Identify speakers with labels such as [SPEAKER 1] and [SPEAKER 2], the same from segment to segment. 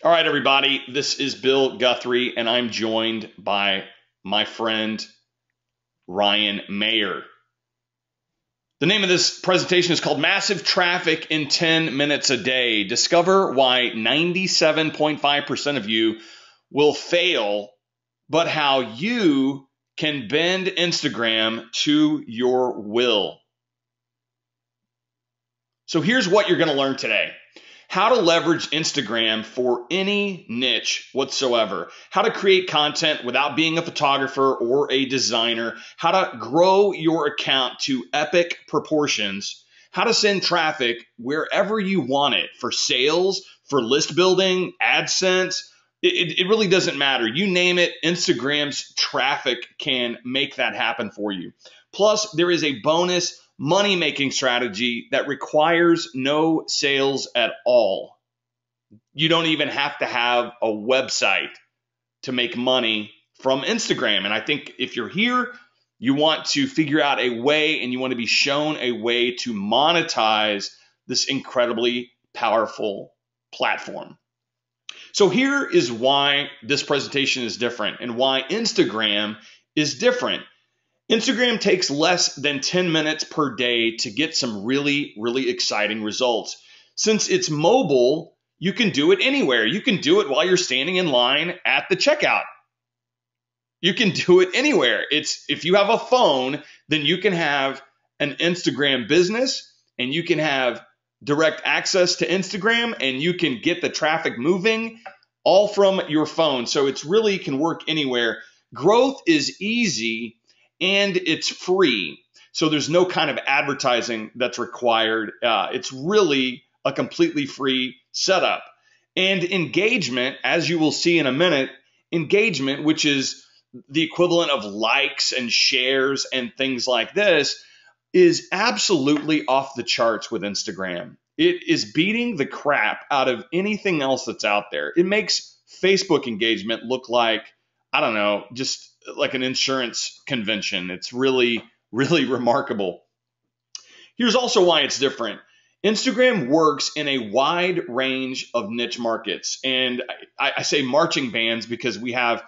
[SPEAKER 1] All right, everybody, this is Bill Guthrie, and I'm joined by my friend Ryan Mayer. The name of this presentation is called Massive Traffic in 10 Minutes a Day. Discover why 97.5% of you will fail, but how you can bend Instagram to your will. So here's what you're going to learn today. How to leverage Instagram for any niche whatsoever. How to create content without being a photographer or a designer. How to grow your account to epic proportions. How to send traffic wherever you want it for sales, for list building, AdSense. It really doesn't matter. You name it, Instagram's traffic can make that happen for you. Plus, there is a bonus money-making strategy that requires no sales at all. You don't even have to have a website to make money from Instagram. And I think if you're here, you want to figure out a way and you want to be shown a way to monetize this incredibly powerful platform. So here is why this presentation is different and why Instagram is different. Instagram takes less than 10 minutes per day to get some really, really exciting results. Since it's mobile, you can do it anywhere. You can do it while you're standing in line at the checkout. You can do it anywhere. If you have a phone, then you can have an Instagram business and you can have direct access to Instagram and you can get the traffic moving all from your phone. So it's really can work anywhere. Growth is easy and it's free. So there's no kind of advertising that's required. It's really a completely free setup. And engagement, as you will see in a minute, engagement, which is the equivalent of likes and shares and things like this, is absolutely off the charts with Instagram. It is beating the crap out of anything else that's out there. It makes Facebook engagement look like, I don't know, just like an insurance convention. It's really, really remarkable. Here's also why it's different. Instagram works in a wide range of niche markets. And I say marching bands because we have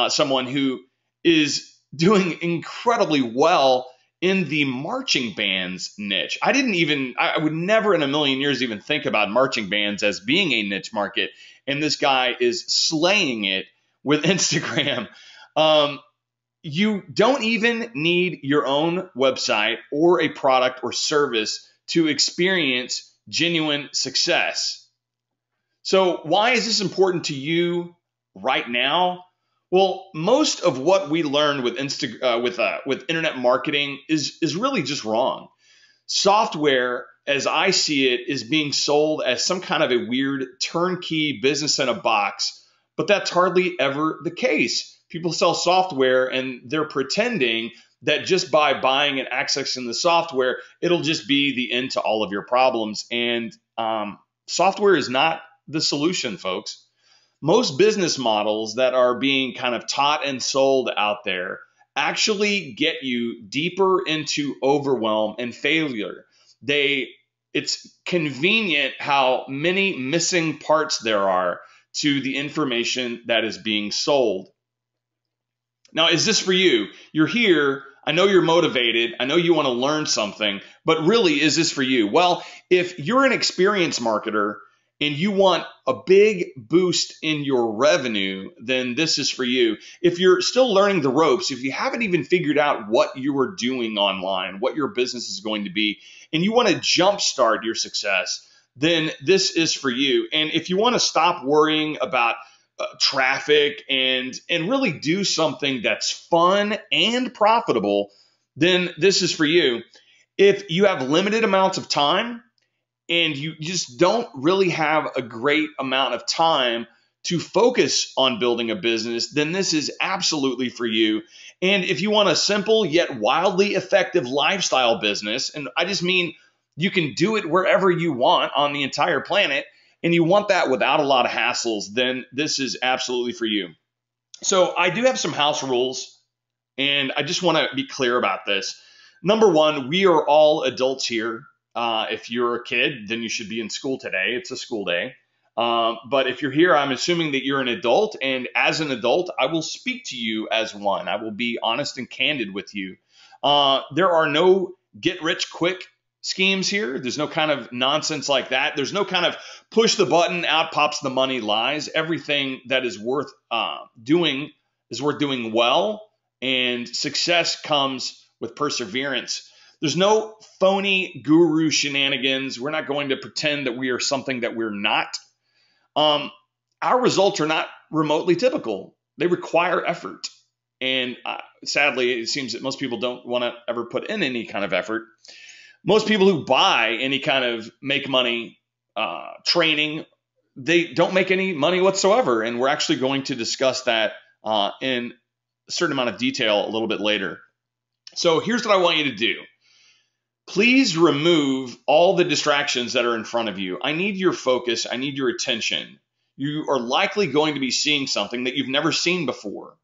[SPEAKER 1] someone who is doing incredibly well in the marching bands niche. I would never in a million years even think about marching bands as being a niche market. And this guy is slaying it with Instagram. You don't even need your own website or a product or service to experience genuine success. So why is this important to you right now? Well, most of what we learned with internet marketing is really just wrong. Software, as I see it, is being sold as some kind of a weird turnkey business in a box, but that's hardly ever the case. People sell software and they're pretending that just by buying and accessing the software, it'll just be the end to all of your problems. And software is not the solution, folks. Most business models that are being kind of taught and sold out there actually get you deeper into overwhelm and failure. It's convenient how many missing parts there are to the information that is being sold. Now, is this for you? You're here. I know you're motivated. I know you want to learn something, but really, is this for you? Well, if you're an experienced marketer and you want a big boost in your revenue, then this is for you. If you're still learning the ropes, if you haven't even figured out what you are doing online, what your business is going to be, and you want to jumpstart your success, then this is for you. And if you want to stop worrying about traffic and really do something that's fun and profitable, then this is for you. If you have limited amounts of time and you just don't really have a great amount of time to focus on building a business, then this is absolutely for you. And if you want a simple yet wildly effective lifestyle business, and I just mean you can do it wherever you want on the entire planet, and you want that without a lot of hassles, then this is absolutely for you. So I do have some house rules, and I just want to be clear about this. Number one, we are all adults here. If you're a kid, then you should be in school today. It's a school day. But if you're here, I'm assuming that you're an adult. And as an adult, I will speak to you as one. I will be honest and candid with you. There are no get rich quick schemes here. There's no kind of nonsense like that. There's no kind of push the button, out pops the money lies. Everything that is worth doing is worth doing well. And success comes with perseverance. There's no phony guru shenanigans. We're not going to pretend that we are something that we're not. Our results are not remotely typical. They require effort. And sadly, it seems that most people don't want to ever put in any kind of effort. Most people who buy any kind of make money training, they don't make any money whatsoever. And we're actually going to discuss that in a certain amount of detail a little bit later. So here's what I want you to do. Please remove all the distractions that are in front of you. I need your focus. I need your attention. You are likely going to be seeing something that you've never seen before.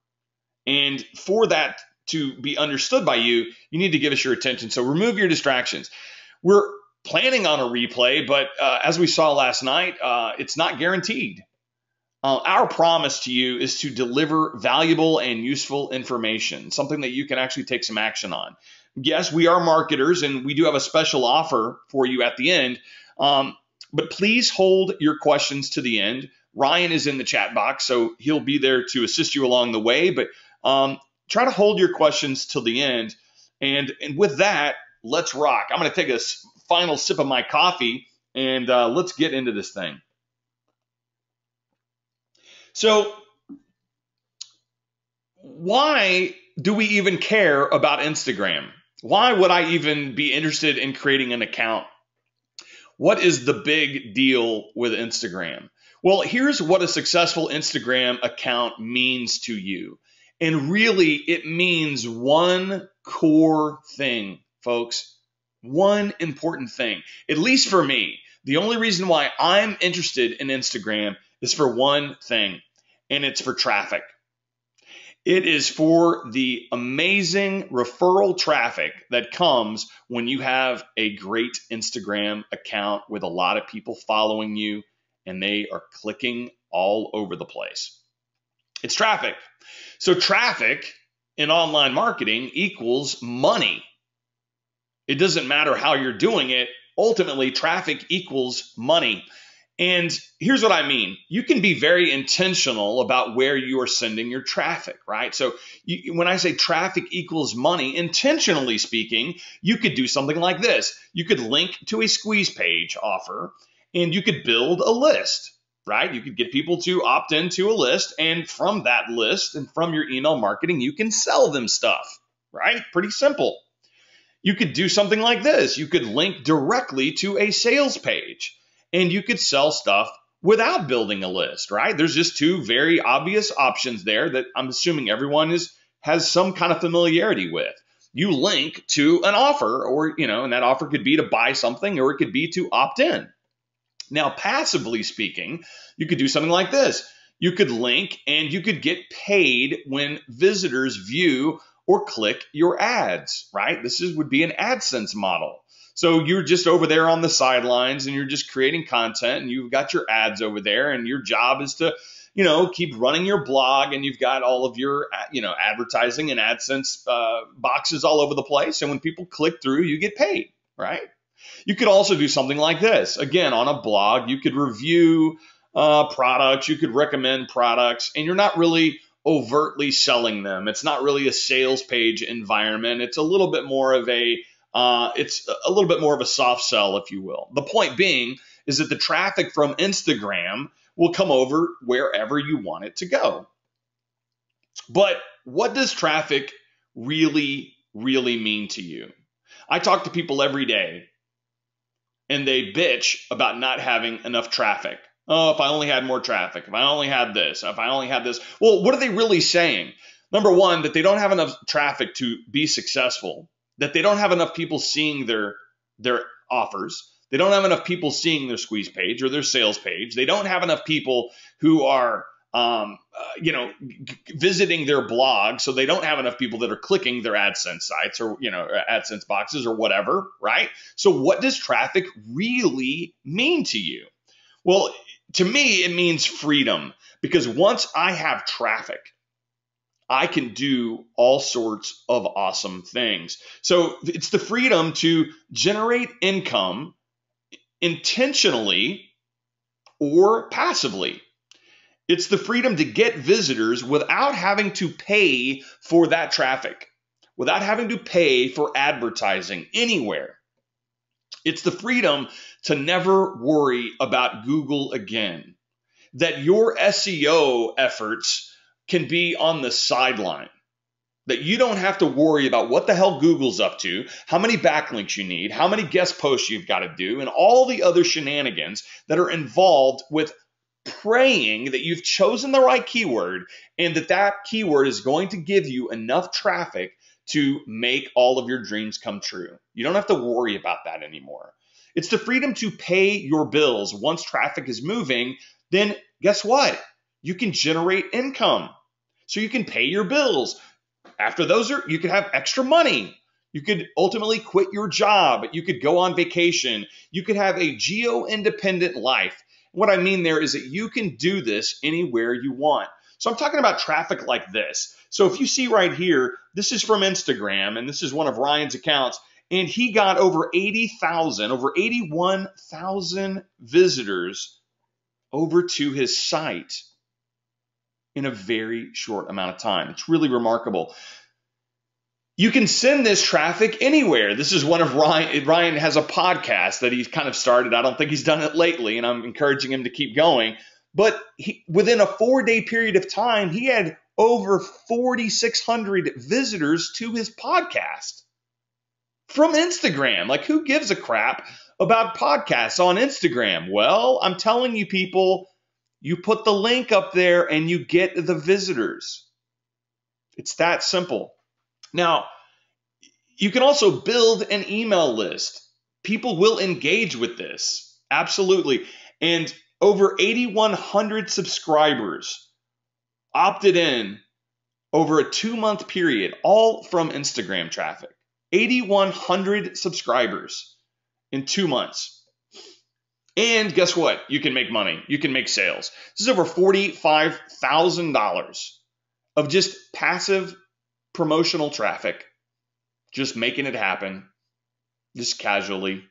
[SPEAKER 1] And for that to be understood by you, you need to give us your attention. So remove your distractions. We're planning on a replay, but as we saw last night, it's not guaranteed. Our promise to you is to deliver valuable and useful information, something that you can actually take some action on. Yes, we are marketers, and we do have a special offer for you at the end, but please hold your questions to the end. Ryan is in the chat box, so he'll be there to assist you along the way, but try to hold your questions till the end. And with that, let's rock. I'm going to take a final sip of my coffee, and let's get into this thing. So why do we even care about Instagram? Why would I even be interested in creating an account? What is the big deal with Instagram? Well, here's what a successful Instagram account means to you. And really, it means one core thing, folks. One important thing. At least for me, the only reason why I'm interested in Instagram is for one thing, and it's for traffic. It is for the amazing referral traffic that comes when you have a great Instagram account with a lot of people following you and they are clicking all over the place. It's traffic. So traffic in online marketing equals money. It doesn't matter how you're doing it. Ultimately, traffic equals money. And here's what I mean. You can be very intentional about where you are sending your traffic, right? So when I say traffic equals money, intentionally speaking, you could do something like this. You could link to a squeeze page offer and you could build a list, right? You could get people to opt into a list, and from that list and from your email marketing, you can sell them stuff, right? Pretty simple. You could do something like this. You could link directly to a sales page. And you could sell stuff without building a list, right? There's just two very obvious options there that I'm assuming everyone has some kind of familiarity with. You link to an offer, or, and that offer could be to buy something, or it could be to opt in. Now, passively speaking, you could do something like this. You could link and you could get paid when visitors view or click your ads, right? This would be an AdSense model. So you're just over there on the sidelines and you're just creating content and you've got your ads over there, and your job is to, keep running your blog, and you've got all of your, advertising and AdSense boxes all over the place. And when people click through, you get paid, right? You could also do something like this. Again, on a blog, you could review products, you could recommend products, and you're not really overtly selling them. It's not really a sales page environment. It's a little bit more of a soft sell, if you will. The point being is that the traffic from Instagram will come over wherever you want it to go. But what does traffic really, really mean to you? I talk to people every day, and they bitch about not having enough traffic. Oh, if I only had more traffic, if I only had this, if I only had this. Well, what are they really saying? Number one, that they don't have enough traffic to be successful, that they don't have enough people seeing their offers. They don't have enough people seeing their squeeze page or their sales page. They don't have enough people who are, visiting their blog. So they don't have enough people that are clicking their AdSense sites or, AdSense boxes or whatever, right? So what does traffic really mean to you? Well, to me, it means freedom, because once I have traffic, I can do all sorts of awesome things. So it's the freedom to generate income intentionally or passively. It's the freedom to get visitors without having to pay for that traffic, without having to pay for advertising anywhere. It's the freedom to never worry about Google again, that your SEO efforts can be on the sideline, that you don't have to worry about what the hell Google's up to, how many backlinks you need, how many guest posts you've got to do, and all the other shenanigans that are involved with praying that you've chosen the right keyword and that keyword is going to give you enough traffic to make all of your dreams come true. You don't have to worry about that anymore. It's the freedom to pay your bills. Once traffic is moving, then guess what? You can generate income. So you can pay your bills. After those you could have extra money. You could ultimately quit your job. You could go on vacation. You could have a geo-independent life. What I mean there is that you can do this anywhere you want. So I'm talking about traffic like this. So if you see right here, this is from Instagram, and this is one of Ryan's accounts, and he got over 81,000 visitors over to his site in a very short amount of time. It's really remarkable. You can send this traffic anywhere. This is one of Ryan has a podcast that he's kind of started. I don't think he's done it lately, and I'm encouraging him to keep going. But within a 4-day period of time, he had over 4,600 visitors to his podcast from Instagram. Like, who gives a crap about podcasts on Instagram? Well, I'm telling you, people, you put the link up there and you get the visitors. It's that simple. Now, you can also build an email list. People will engage with this. Absolutely. And over 8,100 subscribers opted in over a 2-month period, all from Instagram traffic. 8,100 subscribers in 2 months. And guess what? You can make money. You can make sales. This is over $45,000 of just passive promotional traffic, just making it happen, just casually.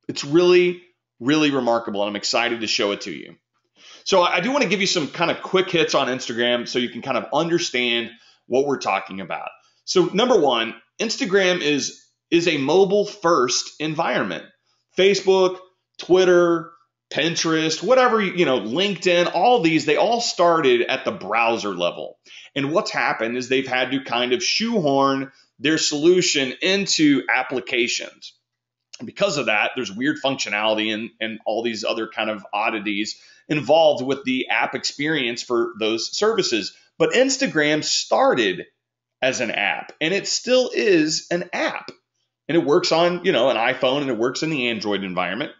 [SPEAKER 1] It's really, really remarkable, and I'm excited to show it to you. So I do want to give you some kind of quick hits on Instagram so you can kind of understand what we're talking about. So number one, Instagram is a mobile-first environment. Facebook, Twitter, Pinterest, whatever, LinkedIn, all these, they all started at the browser level. And what's happened is they've had to kind of shoehorn their solution into applications. And because of that, there's weird functionality and all these other kind of oddities involved with the app experience for those services. But Instagram started as an app, and it still is an app. And it works on, an iPhone, and it works in the Android environment.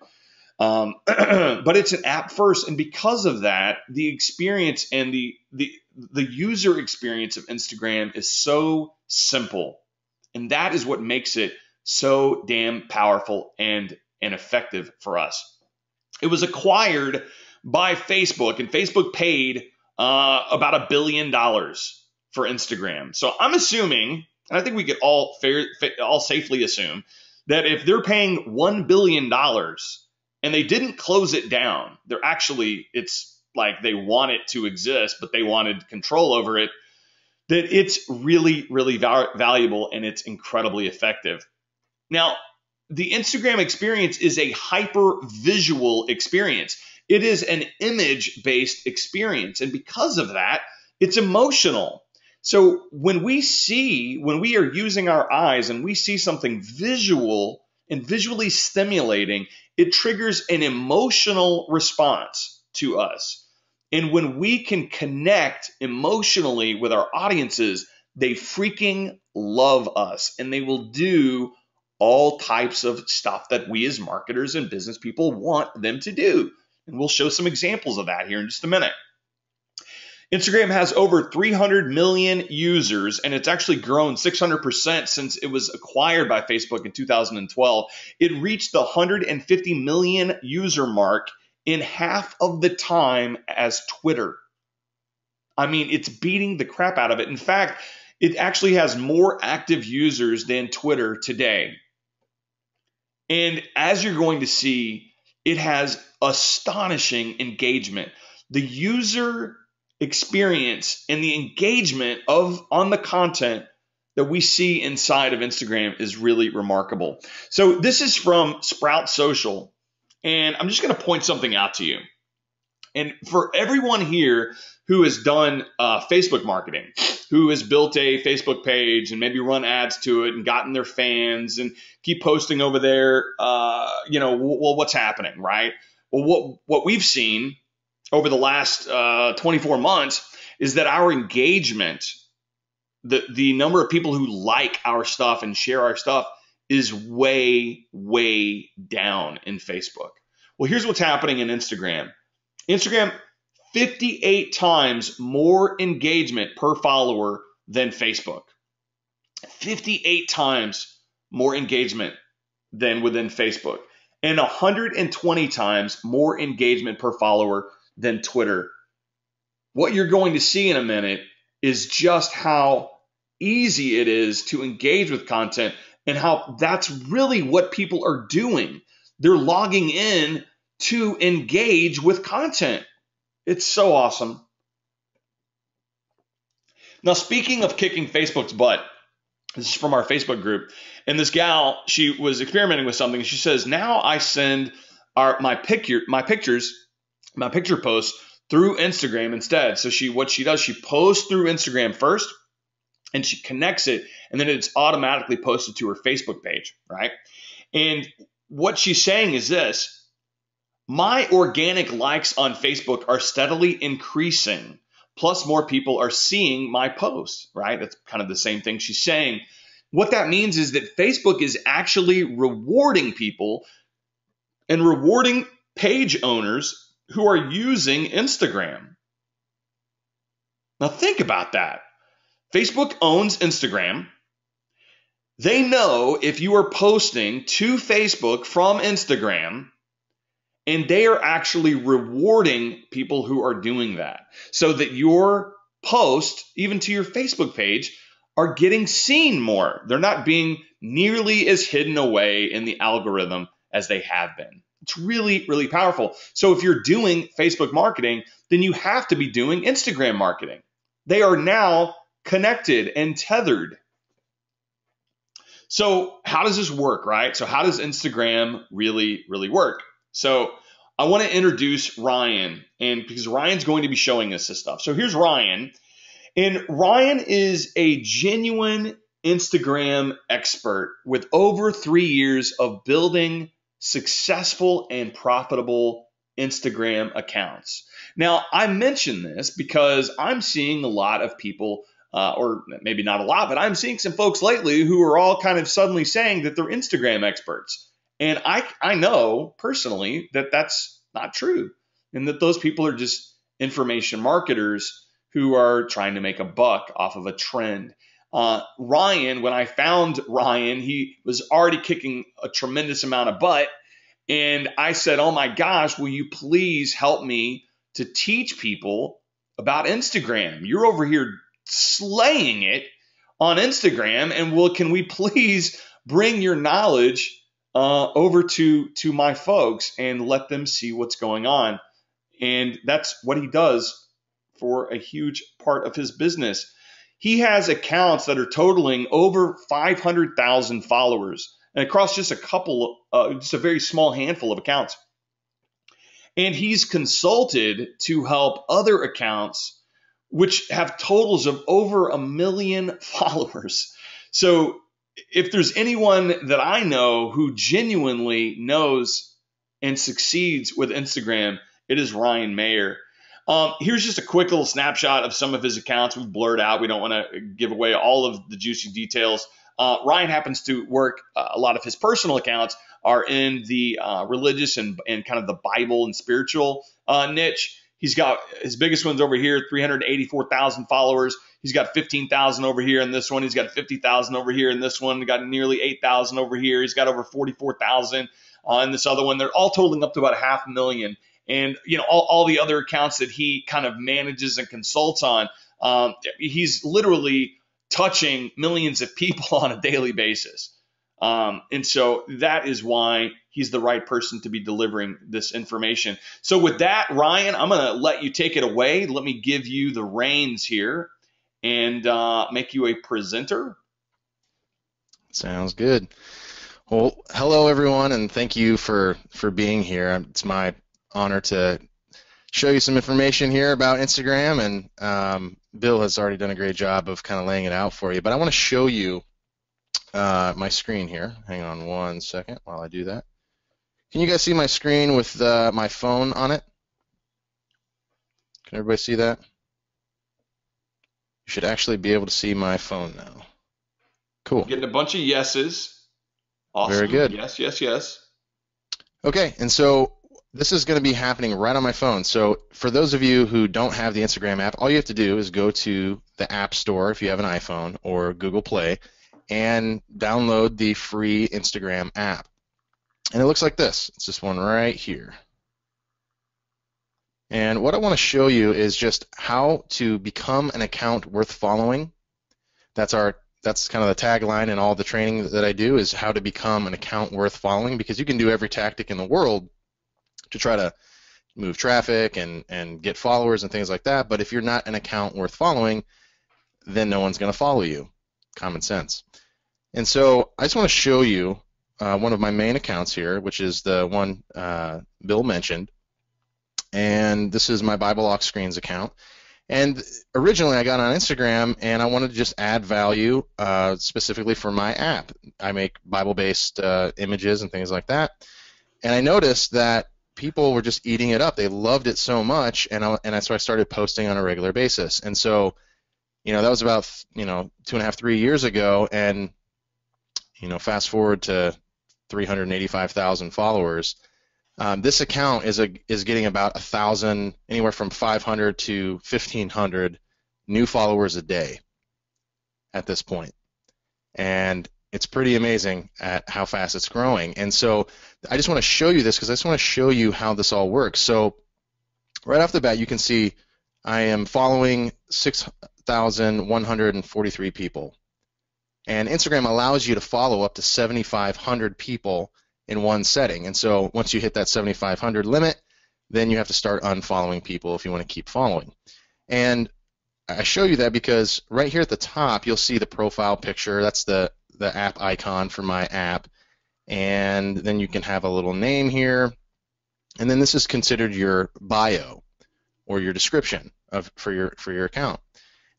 [SPEAKER 1] But it's an app first, and because of that, the experience and the user experience of Instagram is so simple, and that is what makes it so damn powerful and effective for us. It was acquired by Facebook, and Facebook paid about $1 billion for Instagram. So I'm assuming, and I think we could all safely assume, that if they're paying $1 billion and they didn't close it down, it's like they want it to exist, but they wanted control over it, that it's really, really valuable and it's incredibly effective. Now, the Instagram experience is a hyper visual experience. It is an image-based experience. And because of that, it's emotional. So when we are using our eyes and we see something visual and visually stimulating, it triggers an emotional response to us. And when we can connect emotionally with our audiences, they freaking love us, and they will do all types of stuff that we as marketers and business people want them to do. And we'll show some examples of that here in just a minute. Instagram has over 300 million users, and it's actually grown 600% since it was acquired by Facebook in 2012. It reached the 150 million user mark in half of the time as Twitter. I mean, it's beating the crap out of it. In fact, it actually has more active users than Twitter today. And as you're going to see, it has astonishing engagement. The user experience and the engagement on the content that we see inside of Instagram is really remarkable. So this is from Sprout Social, and I'm just going to point something out to you. And for everyone here who has done Facebook marketing, who has built a Facebook page and maybe run ads to it and gotten their fans and keep posting over there, well, what's happening, right? Well, what we've seen over the last 24 months is that our engagement, the number of people who like our stuff and share our stuff is way, way down in Facebook. Well, here's what's happening in Instagram. Instagram, 58 times more engagement per follower than Facebook. 58 times more engagement than within Facebook. And 120 times more engagement per follower than Twitter. What you're going to see in a minute is just how easy it is to engage with content and how that's really what people are doing. They're logging in to engage with content. It's so awesome. Now, speaking of kicking Facebook's butt, this is from our Facebook group, and this gal, she was experimenting with something. She says, now I send my picture posts through Instagram instead. So what she does, she posts through Instagram first, and she connects it, and then it's automatically posted to her Facebook page, right? And what she's saying is this: my organic likes on Facebook are steadily increasing, plus more people are seeing my posts, right? That's kind of the same thing she's saying. What that means is that Facebook is actually rewarding people and rewarding page owners who are using Instagram. Now think about that. Facebook owns Instagram. They know if you are posting to Facebook from Instagram, and they are actually rewarding people who are doing that, so that your post, even to your Facebook page, are getting seen more. They're not being nearly as hidden away in the algorithm as they have been. It's really, really powerful. So if you're doing Facebook marketing, then you have to be doing Instagram marketing. They are now connected and tethered. So how does this work, right? So how does Instagram really, really work? So I want to introduce Ryan, and because Ryan's going to be showing us this stuff. So here's Ryan. And Ryan is a genuine Instagram expert with over 3 years of building successful and profitable Instagram accounts. Now, I mention this because I'm seeing a lot of people, or maybe not a lot, but I'm seeing some folks lately who are all kind of suddenly saying that they're Instagram experts. And I know personally that that's not true, and that those people are just information marketers who are trying to make a buck off of a trend. Ryan, when I found Ryan, he was already kicking a tremendous amount of butt. And I said, oh my gosh, will you please help me to teach people about Instagram? You're over here slaying it on Instagram. And can we please bring your knowledge over to my folks and let them see what's going on? And that's what he does for a huge part of his business. He has accounts that are totaling over 500,000 followers, and across just a very small handful of accounts. And he's consulted to help other accounts which have totals of over 1 million followers. So if there's anyone that I know who genuinely knows and succeeds with Instagram, it is Ryan Mayer. Here's just a quick little snapshot of some of his accounts. We've blurred out. We don't want to give away all of the juicy ddetails. Ryan happens to work, a lot of his personal accounts are in the religious and kind of the Bible and spiritual niche. He's got his biggest one's over here, 384,000 followers. He's got 15,000 over here in this one. He's got 50,000 over here in this one. He got nearly 8,000 over here. He's got over 44,000 in this other one. They're all totaling up to about 500,000. and all the other accounts that he kind of manages and consults on. He's literally touching millions of people on a daily basis. And so that is why he's the right person to be delivering this information. So with that, Ryan, I'm going to let you take it away. Let me give you the reins here and make you a presenter.
[SPEAKER 2] Sounds good. Well, hello everyone, and thank you for being here. It's my honor to show you some information here about Instagram, and Bill has already done a great job of kind of laying it out for you. But I want to show you my screen here. Hang on one second while I do that. Can you guys see my screen with my phone on it? Can everybody see that? You should actually be able to see my phone now. Cool.
[SPEAKER 1] Getting a bunch of yeses. Awesome.
[SPEAKER 2] Very good.
[SPEAKER 1] Yes, yes, yes.
[SPEAKER 2] Okay, and so this is going to be happening right on my phone. So for those of you who don't have the Instagram app, all you have to do is go to the App Store if you have an iPhone or Google Play and download the free Instagram app. And it looks like this. It's this one right here. And what I want to show you is just how to become an account worth following. That's kind of the tagline in all the training that I do, is how to become an account worth following, because you can do every tactic in the world to try to move traffic and get followers and things like that. But if you're not an account worth following, then no one's going to follow you. Common sense. And so I just want to show you one of my main accounts here, which is the one Bill mentioned. And this is my Bible Lock Screens account. And originally I got on Instagram and I wanted to just add value specifically for my app. I make Bible-based images and things like that. And I noticed that people were just eating it up. They loved it so much, and so I started posting on a regular basis. And so, that was about 2.5, 3 years ago, and fast forward to 385,000 followers. This account is getting about 1,000, anywhere from 500 to 1,500 new followers a day at this point. And it's pretty amazing at how fast it's growing. And so I just want to show you this because I just want to show you how this all works. So right off the bat, you can see I am following 6,143 people. And Instagram allows you to follow up to 7,500 people in one setting. And so once you hit that 7,500 limit, then you have to start unfollowing people if you want to keep following. And I show you that because right here at the top, you'll see the profile picture. That's the app icon for my app. And then you can have a little name here. And then this is considered your bio or your description for your account.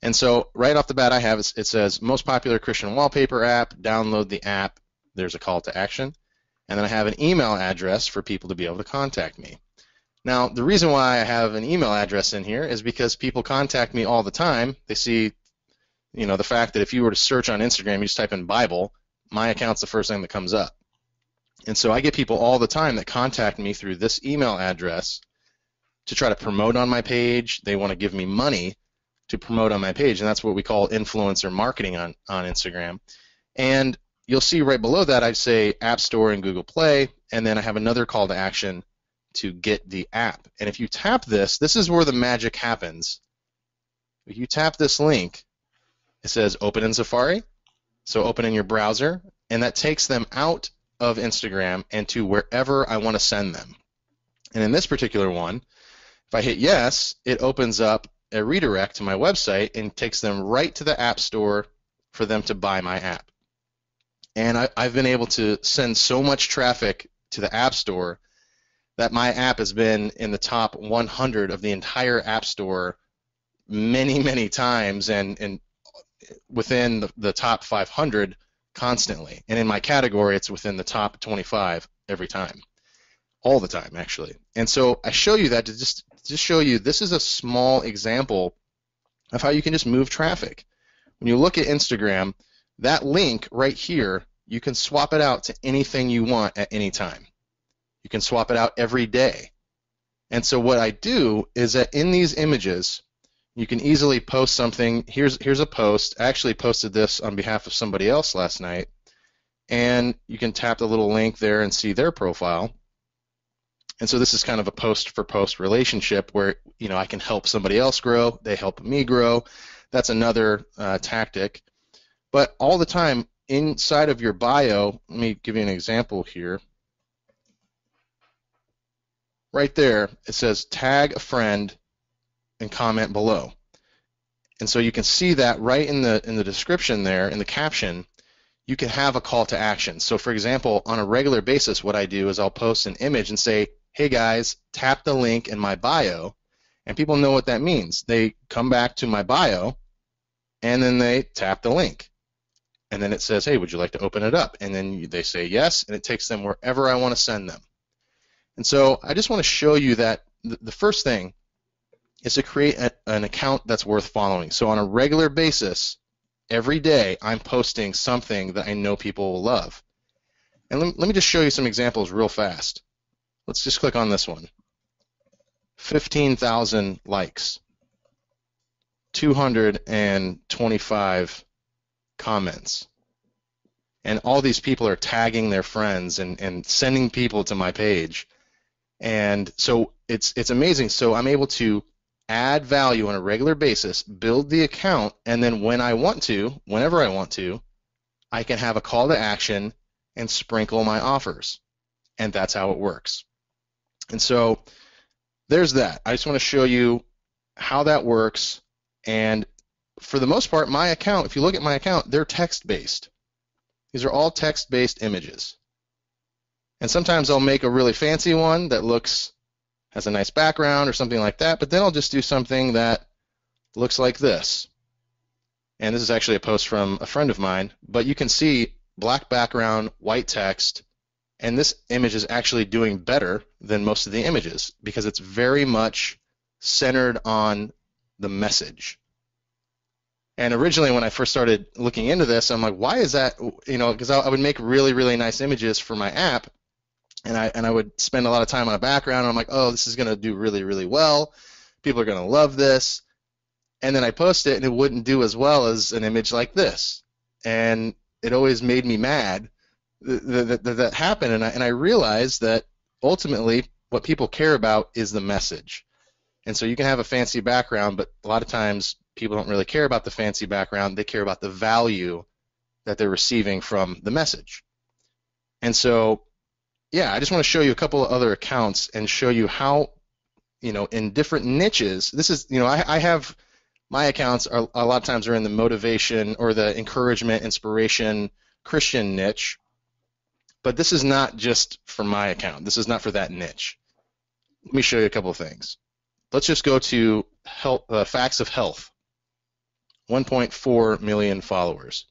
[SPEAKER 2] And so right off the bat, it says most popular Christian wallpaper app, download the app. There's a call to action. And then I have an email address for people to be able to contact me. Now, the reason why I have an email address in here is because people contact me all the time. They see, the fact that if you were to search on Instagram, you just type in Bible, my account's the first thing that comes up. And so I get people all the time that contact me through this email address to try to promote on my page. They want to give me money to promote on my page, and that's what we call influencer marketing on Instagram. And you'll see right below that I say App Store and Google Play, and then I have another call to action to get the app. And if you tap this is where the magic happens. If you tap this link, it says open in Safari, so open in your browser, and that takes them out of Instagram and to wherever I want to send them. And in this particular one, if I hit yes, it opens up a redirect to my website and takes them right to the App Store for them to buy my app. And I've been able to send so much traffic to the App Store that my app has been in the top 100 of the entire App Store many, many times, and within the top 500 constantly. And in my category, it's within the top 25 every time, all the time, actually. And so I show you that to just show you this is a small example of how you can just move traffic. When you look at Instagram, that link right here, you can swap it out to anything you want at any time. You can swap it out every day. And so what I do is that in these images, you can easily post something. Here's a post. I actually posted this on behalf of somebody else last night. And you can tap the little link there and see their profile. And so this is kind of a post for post relationship where, I can help somebody else grow, they help me grow. That's another tactic. But all the time inside of your bio, let me give you an example here. Right there, it says tag a friend and comment below. And so you can see that right in the description there, in the caption, you can have a call to action. So for example, on a regular basis, what I do is I'll post an image and say, hey guys, tap the link in my bio, and people know what that means. They come back to my bio, and then they tap the link. And then it says, hey, would you like to open it up? And then they say yes, and it takes them wherever I want to send them. And so I just want to show you that the first thing is to create an account that's worth following. So on a regular basis, every day, I'm posting something that I know people will love. And let me just show you some examples real fast. Let's just click on this one. 15,000 likes, 225 comments. And all these people are tagging their friends and sending people to my page. And so it's amazing. So I'm able to add value on a regular basis, build the account, and then when I want to, whenever I want to, I can have a call to action and sprinkle my offers. And that's how it works. And so there's that. I just want to show you how that works. And for the most part, my account, if you look at my account, they're text-based. These are all text-based images. And sometimes I'll make a really fancy one that has a nice background or something like that, but then I'll just do something that looks like this. And this is actually a post from a friend of mine, but you can see black background, white text, and this image is actually doing better than most of the images because it's very much centered on the message. And originally when I first started looking into this, I'm like, why is that? Because I would make really, really nice images for my app, and I would spend a lot of time on a background, and I'm like, oh, this is going to do really, really well. People are going to love this. And then I post it, and it wouldn't do as well as an image like this. And it always made me mad that happened. And I realized that ultimately what people care about is the message. And so you can have a fancy background, but a lot of times people don't really care about the fancy background. They care about the value that they're receiving from the message. And so, yeah, I just want to show you a couple of other accounts and show you how, in different niches, this is, I have my accounts are a lot of times are in the motivation or the encouragement, inspiration, Christian niche, but this is not just for my account. This is not for that niche. Let me show you a couple of things. Let's just go to Facts of Health. 1.4 million followers.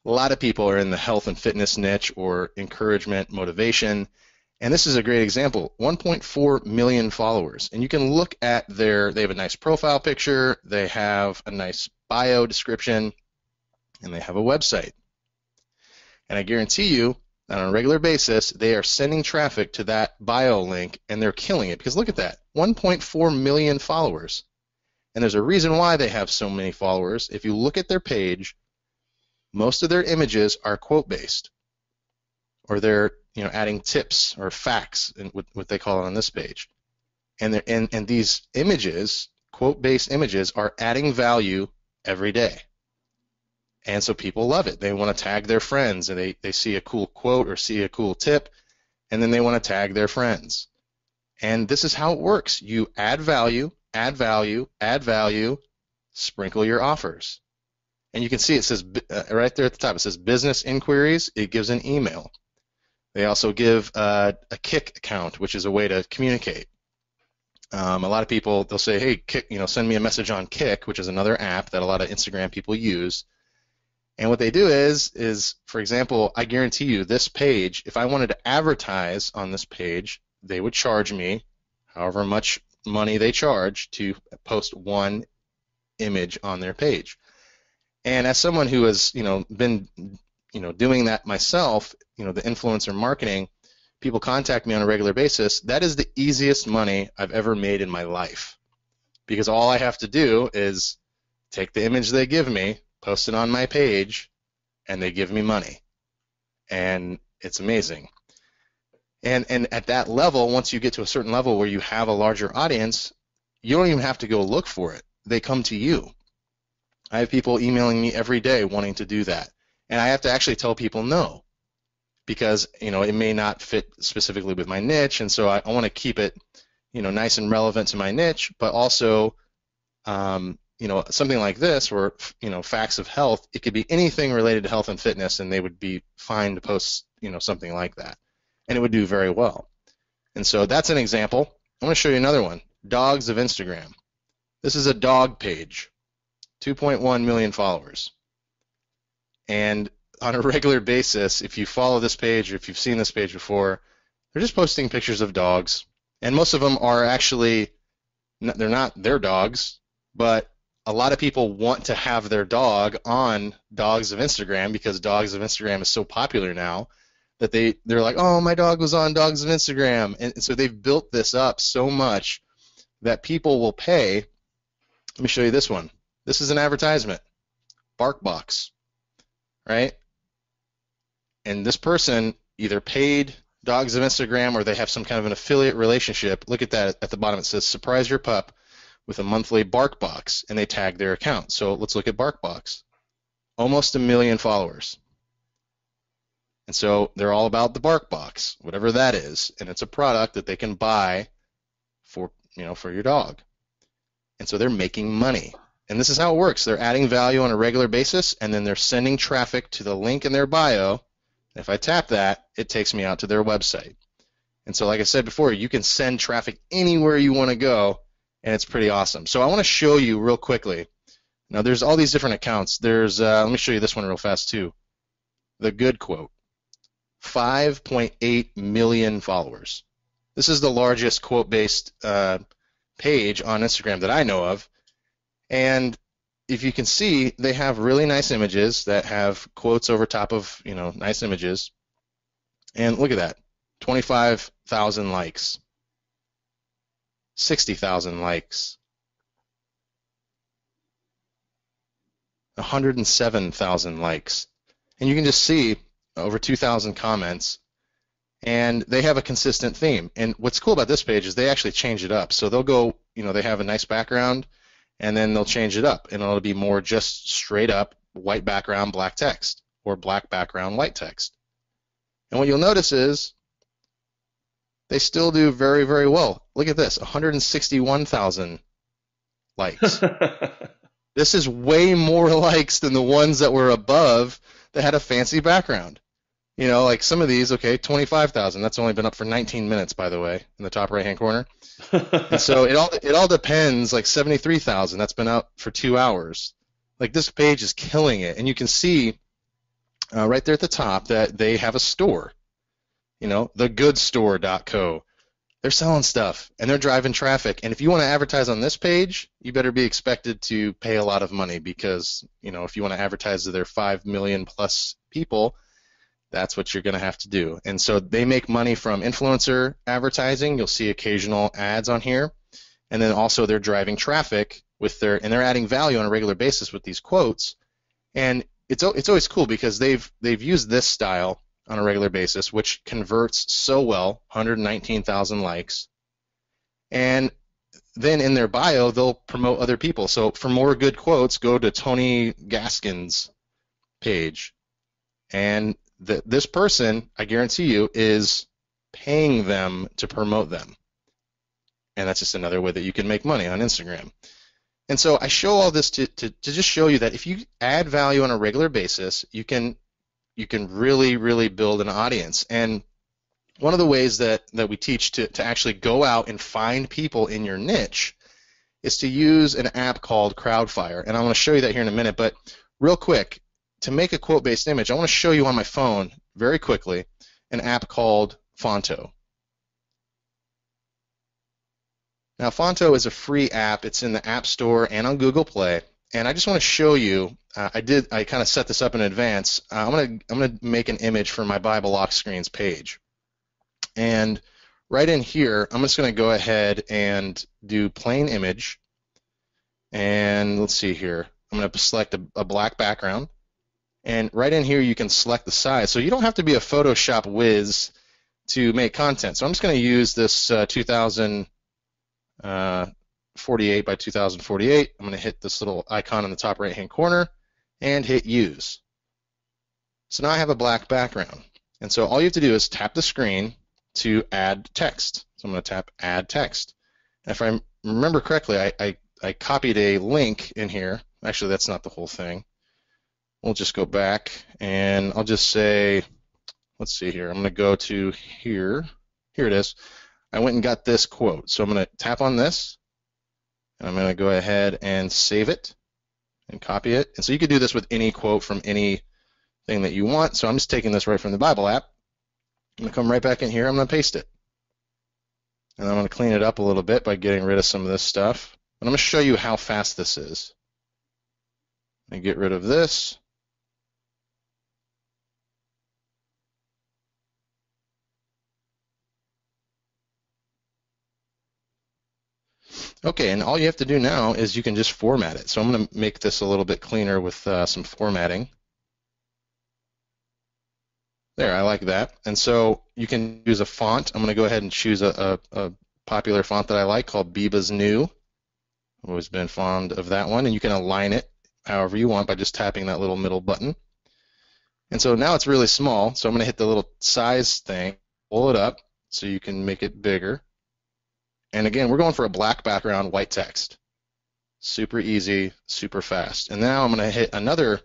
[SPEAKER 2] A lot of people are in the health and fitness niche or encouragement, motivation, and this is a great example. 1.4 million followers, and you can look at they have a nice profile picture, they have a nice bio description, and they have a website. And I guarantee you that on a regular basis, they are sending traffic to that bio link, and they're killing it, because look at that, 1.4 million followers. And there's a reason why they have so many followers. If you look at their page, most of their images are quote-based, or they're adding tips or facts, and what they call it on this page. And these images, quote-based images, are adding value every day. And so people love it. They want to tag their friends, and they see a cool quote or see a cool tip, and then they want to tag their friends. And this is how it works. You add value, add value, add value, sprinkle your offers. And you can see it says right there at the top, it says business inquiries. It gives an email. They also give a Kik account, which is a way to communicate. A lot of people, they'll say, hey, Kik, send me a message on Kik, which is another app that a lot of Instagram people use. And what they do is, for example, I guarantee you this page, if I wanted to advertise on this page, they would charge me however much money they charge to post one image on their page. And as someone who has, been, doing that myself, the influencer marketing, people contact me on a regular basis. That is the easiest money I've ever made in my life, because all I have to do is take the image they give me, post it on my page, and they give me money. And it's amazing. And at that level, once you get to a certain level where you have a larger audience, you don't even have to go look for it. They come to you. I have people emailing me every day wanting to do that. And I have to actually tell people no, because, it may not fit specifically with my niche. And so I want to keep it, nice and relevant to my niche, but also, something like this where, facts of health, it could be anything related to health and fitness, and they would be fine to post, something like that. And it would do very well. And so that's an example. I'm going to show you another one. Dogs of Instagram. This is a dog page. 2.1 million followers. And on a regular basis, if you follow this page or if you've seen this page before, they're just posting pictures of dogs. And most of them are actually, they're not their dogs, but a lot of people want to have their dog on Dogs of Instagram because Dogs of Instagram is so popular now that they're like, oh, my dog was on Dogs of Instagram. And so they've built this up so much that people will pay. Let me show you this one. This is an advertisement, BarkBox, right? And this person either paid Dogs of Instagram or they have some kind of an affiliate relationship. Look at that at the bottom. It says, surprise your pup with a monthly BarkBox, and they tag their account. So let's look at BarkBox. Almost 1 million followers. And so they're all about the BarkBox, whatever that is, and it's a product that they can buy for your dog. And so they're making money. And this is how it works. They're adding value on a regular basis, and then they're sending traffic to the link in their bio. If I tap that, it takes me out to their website. And so like I said before, you can send traffic anywhere you want to go, and it's pretty awesome. So I want to show you real quickly. Now there's all these different accounts. There's let me show you this one real fast too. The Good Quote. 5.8 million followers. This is the largest quote-based page on Instagram that I know of. And if you can see, they have really nice images that have quotes over top of, nice images. And look at that, 25,000 likes, 60,000 likes, 107,000 likes. And you can just see over 2,000 comments. And they have a consistent theme. And what's cool about this page is they actually change it up. So they'll go, they have a nice background, and then they'll change it up, and it'll be more just straight up white background, black text, or black background, white text. And what you'll notice is they still do very, very well. Look at this, 161,000 likes. This is way more likes than the ones that were above that had a fancy background. Like some of these, okay, 25,000. That's only been up for 19 minutes, by the way, in the top right-hand corner. And so it all depends. Like 73,000. That's been up for 2 hours. Like this page is killing it, and you can see right there at the top that they have a store. Thegoodstore.co. They're selling stuff, and they're driving traffic. And if you want to advertise on this page, you better be expected to pay a lot of money because if you want to advertise to their 5 million plus people, that's what you're going to have to do. And so they make money from influencer advertising. You'll see occasional ads on here. And then also they're driving traffic and they're adding value on a regular basis with these quotes. And it's always cool because they've used this style on a regular basis, which converts so well, 119,000 likes. And then in their bio, they'll promote other people. So for more good quotes, go to Tony Gaskin's page. And this person, I guarantee you, is paying them to promote them. And that's just another way that you can make money on Instagram. And so I show all this to just show you that if you add value on a regular basis, you can really, really build an audience. And one of the ways that we teach to actually go out and find people in your niche is to use an app called Crowdfire. And I want to show you that here in a minute. But real quick, to make a quote-based image, I want to show you on my phone very quickly an app called Fonto. Now, Fonto is a free app. It's in the App Store and on Google Play. And I just want to show you. I kind of set this up in advance. I'm gonna make an image for my Bible Lock Screens page. And right in here, I'm just going to go ahead and do plain image. And let's see here. I'm going to select a black background. And right in here, you can select the size. So you don't have to be a Photoshop whiz to make content. So I'm just going to use this 2048 by 2048. I'm going to hit this little icon in the top right-hand corner and hit use. So now I have a black background. And so all you have to do is tap the screen to add text. So I'm going to tap add text. And if I remember correctly, I copied a link in here. Actually, that's not the whole thing. We'll just go back and I'll just say, let's see here. I'm going to go to here. Here it is. I went and got this quote. So I'm going to tap on this and I'm going to go ahead and save it and copy it. And so you could do this with any quote from anything that you want. So I'm just taking this right from the Bible app. I'm going to come right back in here. I'm going to paste it. And I'm going to clean it up a little bit by getting rid of some of this stuff. But I'm going to show you how fast this is. And get rid of this. Okay, and all you have to do now is you can just format it. So I'm going to make this a little bit cleaner with some formatting. There, I like that. And so you can use a font. I'm going to go ahead and choose a popular font that I like called Biba's New. I've always been fond of that one. And you can align it however you want by just tapping that little middle button. And so now it's really small. So I'm going to hit the little size thing, pull it up so you can make it bigger. And again, we're going for a black background, white text. Super easy, super fast. And now I'm going to hit another,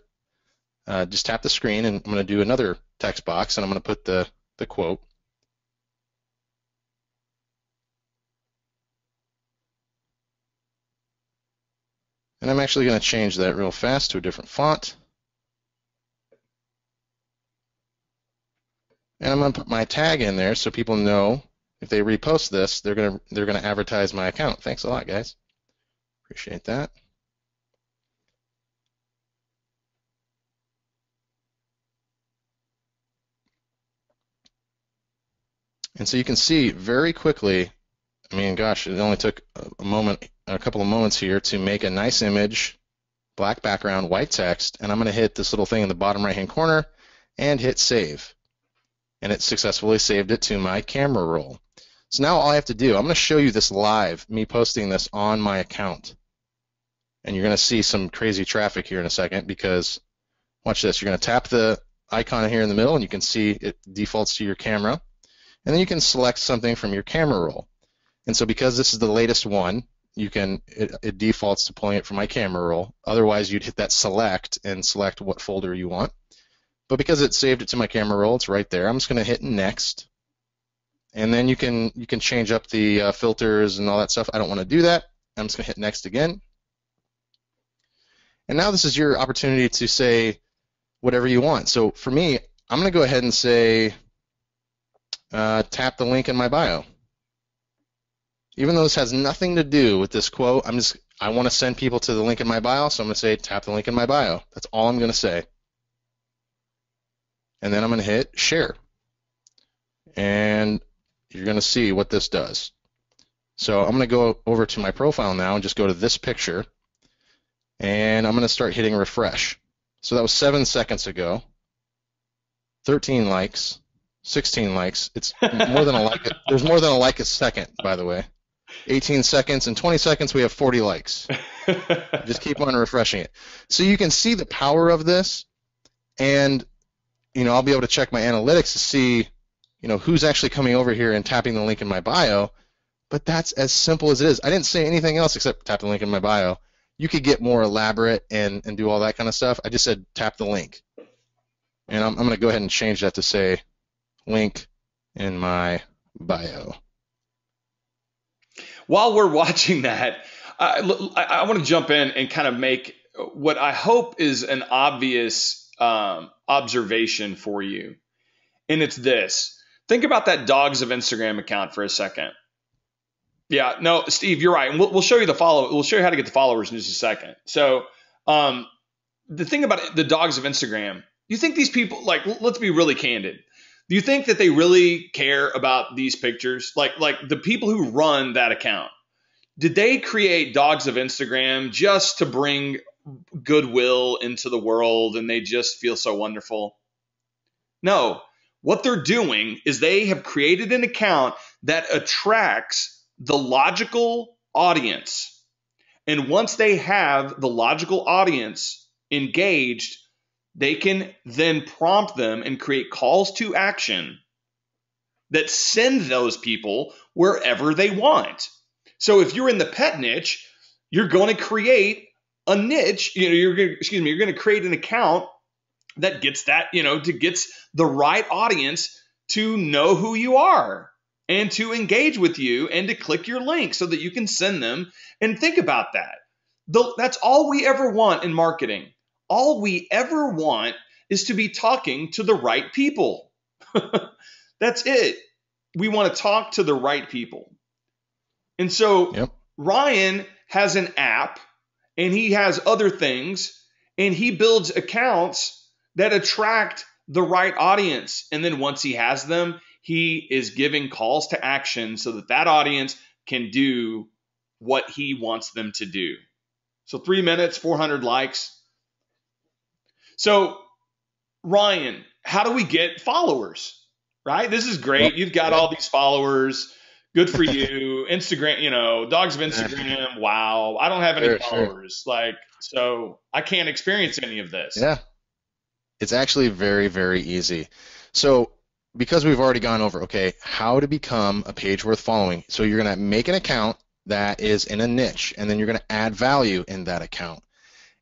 [SPEAKER 2] just tap the screen, and I'm going to do another text box, and I'm going to put the quote. And I'm actually going to change that real fast to a different font. And I'm going to put my tag in there so people know if they repost this, they're going to advertise my account. Thanks a lot, guys. Appreciate that. And so you can see very quickly, I mean, gosh, it only took a couple of moments here to make a nice image, black background, white text, and I'm going to hit this little thing in the bottom right-hand corner and hit save. And it successfully saved it to my camera roll. So now all I have to do, I'm going to show you this live, me posting this on my account. And you're going to see some crazy traffic here in a second because, watch this, you're going to tap the icon here in the middle and you can see it defaults to your camera. And then you can select something from your camera roll. And so because this is the latest one, it defaults to pulling it from my camera roll. Otherwise, you'd hit that select and select what folder you want. But because it saved it to my camera roll, it's right there. I'm just going to hit next. And then you can change up the filters and all that stuff. I don't want to do that. I'm just going to hit next again. And now this is your opportunity to say whatever you want. So for me, I'm going to go ahead and say, tap the link in my bio. Even though this has nothing to do with this quote, I want to send people to the link in my bio, so I'm going to say tap the link in my bio. That's all I'm going to say. And then I'm going to hit share. And you're going to see what this does. So I'm going to go over to my profile now and just go to this picture. And I'm going to start hitting refresh. So that was 7 seconds ago. 13 likes. 16 likes. It's more than a like. There's more than a like a second, by the way. 18 seconds and 20 seconds, we have 40 likes. Just keep on refreshing it. So you can see the power of this, and I'll be able to check my analytics to see, who's actually coming over here and tapping the link in my bio. But that's as simple as it is. I didn't say anything else except tap the link in my bio. You could get more elaborate and do all that kind of stuff. I just said tap the link. And I'm going to go ahead and change that to say link in my bio.
[SPEAKER 1] While we're watching that, I want to jump in and kind of make what I hope is an obvious observation for you. And it's this. Think about that Dogs of Instagram account for a second. Yeah, no, Steve, you're right. And we'll show you we'll show you how to get the followers in just a second. So the thing about the Dogs of Instagram, you think these people, let's be really candid. Do you think that they really care about these pictures? Like the people who run that account, did they create Dogs of Instagram just to bring goodwill into the world and they just feel so wonderful? No. what they're doing is they have created an account that attracts the logical audience. And once they have the logical audience engaged, they can then prompt them and create calls to action that send those people wherever they want. So if you're in the pet niche, you're going to create a niche, you're going to create an account that gets that, gets the right audience to know who you are and to engage with you and to click your link so that you can send them. And think about that. That's all we ever want in marketing. All we ever want is to be talking to the right people. That's it. We want to talk to the right people. And so
[SPEAKER 2] Yep.
[SPEAKER 1] Ryan has an app and he has other things and he builds accounts that attract the right audience. And then once he has them, he is giving calls to action so that that audience can do what he wants them to do. So 3 minutes, 400 likes. So Ryan, how do we get followers? Right? This is great. You've got all these followers. Good for you. Instagram, dogs of Instagram. Wow. I don't have any followers. So I can't experience any of this.
[SPEAKER 2] Yeah. It's actually very, very easy. So because we've already gone over, okay, how to become a page worth following. So you're going to make an account that is in a niche, and then you're going to add value in that account.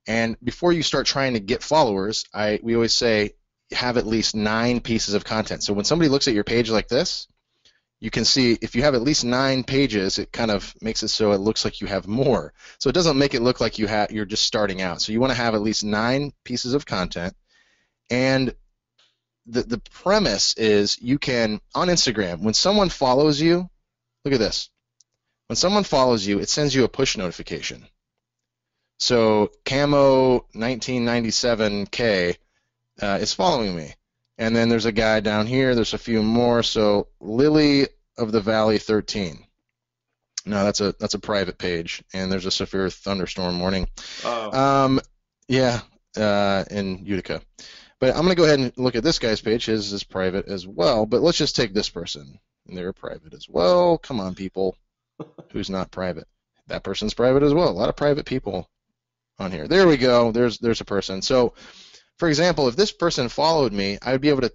[SPEAKER 2] And before you start trying to get followers, we always say have at least 9 pieces of content. So when somebody looks at your page like this, you can see if you have at least 9 pages, it kind of makes it so it looks like you have more. So it doesn't make it look like you're just starting out. So you want to have at least 9 pieces of content. And the premise is you can, on Instagram, when someone follows you, look at this. When someone follows you, it sends you a push notification. So Camo 1997K is following me. And then there's a guy down here. There's a few more. So Lily of the Valley 13. No, that's a private page. And there's a severe thunderstorm warning.
[SPEAKER 1] Oh.
[SPEAKER 2] In Utica. But I'm going to go ahead and look at this guy's page. His is private as well. But let's just take this person. And they're private as well. Come on, people. Who's not private? That person's private as well. A lot of private people on here. There we go. There's a person. So, for example, if this person followed me, I would be able to,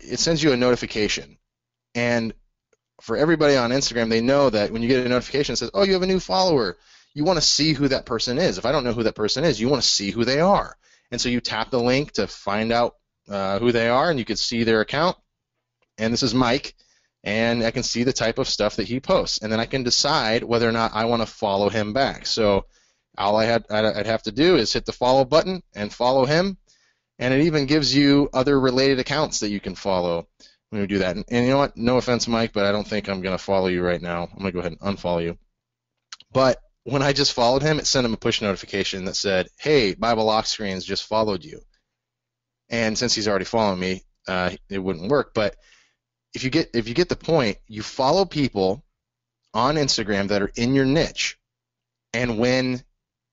[SPEAKER 2] it sends you a notification. And for everybody on Instagram, they know that when you get a notification that says, oh, you have a new follower, you want to see who that person is. If I don't know who that person is, you want to see who they are. And so you tap the link to find out who they are, and you can see their account. And this is Mike, and I can see the type of stuff that he posts. And then I can decide whether or not I want to follow him back. So all I'd have to do is hit the follow button and follow him. And it even gives you other related accounts that you can follow when we do that. And you know what? No offense, Mike, but I don't think I'm going to follow you right now. I'm going to go ahead and unfollow you. But when I just followed him, it sent him a push notification that said, hey, Bible Lock Screens just followed you. And since he's already following me, it wouldn't work. But if you get the point, you follow people on Instagram that are in your niche, and when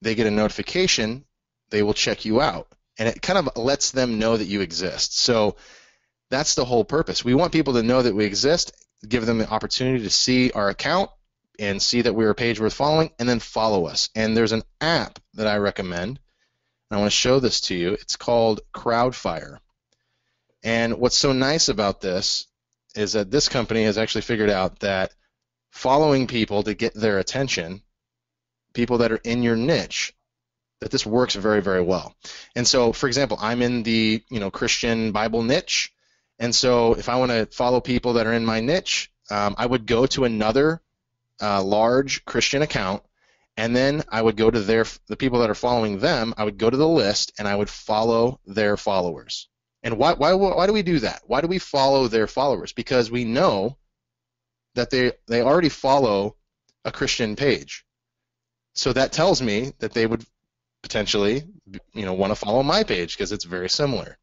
[SPEAKER 2] they get a notification, they will check you out. And it kind of lets them know that you exist. So that's the whole purpose. We want people to know that we exist, give them the opportunity to see our account and see that we're a page worth following, and then follow us. And there's an app that I recommend. I want to show this to you. It's called Crowdfire. And what's so nice about this is that this company has actually figured out that following people to get their attention, people that are in your niche, that this works very, very well. And so, for example, I'm in the Christian Bible niche, and so if I want to follow people that are in my niche, I would go to another large Christian account, and then I would go to the people that are following them. I would go to the list, and I would follow their followers. And why do we do that? Why do we follow their followers? Because we know that they already follow a Christian page. So that tells me that they would potentially want to follow my page because it's very similar.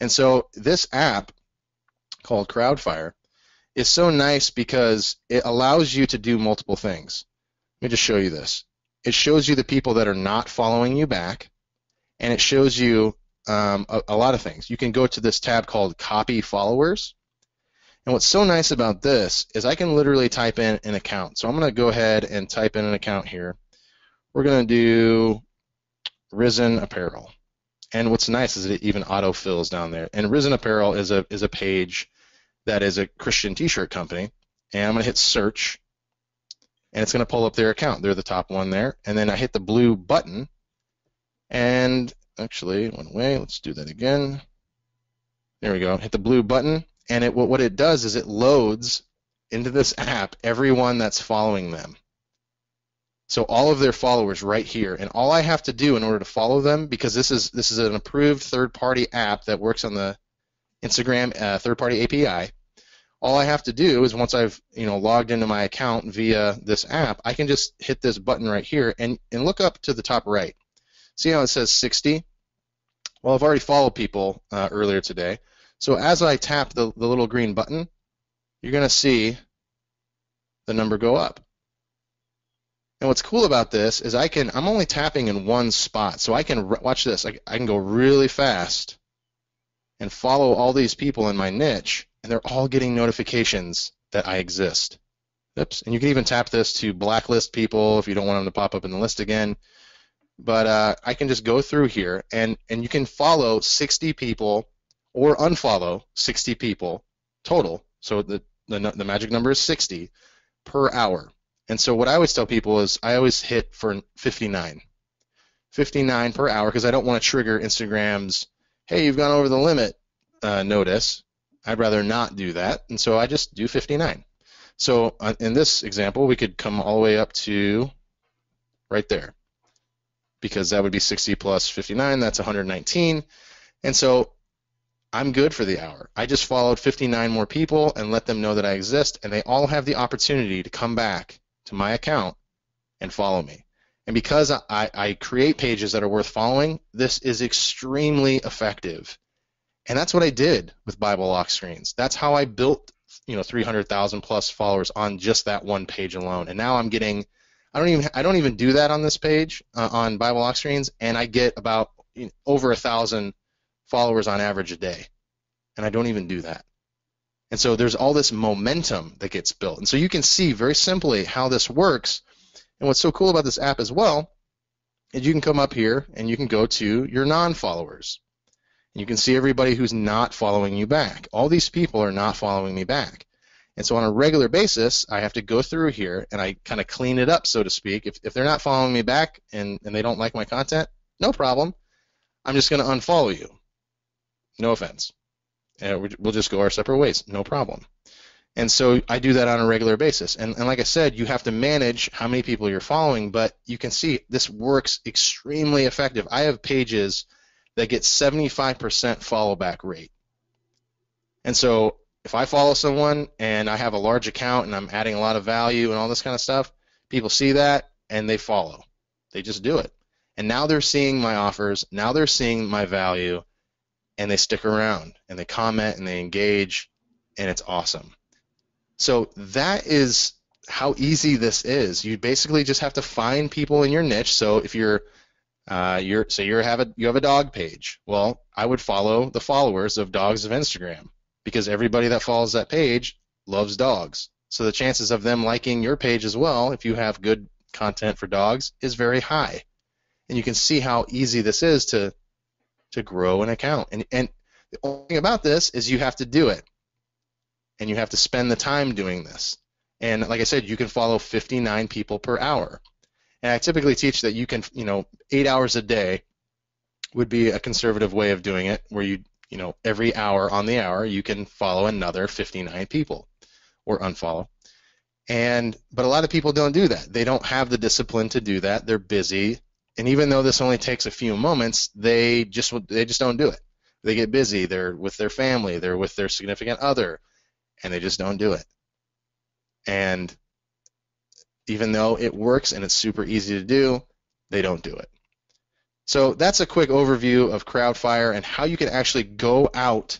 [SPEAKER 2] And so this app called Crowdfire is so nice because it allows you to do multiple things. Let me just show you this. It shows you the people that are not following you back, and it shows you a lot of things. You can go to this tab called Copy Followers. And what's so nice about this is I can literally type in an account. So I'm going to go ahead and type in an account here. We're going to do Risen Apparel. And what's nice is it even auto-fills down there. And Risen Apparel is a page that is a Christian t-shirt company. And I'm going to hit search, and it's going to pull up their account. They're the top one there. And then I hit the blue button, and actually it went away. Let's do that again. There we go. Hit the blue button, and what it does is it loads into this app everyone that's following them. So all of their followers right here, and all I have to do in order to follow them, because this is an approved third-party app that works on the Instagram third-party API. All I have to do is once I've logged into my account via this app, I can just hit this button right here and look up to the top right. See how it says 60? Well, I've already followed people earlier today. So as I tap the little green button, you're going to see the number go up. And what's cool about this is I'm only tapping in one spot. So I can, watch this, I can go really fast and follow all these people in my niche, and they're all getting notifications that I exist. Oops. And you can even tap this to blacklist people if you don't want them to pop up in the list again. But I can just go through here, and you can follow 60 people or unfollow 60 people total. So the magic number is 60 per hour. And so what I always tell people is I always hit for 59 per hour, because I don't want to trigger Instagram's, hey, you've gone over the limit notice. I'd rather not do that, and so I just do 59. So in this example, we could come all the way up to right there, because that would be 60 plus 59, that's 119. And so I'm good for the hour. I just followed 59 more people and let them know that I exist, and they all have the opportunity to come back to my account and follow me. And because I create pages that are worth following, this is extremely effective. And that's what I did with Bible lock screens. That's how I built 300,000 plus followers on just that one page alone. And now I'm getting, I don't even do that on this page on Bible lock screens, and I get about over 1,000 followers on average a day. And I don't even do that. And so there's all this momentum that gets built. And so you can see very simply how this works. And what's so cool about this app as well is you can come up here and you can go to your non-followers. And you can see everybody who's not following you back. All these people are not following me back. And so on a regular basis, I have to go through here and I kind of clean it up, so to speak. If they're not following me back and they don't like my content, no problem. I'm just going to unfollow you. No offense. We'll just go our separate ways. No problem. And so I do that on a regular basis. And like I said, you have to manage how many people you're following, but you can see this works extremely effective. I have pages that get 75% follow back rate. And so if I follow someone and I have a large account and I'm adding a lot of value and all this kind of stuff, people see that and they follow. They just do it. And now they're seeing my offers. Now they're seeing my value. And they stick around, and they comment, and they engage, and it's awesome. So that is how easy this is. You basically just have to find people in your niche. So if you have a dog page, well, I would follow the followers of Dogs of Instagram, because everybody that follows that page loves dogs. So the chances of them liking your page as well, if you have good content for dogs, is very high. And you can see how easy this is to grow an account. And the only thing about this is you have to do it. And you have to spend the time doing this. And like I said, you can follow 59 people per hour. And I typically teach that you can, 8 hours a day would be a conservative way of doing it, where every hour on the hour, you can follow another 59 people or unfollow. But a lot of people don't do that. They don't have the discipline to do that. They're busy. And even though this only takes a few moments, they just don't do it. They get busy. They're with their family. They're with their significant other, and they just don't do it. And even though it works and it's super easy to do, they don't do it. So that's a quick overview of Crowdfire and how you can actually go out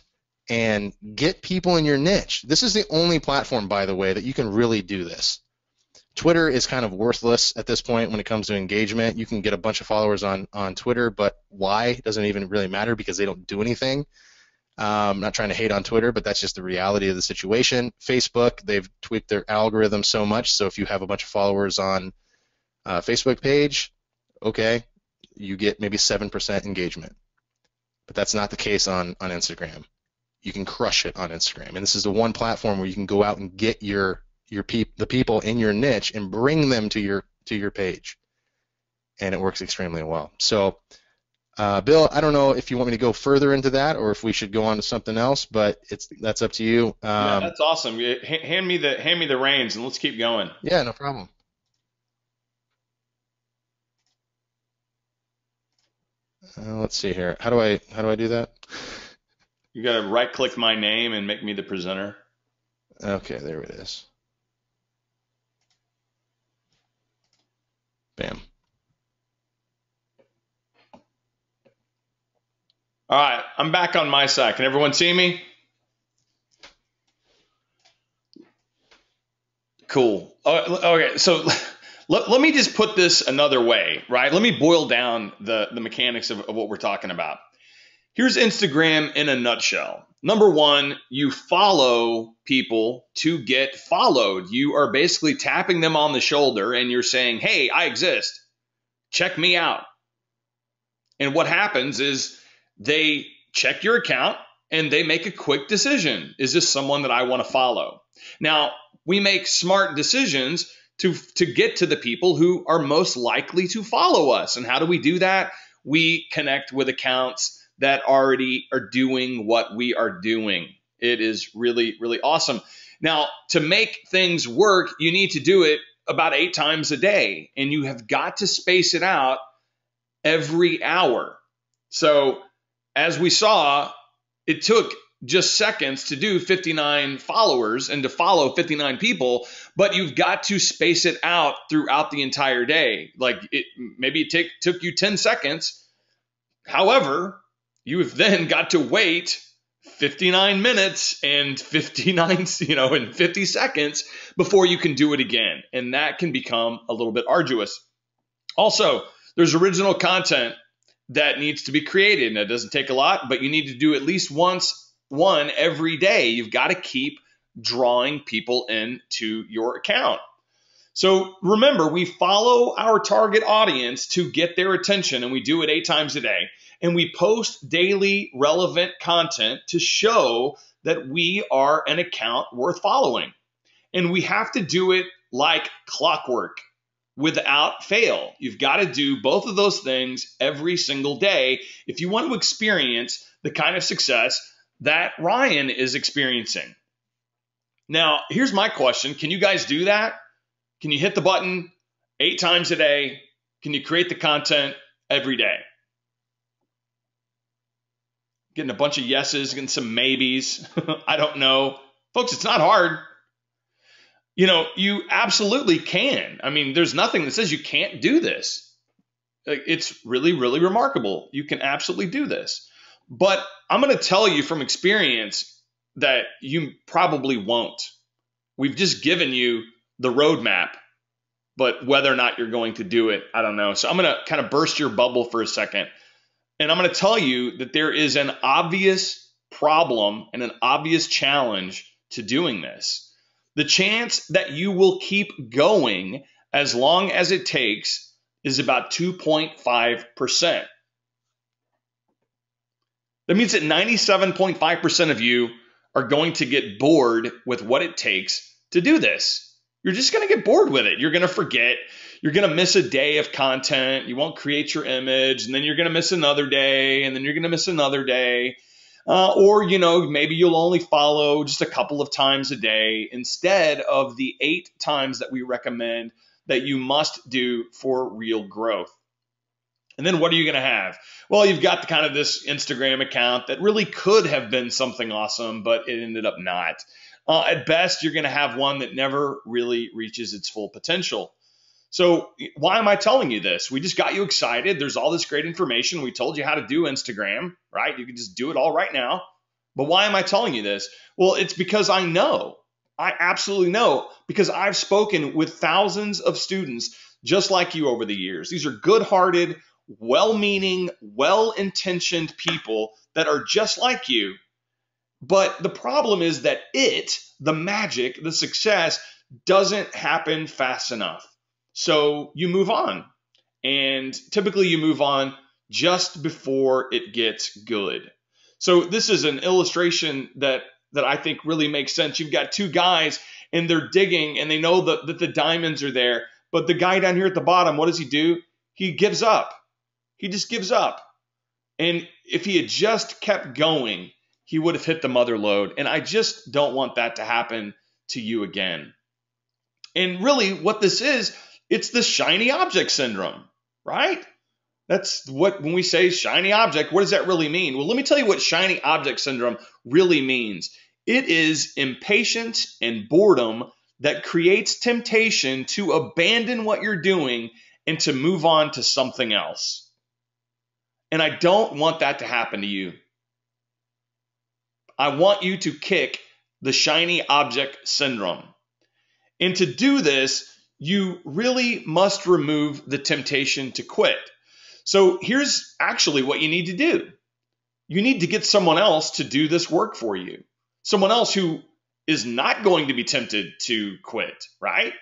[SPEAKER 2] and get people in your niche. This is the only platform, by the way, that you can really do this. Twitter is kind of worthless at this point when it comes to engagement. You can get a bunch of followers on Twitter, but why doesn't even really matter because they don't do anything. I'm not trying to hate on Twitter, but that's just the reality of the situation. Facebook, they've tweaked their algorithm so much, so if you have a bunch of followers on a Facebook page, okay, you get maybe 7% engagement. But that's not the case on Instagram. You can crush it on Instagram. And this is the one platform where you can go out and get the people in your niche and bring them to your page. And it works extremely well. So Bill, I don't know if you want me to go further into that or if we should go on to something else, but that's up to you.
[SPEAKER 1] Yeah, that's awesome. Hand me the reins and let's keep going.
[SPEAKER 2] Yeah, no problem. Let's see here. How do I do that?
[SPEAKER 1] You got to right click my name and make me the presenter.
[SPEAKER 2] Okay, there it is. Bam.
[SPEAKER 1] All right, I'm back on my side. Can everyone see me? Cool. Okay, so let me just put this another way, right? Let me boil down the mechanics of what we're talking about. Here's Instagram in a nutshell. Number one, you follow people to get followed. You are basically tapping them on the shoulder and you're saying, hey, I exist. Check me out. And what happens is they check your account and they make a quick decision. Is this someone that I want to follow? Now, we make smart decisions to get to the people who are most likely to follow us. And how do we do that? We connect with accounts that already are doing what we are doing. It is really, really awesome. Now, to make things work, you need to do it about 8 times a day, and you have got to space it out every hour. So as we saw, it took just seconds to do 59 followers and to follow 59 people, but you've got to space it out throughout the entire day. Like maybe it took you 10 seconds. However, you have then got to wait 59 minutes and 50 seconds before you can do it again. And that can become a little bit arduous. Also, there's original content that needs to be created. And it doesn't take a lot, but you need to do at least one every day. You've got to keep drawing people into your account. So remember, we follow our target audience to get their attention, and we do it 8 times a day. And we post daily relevant content to show that we are an account worth following. And we have to do it like clockwork without fail. You've got to do both of those things every single day if you want to experience the kind of success that Ryan is experiencing. Now, here's my question. Can you guys do that? Can you hit the button 8 times a day? Can you create the content every day? Getting a bunch of yeses, getting some maybes. I don't know. Folks, it's not hard. You absolutely can. I mean, there's nothing that says you can't do this. It's really, really remarkable. You can absolutely do this. But I'm going to tell you from experience that you probably won't. We've just given you the roadmap, but whether or not you're going to do it, I don't know. So I'm going to kind of burst your bubble for a second. And I'm going to tell you that there is an obvious problem and an obvious challenge to doing this. The chance that you will keep going as long as it takes is about 2.5%. That means that 97.5% of you are going to get bored with what it takes to do this. You're just going to get bored with it. You're going to forget. You're going to miss a day of content. You won't create your image, and then you're going to miss another day, and then you're going to miss another day. Or maybe you'll only follow just a couple of times a day instead of the 8 times that we recommend that you must do for real growth. And then what are you going to have? Well, you've got kind of this Instagram account that really could have been something awesome, but it ended up not. At best, you're going to have one that never really reaches its full potential. So why am I telling you this? We just got you excited. There's all this great information. We told you how to do Instagram, right? You can just do it all right now. But why am I telling you this? Well, it's because I know I absolutely know because I've spoken with thousands of students just like you over the years. These are good-hearted, well-meaning, well-intentioned people that are just like you. But the problem is that the magic, the success, doesn't happen fast enough. So you move on. And typically you move on just before it gets good. So this is an illustration that I think really makes sense. You've got two guys and they're digging and they know that the diamonds are there. But the guy down here at the bottom, what does he do? He gives up. He just gives up. And if he had just kept going, he would have hit the mother lode. And I just don't want that to happen to you again. And really what this is, it's the shiny object syndrome, right? That's what, when we say shiny object, what does that really mean? Well, let me tell you what shiny object syndrome really means. It is impatience and boredom that creates temptation to abandon what you're doing and to move on to something else. And I don't want that to happen to you. I want you to kick the shiny object syndrome. And to do this, you really must remove the temptation to quit. So here's actually what you need to do. You need to get someone else to do this work for you. Someone else who is not going to be tempted to quit, right?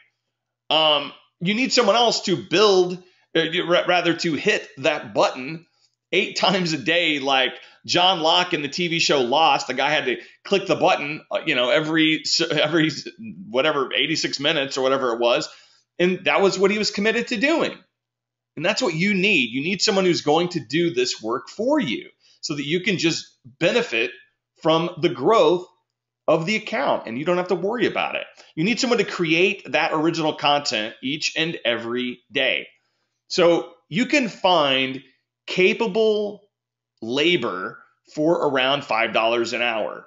[SPEAKER 1] You need someone else to to hit that button 8 times a day, like John Locke in the TV show Lost. The guy had to click the button, every whatever 86 minutes or whatever it was, and that was what he was committed to doing. And that's what you need. You need someone who's going to do this work for you so that you can just benefit from the growth of the account and you don't have to worry about it. You need someone to create that original content each and every day. So you can find capable labor for around $5 an hour.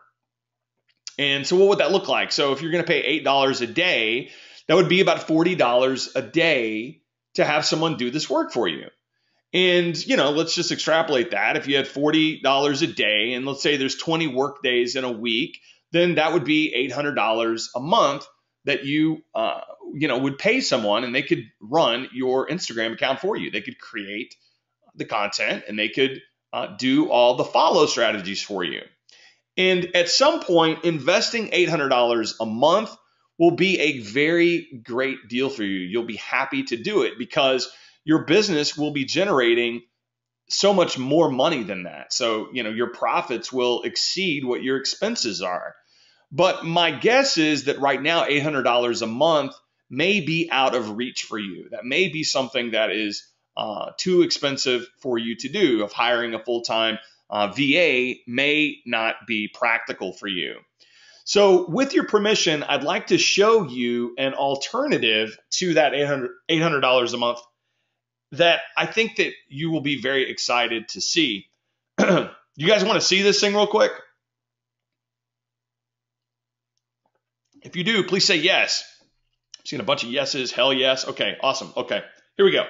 [SPEAKER 1] And so what would that look like? So if you're going to pay $8 a day, that would be about $40 a day to have someone do this work for you. And, let's just extrapolate that. If you had $40 a day, and let's say there's 20 work days in a week, then that would be $800 a month that you, would pay someone and they could run your Instagram account for you. They could create the content and they could do all the follow strategies for you. And at some point, investing $800 a month will be a very great deal for you. You'll be happy to do it because your business will be generating so much more money than that. So, your profits will exceed what your expenses are. But my guess is that right now, $800 a month may be out of reach for you. That may be something that is too expensive for you to do. Of hiring a full-time VA may not be practical for you. So with your permission, I'd like to show you an alternative to that $800 a month that I think that you will be very excited to see. You guys want to see this thing real quick? If you do, please say yes. I'm seeing a bunch of yeses, hell yes. Okay, awesome. Okay, here we go.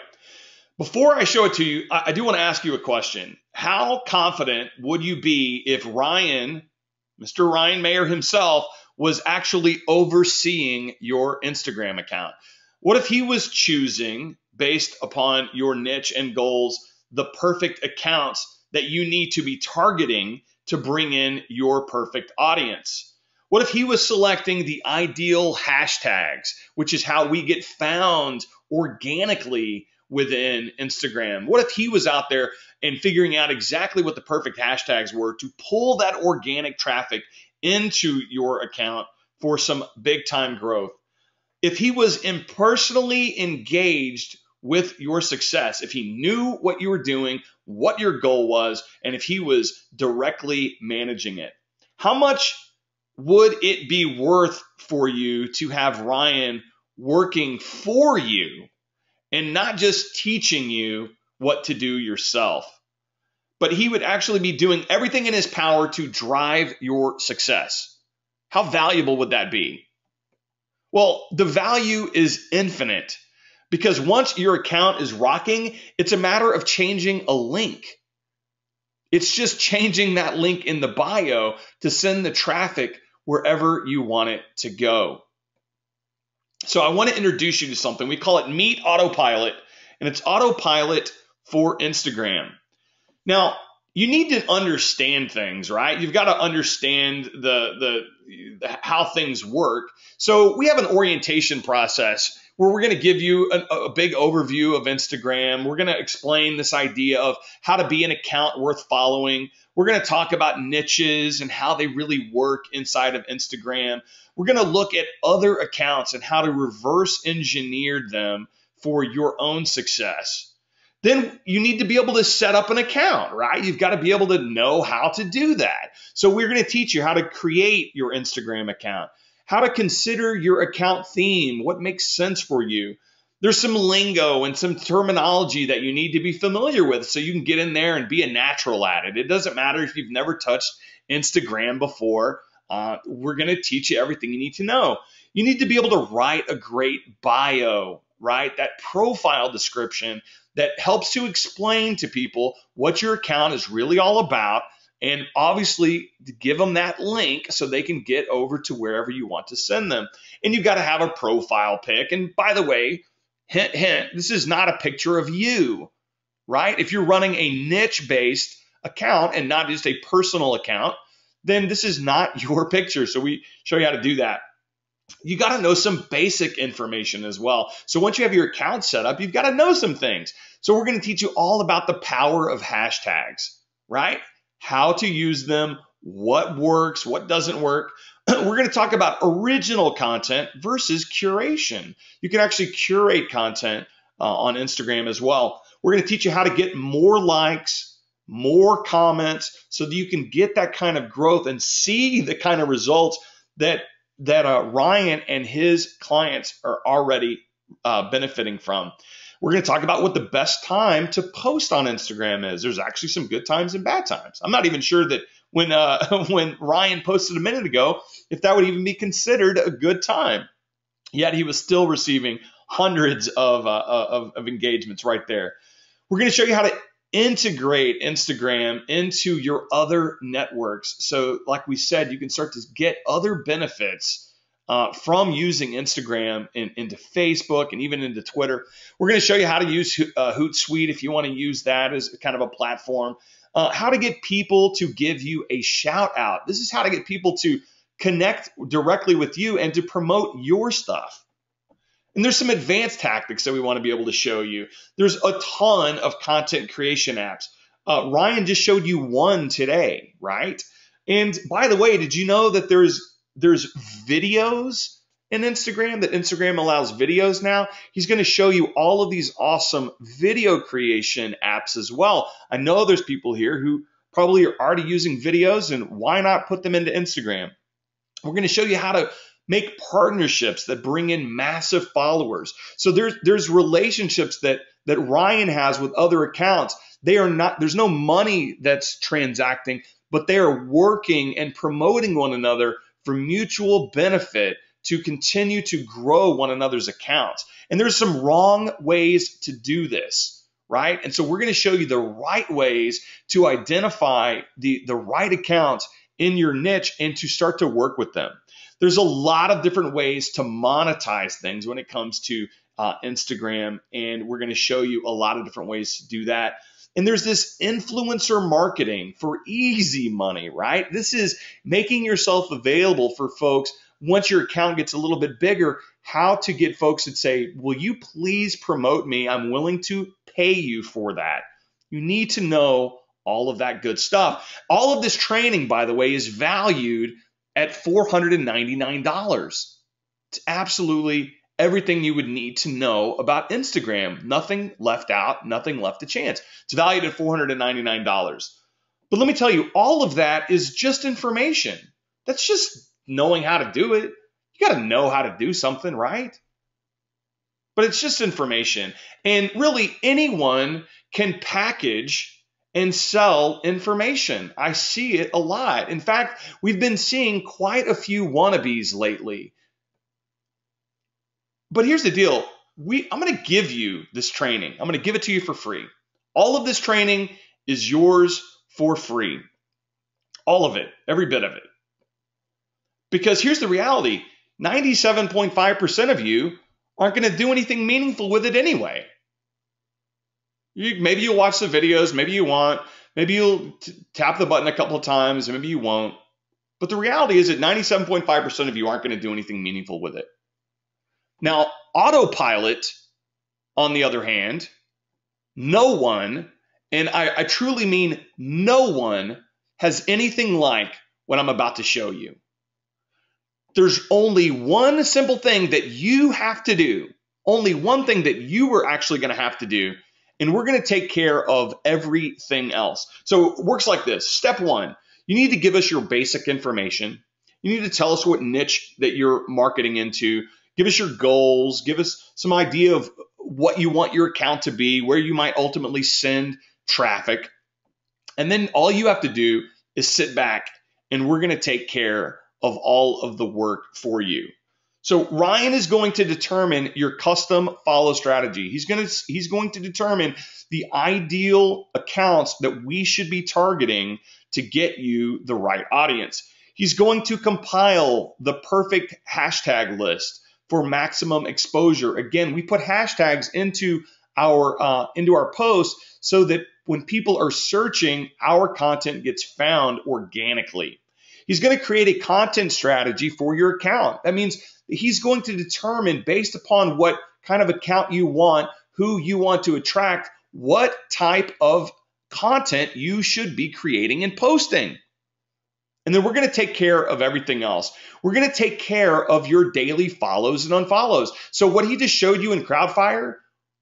[SPEAKER 1] Before I show it to you, I do want to ask you a question. How confident would you be if Mr. Ryan Mayer himself, was actually overseeing your Instagram account? What if he was choosing, based upon your niche and goals, the perfect accounts that you need to be targeting to bring in your perfect audience? What if he was selecting the ideal hashtags, which is how we get found organically within Instagram? What if he was out there and figuring out exactly what the perfect hashtags were to pull that organic traffic into your account for some big time growth? If he was impersonally engaged with your success, if he knew what you were doing, what your goal was, and if he was directly managing it, how much would it be worth for you to have Ryan working for you and not just teaching you what to do yourself, but he would actually be doing everything in his power to drive your success? How valuable would that be? Well, the value is infinite because once your account is rocking, it's a matter of changing a link. It's just changing that link in the bio to send the traffic wherever you want it to go. So I want to introduce you to something. We call it Meet Autopilot, and it's autopilot for Instagram. Now, you need to understand things, right? You've got to understand the how things work. So we have an orientation process where we're going to give you a big overview of Instagram. We're going to explain this idea of how to be an account worth following. We're going to talk about niches and how they really work inside of Instagram. We're going to look at other accounts and how to reverse engineer them for your own success. Then you need to be able to set up an account, right? You've got to be able to know how to do that. So we're going to teach you how to create your Instagram account, how to consider your account theme, what makes sense for you. There's some lingo and some terminology that you need to be familiar with so you can get in there and be a natural at it. It doesn't matter if you've never touched Instagram before. We're going to teach you everything you need to know. You need to be able to write a great bio, right? That profile description that helps to explain to people what your account is really all about, and obviously to give them that link so they can get over to wherever you want to send them. And you've got to have a profile pic. And by the way, hint, hint, this is not a picture of you, right? If you're running a niche-based account and not just a personal account, then this is not your picture. So we show you how to do that. You got to know some basic information as well. So once you have your account set up, you've got to know some things. So we're going to teach you all about the power of hashtags, right? How to use them, what works, what doesn't work. We're going to talk about original content versus curation. You can actually curate content on Instagram as well. We're going to teach you how to get more likes, more comments, so that you can get that kind of growth and see the kind of results that Ryan and his clients are already benefiting from. We're going to talk about what the best time to post on Instagram is. There's actually some good times and bad times. I'm not even sure that when Ryan posted a minute ago, if that would even be considered a good time. Yet he was still receiving hundreds of engagements right there. We're going to show you how to integrate Instagram into your other networks. So like we said, you can start to get other benefits from using Instagram into Facebook and even into Twitter. We're going to show you how to use Hootsuite if you want to use that as kind of a platform. How to get people to give you a shout out. This is how to get people to connect directly with you and to promote your stuff. And there's some advanced tactics that we want to be able to show you. There's a ton of content creation apps. Ryan just showed you one today, right? And by the way, did you know that there's videos in Instagram, that Instagram allows videos now? He's going to show you all of these awesome video creation apps as well. I know there's people here who probably are already using videos, and why not put them into Instagram? We're going to show you how to make partnerships that bring in massive followers. So there's relationships that Ryan has with other accounts. There's no money that's transacting, but they are working and promoting one another for mutual benefit to continue to grow one another's accounts. And there's some wrong ways to do this, right? And so we're going to show you the right ways to identify the right accounts in your niche and to start to work with them. There's a lot of different ways to monetize things when it comes to Instagram, and we're going to show you a lot of different ways to do that. And there's this influencer marketing for easy money, right? This is making yourself available for folks once your account gets a little bit bigger, how to get folks to say, will you please promote me? I'm willing to pay you for that. You need to know all of that good stuff. All of this training, by the way, is valued at $499. It's absolutely everything you would need to know about Instagram. Nothing left out, nothing left to chance. It's valued at $499. But let me tell you, all of that is just information. That's just knowing how to do it. You got to know how to do something, right? But it's just information. And really, anyone can package and sell information. I see it a lot. In fact, we've been seeing quite a few wannabes lately. But here's the deal. I'm going to give you this training. I'm going to give it to you for free. All of this training is yours for free. All of it, every bit of it. Because here's the reality, 97.5% of you aren't going to do anything meaningful with it anyway. Maybe you'll watch the videos, maybe you won't, maybe you'll tap the button a couple of times, maybe you won't. But the reality is that 97.5% of you aren't going to do anything meaningful with it. Now, autopilot, on the other hand, no one, and I truly mean no one, has anything like what I'm about to show you. There's only one simple thing that you have to do, only one thing that you are actually going to have to do, and we're going to take care of everything else. So it works like this. Step one, you need to give us your basic information. You need to tell us what niche that you're marketing into. Give us your goals. Give us some idea of what you want your account to be, where you might ultimately send traffic. And then all you have to do is sit back, and we're going to take care of all of the work for you. So Ryan is going to determine your custom follow strategy. He's going to determine the ideal accounts that we should be targeting to get you the right audience. He's going to compile the perfect hashtag list for maximum exposure. Again, we put hashtags into our posts so that when people are searching, our content gets found organically. He's going to create a content strategy for your account. That means he's going to determine, based upon what kind of account you want, who you want to attract, what type of content you should be creating and posting. And then we're going to take care of everything else. We're going to take care of your daily follows and unfollows. So what he just showed you in Crowdfire,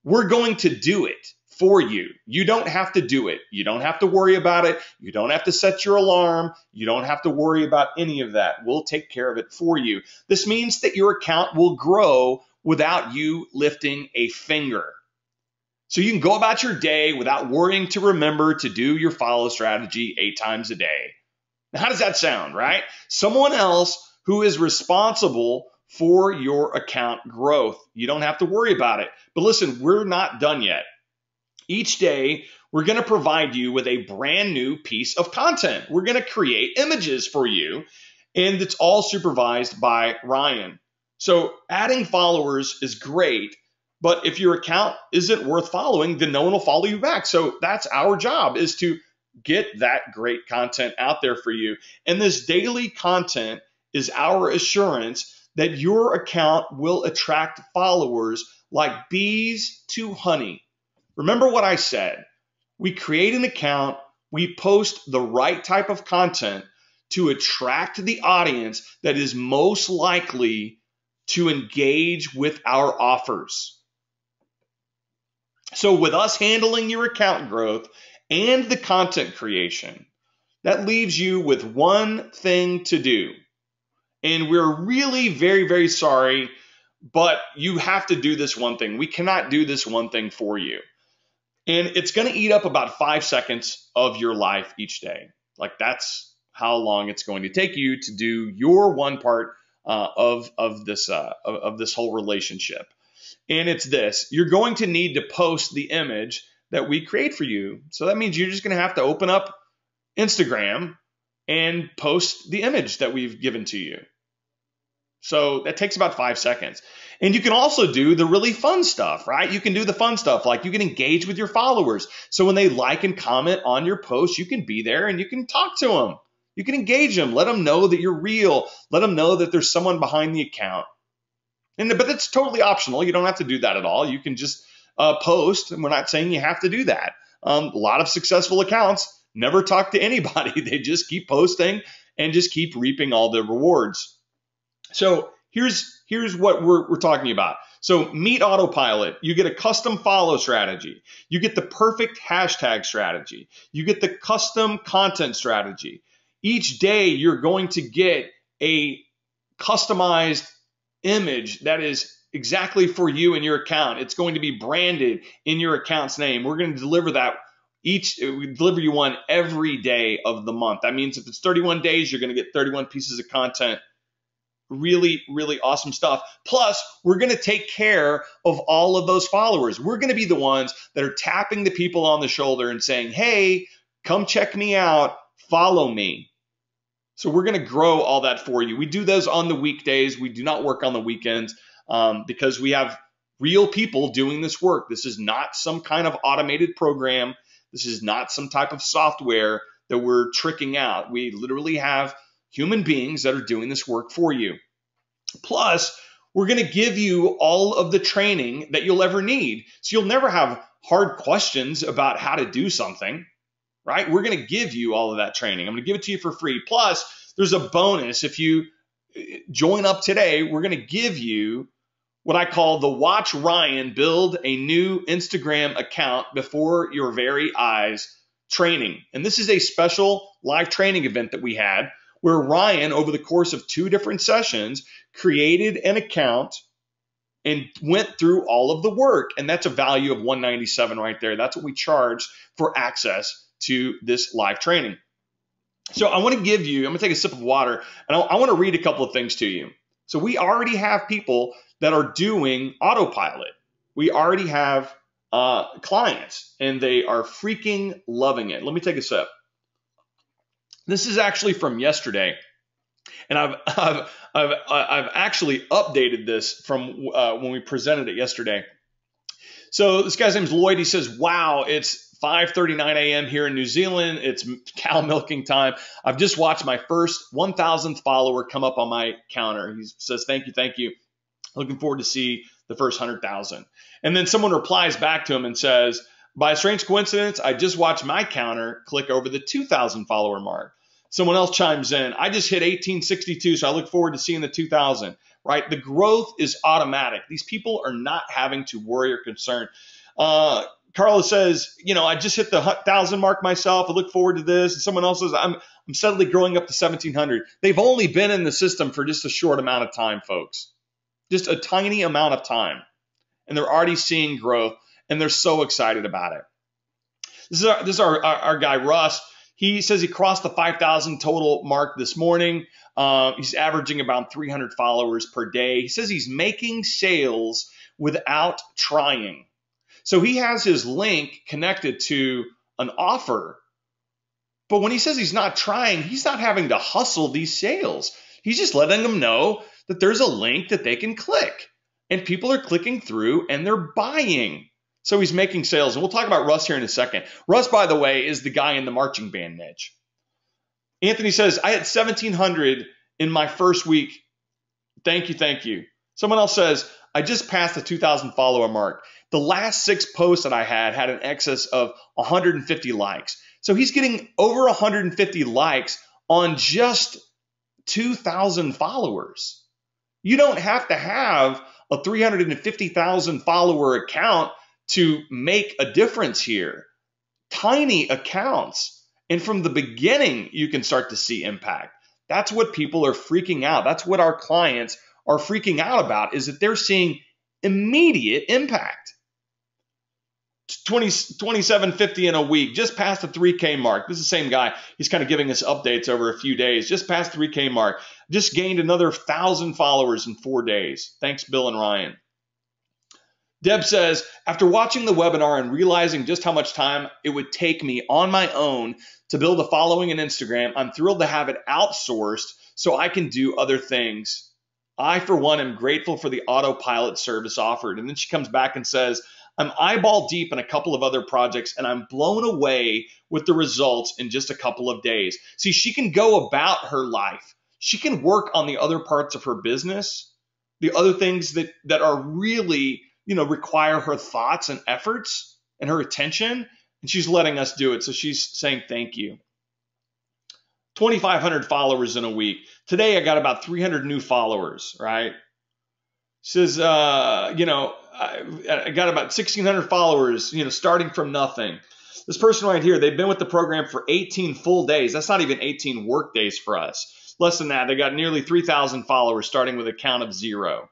[SPEAKER 1] we're going to do it for you. You don't have to do it. You don't have to worry about it. You don't have to set your alarm. You don't have to worry about any of that. We'll take care of it for you. This means that your account will grow without you lifting a finger. So you can go about your day without worrying to remember to do your follow strategy 8 times a day. Now, how does that sound, right? Someone else who is responsible for your account growth. You don't have to worry about it. But listen, we're not done yet. Each day, we're going to provide you with a brand new piece of content. We're going to create images for you, and it's all supervised by Ryan. So adding followers is great, but if your account isn't worth following, then no one will follow you back. So that's our job, is to get that great content out there for you. And this daily content is our assurance that your account will attract followers like bees to honey. Remember what I said. We create an account, we post the right type of content to attract the audience that is most likely to engage with our offers. So with us handling your account growth and the content creation, that leaves you with one thing to do. And we're really very, very sorry, but you have to do this one thing. We cannot do this one thing for you. And it's going to eat up about 5 seconds of your life each day. Like, that's how long it's going to take you to do your one part of this whole relationship. And it's this: you're going to need to post the image that we create for you. So that means you're just going to have to open up Instagram and post the image that we've given to you. So that takes about 5 seconds. And you can also do the really fun stuff, right? You can do the fun stuff, like you can engage with your followers. So when they like and comment on your post, you can be there and you can talk to them. You can engage them. Let them know that you're real. Let them know that there's someone behind the account. But that's totally optional. You don't have to do that at all. You can just post, and we're not saying you have to do that. A lot of successful accounts never talk to anybody. They just keep posting and just keep reaping all the rewards. So here's what we're talking about. So meet autopilot. You get a custom follow strategy. You get the perfect hashtag strategy. You get the custom content strategy. Each day you're going to get a customized image that is exactly for you and your account. It's going to be branded in your account's name. We're going to deliver that we deliver you one every day of the month. That means if it's 31 days, you're going to get 31 pieces of content. Really, really awesome stuff. Plus, we're going to take care of all of those followers. We're going to be the ones that are tapping the people on the shoulder and saying, hey, come check me out, follow me. So we're going to grow all that for you. We do those on the weekdays. We do not work on the weekends because we have real people doing this work. This is not some kind of automated program. This is not some type of software that we're tricking out. We literally have human beings that are doing this work for you. Plus, we're going to give you all of the training that you'll ever need. So you'll never have hard questions about how to do something, right? We're going to give you all of that training. I'm going to give it to you for free. Plus, there's a bonus. If you join up today, we're going to give you what I call the Watch Ryan Build a New Instagram Account Before Your Very Eyes training. And this is a special live training event that we had where Ryan, over the course of 2 different sessions, created an account and went through all of the work. And that's a value of $197 right there. That's what we charge for access to this live training. So I want to give you, I'm going to take a sip of water, and I want to read a couple of things to you. So we already have people that are doing autopilot. We already have clients, and they are freaking loving it. Let me take a sip. This is actually from yesterday, and I've actually updated this from when we presented it yesterday. So this guy's name is Lloyd. He says, "Wow, it's 5:39 a.m. here in New Zealand. It's cow milking time. I've just watched my first 1,000th follower come up on my counter." He says, "Thank you. Looking forward to see the first 100,000." And then someone replies back to him and says, "By a strange coincidence, I just watched my counter click over the 2,000 follower mark." Someone else chimes in, "I just hit 1862, so I look forward to seeing the 2,000." Right? The growth is automatic. These people are not having to worry or concern. Carla says, "I just hit the 1,000 mark myself. I look forward to this." And someone else says, I'm steadily growing up to 1,700. They've only been in the system for just a short amount of time, folks. Just a tiny amount of time. And they're already seeing growth, and they're so excited about it. This is our guy, Russ. He says he crossed the 5,000 total mark this morning. He's averaging about 300 followers per day. He says he's making sales without trying. So he has his link connected to an offer. But when he says he's not trying, he's not having to hustle these sales. He's just letting them know that there's a link that they can click. And people are clicking through and they're buying. So he's making sales. And we'll talk about Russ here in a second. Russ, by the way, is the guy in the marching band niche. Anthony says, "I had 1,700 in my first week. Thank you. Someone else says, "I just passed the 2,000 follower mark. The last 6 posts that I had an excess of 150 likes." So he's getting over 150 likes on just 2,000 followers. You don't have to have a 350,000 follower account to make a difference here. Tiny accounts. And from the beginning, you can start to see impact. That's what people are freaking out. That's what our clients are freaking out about, is that they're seeing immediate impact. 2750 in a week, just past the 3K mark. This is the same guy. He's kind of giving us updates over a few days. Just past 3K mark. Just gained another 1,000 followers in 4 days. Thanks, Bill and Ryan. Deb says, "After watching the webinar and realizing just how much time it would take me on my own to build a following in Instagram, I'm thrilled to have it outsourced so I can do other things. I, for one, am grateful for the autopilot service offered." And then she comes back and says, "I'm eyeball deep in a couple of other projects and I'm blown away with the results in just a couple of days." See, she can go about her life. She can work on the other parts of her business, the other things that are really require her thoughts and efforts and her attention, and she's letting us do it. So she's saying thank you. 2,500 followers in a week. Today I got about 300 new followers, right? She says, I got about 1,600 followers, starting from nothing. This person right here, they've been with the program for 18 full days. That's not even 18 work days for us. Less than that, they got nearly 3,000 followers starting with a count of 0.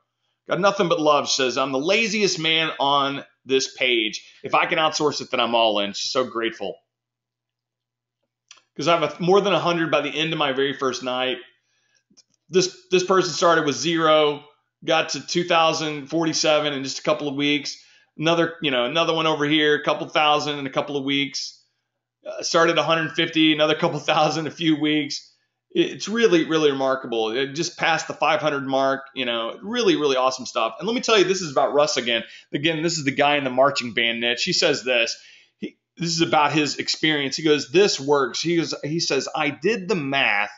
[SPEAKER 1] Got nothing but love. Says, "I'm the laziest man on this page. If I can outsource it, then I'm all in." She's so grateful. Because I have more than 100 by the end of my very first night. This person started with 0, got to 2,047 in just a couple of weeks. Another one over here, a couple thousand in a couple of weeks. Started 150, another couple thousand in a few weeks. It's really, really remarkable. It just passed the 500 mark, really, really awesome stuff. And let me tell you, this is about Russ again. Again, this is the guy in the marching band niche. He says this. This is about his experience. He goes, this works. He says, I did the math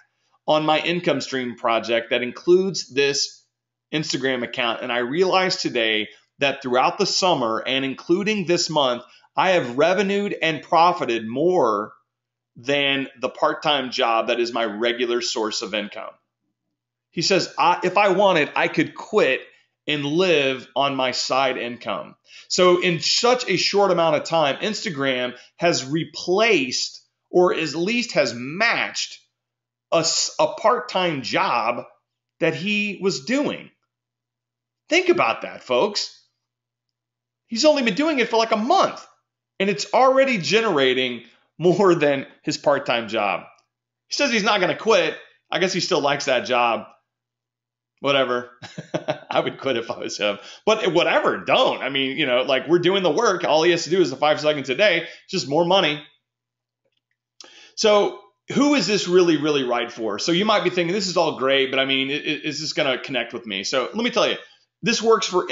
[SPEAKER 1] on my income stream project that includes this Instagram account. And I realized today that throughout the summer and including this month, I have revenued and profited more than the part-time job that is my regular source of income. He says, if I wanted, I could quit and live on my side income. So in such a short amount of time, Instagram has replaced, or at least has matched, a part-time job that he was doing. Think about that, folks. He's only been doing it for like a month, and it's already generating more than his part-time job. He says he's not going to quit. I guess he still likes that job. Whatever. I would quit if I was him. But whatever, don't. I mean, like, we're doing the work. All he has to do is the 5 seconds a day. It's just more money. So who is this really, really right for? So you might be thinking, this is all great, but I mean, is this going to connect with me? So let me tell you, this works for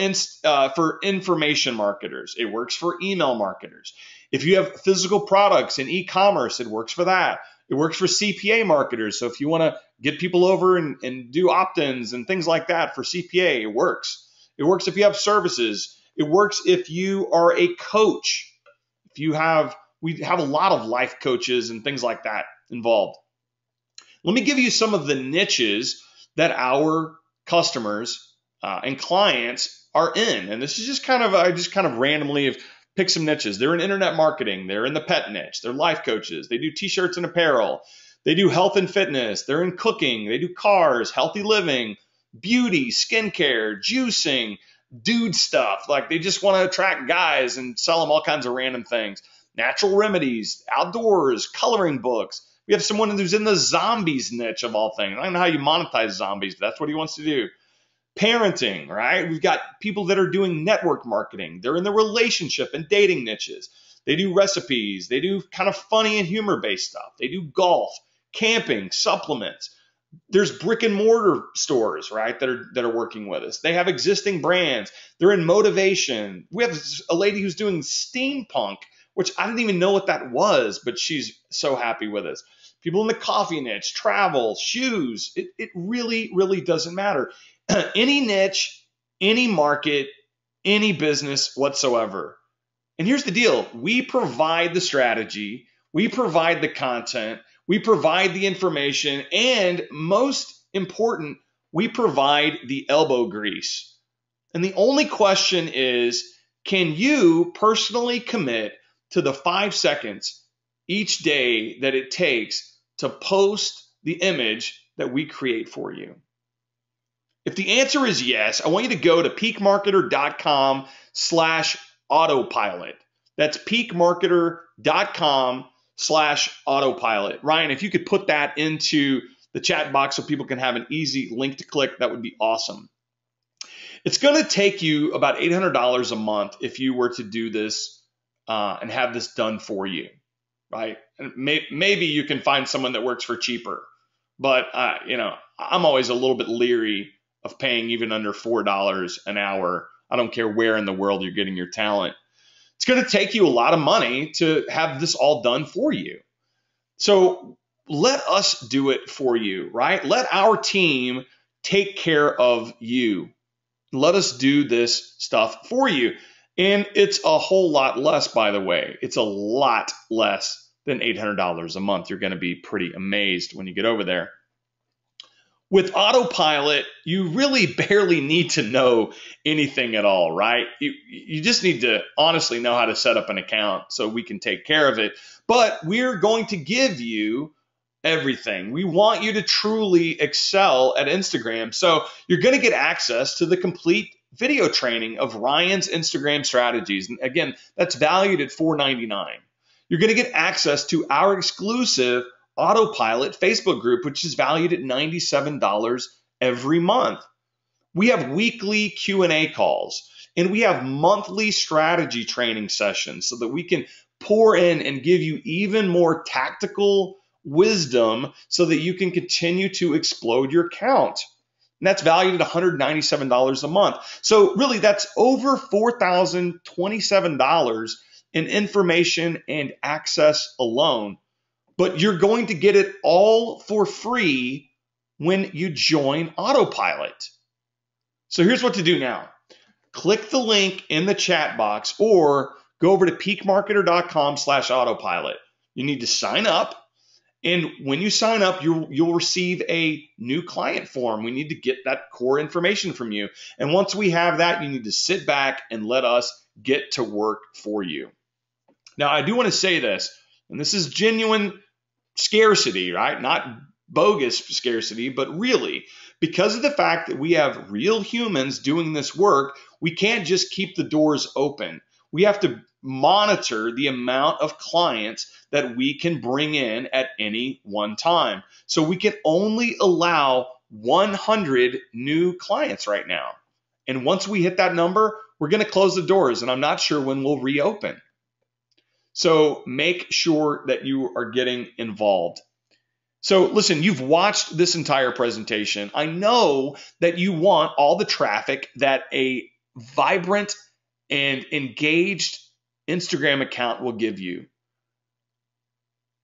[SPEAKER 1] information marketers. It works for email marketers. If you have physical products in e-commerce, it works for that. It works for CPA marketers. So if you want to get people over and do opt-ins and things like that for CPA, it works. It works if you have services. It works if you are a coach. We have a lot of life coaches and things like that involved. Let me give you some of the niches that our customers and clients are in. And this is just I just kind of randomly have picked some niches. They're in internet marketing. They're in the pet niche. They're life coaches. They do t-shirts and apparel. They do health and fitness. They're in cooking. They do cars, healthy living, beauty, skincare, juicing, dude stuff. Like, they just want to attract guys and sell them all kinds of random things. Natural remedies, outdoors, coloring books. We have someone who's in the zombies niche of all things. I don't know how you monetize zombies, but that's what he wants to do. Parenting, right? We've got people that are doing network marketing. They're in the relationship and dating niches. They do recipes. They do kind of funny and humor-based stuff. They do golf, camping, supplements. There's brick and mortar stores, right, that are working with us. They have existing brands. They're in motivation. We have a lady who's doing steampunk, which I didn't even know what that was, but she's so happy with us. People in the coffee niche, travel, shoes. It really, really doesn't matter. Any niche, any market, any business whatsoever. And here's the deal. We provide the strategy. We provide the content. We provide the information. And most important, we provide the elbow grease. And the only question is, can you personally commit to the 5 seconds each day that it takes to post the image that we create for you? If the answer is yes, I want you to go to peakmarketer.com/autopilot. That's peakmarketer.com/autopilot. Ryan, if you could put that into the chat box so people can have an easy link to click, that would be awesome. It's going to take you about $800 a month if you were to do this and have this done for you, right? And maybe you can find someone that works for cheaper, but I'm always a little bit leery of paying even under $4 an hour. I don't care where in the world you're getting your talent. It's going to take you a lot of money to have this all done for you. So let us do it for you, right? Let our team take care of you. Let us do this stuff for you. And it's a whole lot less, by the way. It's a lot less than $800 a month. You're going to be pretty amazed when you get over there. With Autopilot, you really barely need to know anything at all, right? You just need to honestly know how to set up an account so we can take care of it. But we're going to give you everything. We want you to truly excel at Instagram. So you're going to get access to the complete video training of Ryan's Instagram strategies. And again, that's valued at $4.99. You're going to get access to our exclusive Autopilot Facebook group, which is valued at $97 every month. We have weekly Q&A calls, and we have monthly strategy training sessions so that we can pour in and give you even more tactical wisdom so that you can continue to explode your account. And that's valued at $197 a month. So really, that's over $4,027 in information and access alone. But you're going to get it all for free when you join Autopilot. So here's what to do now. Click the link in the chat box or go over to peakmarketer.com/autopilot. You need to sign up. And when you sign up, you'll receive a new client form. We need to get that core information from you. And once we have that, you need to sit back and let us get to work for you. Now, I do want to say this, and this is genuine scarcity, right? Not bogus scarcity, but really, because of the fact that we have real humans doing this work, we can't just keep the doors open. We have to monitor the amount of clients that we can bring in at any one time. So we can only allow 100 new clients right now. And once we hit that number, we're going to close the doors, and I'm not sure when we'll reopen. So make sure that you are getting involved. So listen, you've watched this entire presentation. I know that you want all the traffic that a vibrant and engaged Instagram account will give you.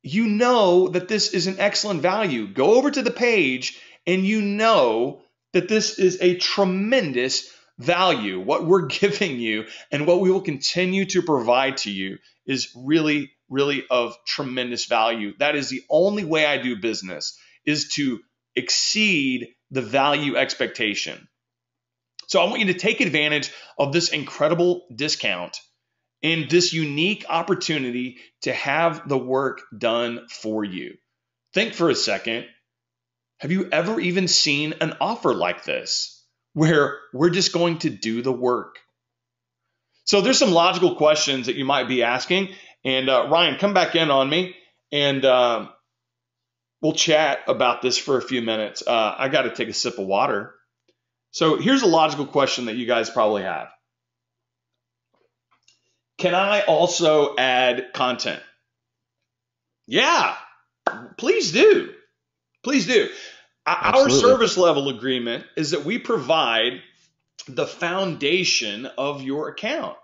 [SPEAKER 1] You know that this is an excellent value. Go over to the page and you know that this is a tremendous value. What we're giving you and what we will continue to provide to you is really, really of tremendous value. That is the only way I do business, is to exceed the value expectation. So I want you to take advantage of this incredible discount and this unique opportunity to have the work done for you. Think for a second. Have you ever even seen an offer like this where we're just going to do the work? So there's some logical questions that you might be asking. And Ryan, come back in on me and we'll chat about this for a few minutes. I got to take a sip of water. So here's a logical question that you guys probably have. Can I also add content? Yeah, please do. Please do. Our service level agreement is that we provide the foundation of your account.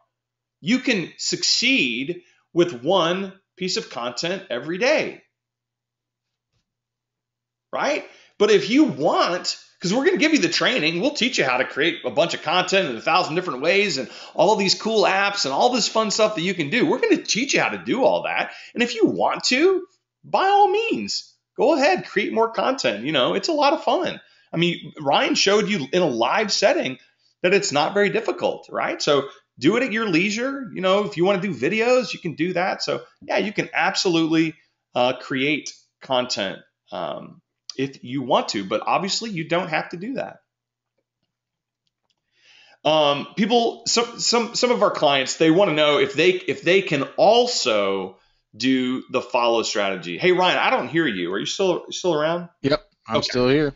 [SPEAKER 1] You can succeed with one piece of content every day, right? But if you want, because we're going to give you the training, we'll teach you how to create a bunch of content in 1,000 different ways and all these cool apps and all this fun stuff that you can do. We're going to teach you how to do all that. And if you want to, by all means, go ahead, create more content. You know, it's a lot of fun. I mean, Ryan showed you in a live setting that it's not very difficult, right? So do it at your leisure. You know, if you want to do videos, you can do that. So yeah, you can absolutely create content if you want to, but obviously you don't have to do that. Some of our clients, they want to know if they can also do the follow strategy. Hey Ryan, I don't hear you. Are you still around?
[SPEAKER 2] Yep, I'm still here.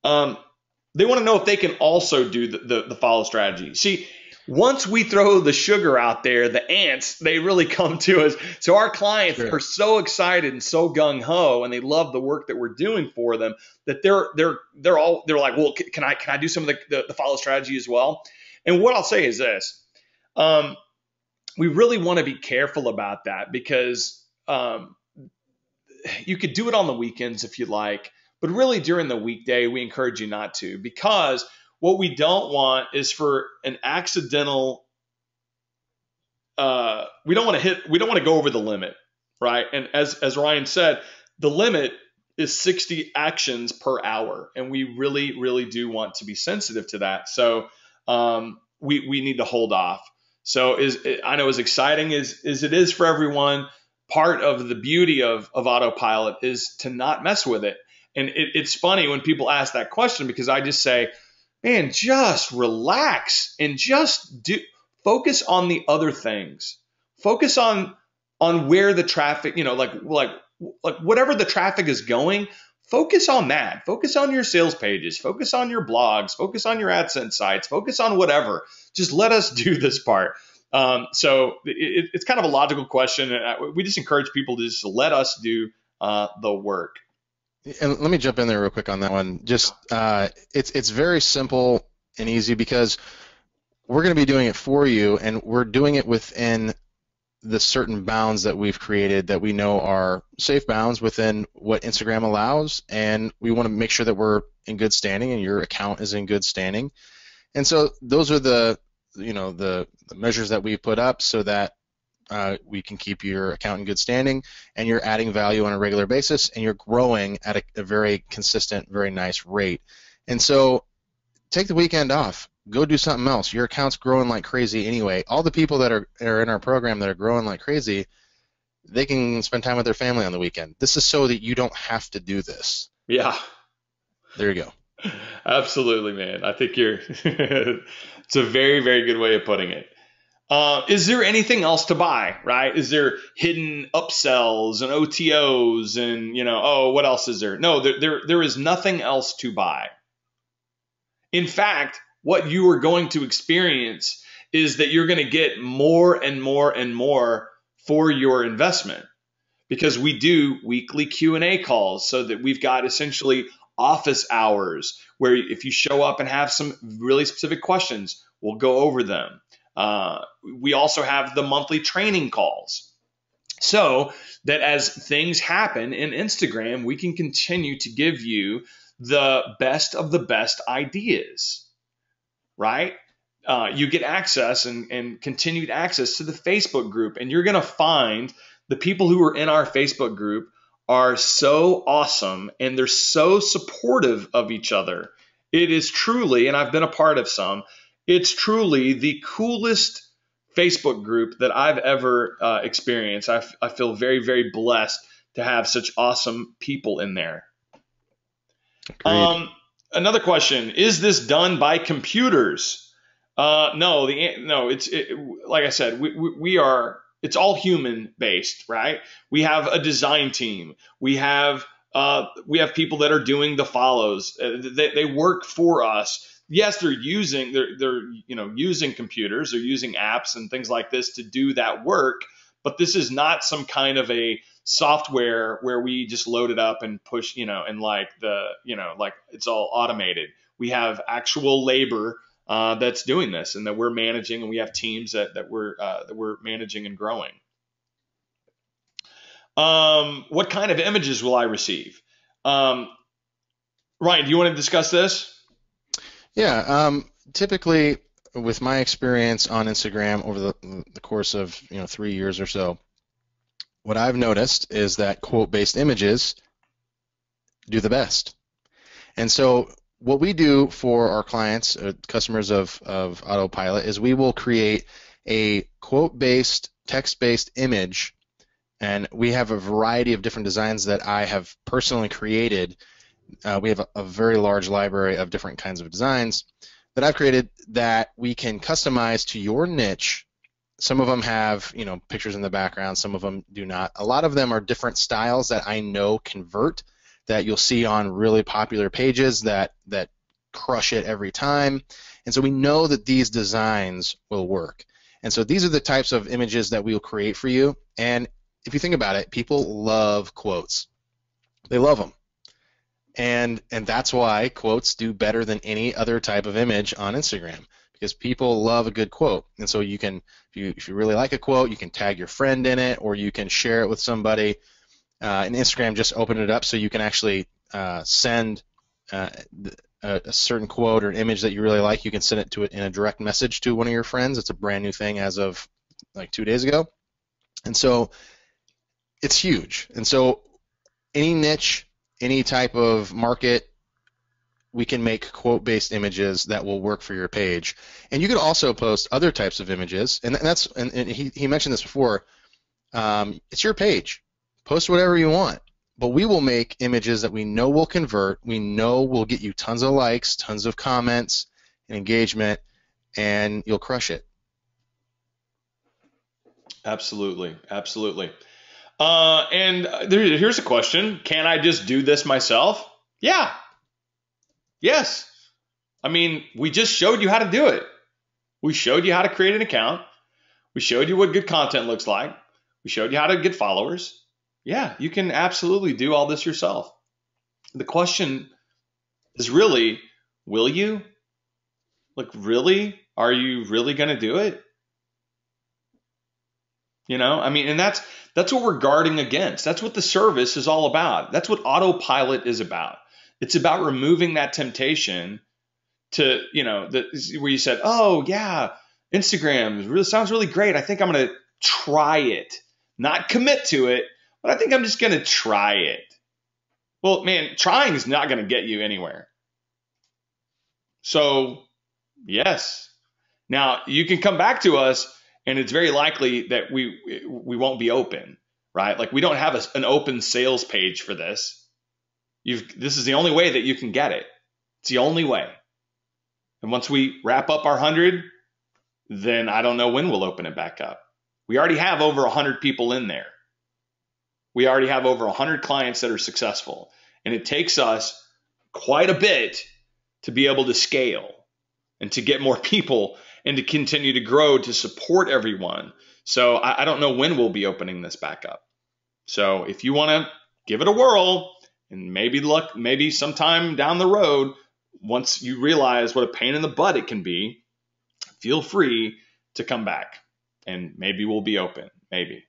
[SPEAKER 1] They want to know if they can also do the follow strategy. See, once we throw the sugar out there, the ants, they really come to us. So our clients are so excited and so gung ho, and they love the work that we're doing for them, that they're like, well, can I do some of the follow strategy as well? And what I'll say is this: we really want to be careful about that, because you could do it on the weekends if you like, but really during the weekday, we encourage you not to, because what we don't want is for an accidental, we don't want to go over the limit, right? And as Ryan said, the limit is 60 actions per hour. And we really, really do want to be sensitive to that. So we need to hold off. So I know as exciting as it is for everyone, part of the beauty of Autopilot is to not mess with it. And it's funny when people ask that question, because I just say, man, just relax and just focus on the other things. Focus on where the traffic, like whatever the traffic is going, focus on that. Focus on your sales pages, focus on your blogs, focus on your AdSense sites, focus on whatever. Just let us do this part. So it's kind of a logical question. And we just encourage people to just let us do the work.
[SPEAKER 2] And let me jump in there real quick on that one. Just it's very simple and easy because we're going to be doing it for you, and we're doing it within the certain bounds that we've created that we know are safe bounds within what Instagram allows, and we want to make sure that we're in good standing and your account is in good standing. And so those are the the measures that we put up so that we can keep your account in good standing, and you're adding value on a regular basis, and you're growing at a very consistent, very nice rate. And so take the weekend off. Go do something else. Your account's growing like crazy anyway. All the people that are in our program that are growing like crazy, they can spend time with their family on the weekend. This is so that you don't have to do this.
[SPEAKER 1] Yeah.
[SPEAKER 2] There you go.
[SPEAKER 1] Absolutely, man. I think you're it's a very, very good way of putting it. Is there anything else to buy, right? Is there hidden upsells and OTOs and, what else is there? No, there is nothing else to buy. In fact, what you are going to experience is that you're going to get more and more and more for your investment, because we do weekly Q&A calls, so that we've got essentially office hours where if you show up and have some really specific questions, we'll go over them. We also have the monthly training calls, so that as things happen in Instagram, we can continue to give you the best of the best ideas, right? You get access and continued access to the Facebook group, and you're going to find the people who are in our Facebook group are so awesome, and they're so supportive of each other. It is truly, and I've been a part of some, it's truly the coolest Facebook group that I've ever experienced. I feel very, very blessed to have such awesome people in there. Another question: is this done by computers? No. It's like I said, we are. It's all human based, right? We have a design team. We have people that are doing the follows. They work for us. Yes, they're using using computers, they're using apps and things like this to do that work. But this is not some kind of a software where we just load it up and push, and like it's all automated. We have actual labor that's doing this, and that we're managing, and we have teams that we're managing and growing. What kind of images will I receive? Ryan, do you want to discuss this?
[SPEAKER 2] Yeah. Typically, with my experience on Instagram over the course of 3 years or so, what I've noticed is that quote-based images do the best. And so what we do for our clients, customers of Autopilot, is we will create a quote-based, text-based image, and we have a variety of different designs that I have personally created. We have a very large library of different kinds of designs that I've created that we can customize to your niche. Some of them have, pictures in the background. Some of them do not. A lot of them are different styles that I know convert, that you'll see on really popular pages that crush it every time. And so we know that these designs will work. And so these are the types of images that we'll create for you. And if you think about it, people love quotes. They love them. And that's why quotes do better than any other type of image on Instagram, because people love a good quote. And so you can, if you really like a quote, you can tag your friend in it, or you can share it with somebody. And Instagram just opened it up so you can actually send a certain quote or an image that you really like. You can send it to it in a direct message to one of your friends. It's a brand new thing as of like 2 days ago. And so it's huge. And so any niche, any type of market, we can make quote-based images that will work for your page. And you could also post other types of images, and he mentioned this before. It's your page. Post whatever you want, but we will make images that we know will convert, we know will get you tons of likes, tons of comments and engagement, and you'll crush it.
[SPEAKER 1] Absolutely. Here's a question: can I just do this myself? Yeah. Yes. I mean, we just showed you how to do it. We showed you how to create an account. We showed you what good content looks like. We showed you how to get followers. Yeah, you can absolutely do all this yourself. The question is really, will you? Like, really? Are you really going to do it? I mean, and that's what we're guarding against. That's what the service is all about. That's what autopilot is about. It's about removing that temptation to, where you said, "Oh yeah, Instagram really sounds really great. I think I'm going to try it, not commit to it, but I think I'm just going to try it." Well, man, trying is not going to get you anywhere. So, yes. Now, you can come back to us, and it's very likely that we won't be open, right? Like, we don't have an open sales page for this. This is the only way that you can get it. It's the only way. And once we wrap up our 100, then I don't know when we'll open it back up. We already have over 100 people in there. We already have over 100 clients that are successful. And it takes us quite a bit to be able to scale and to get more people and to continue to grow to support everyone. So I don't know when we'll be opening this back up. So if you want to give it a whirl, and maybe sometime down the road, once you realize what a pain in the butt it can be, feel free to come back and maybe we'll be open. Maybe.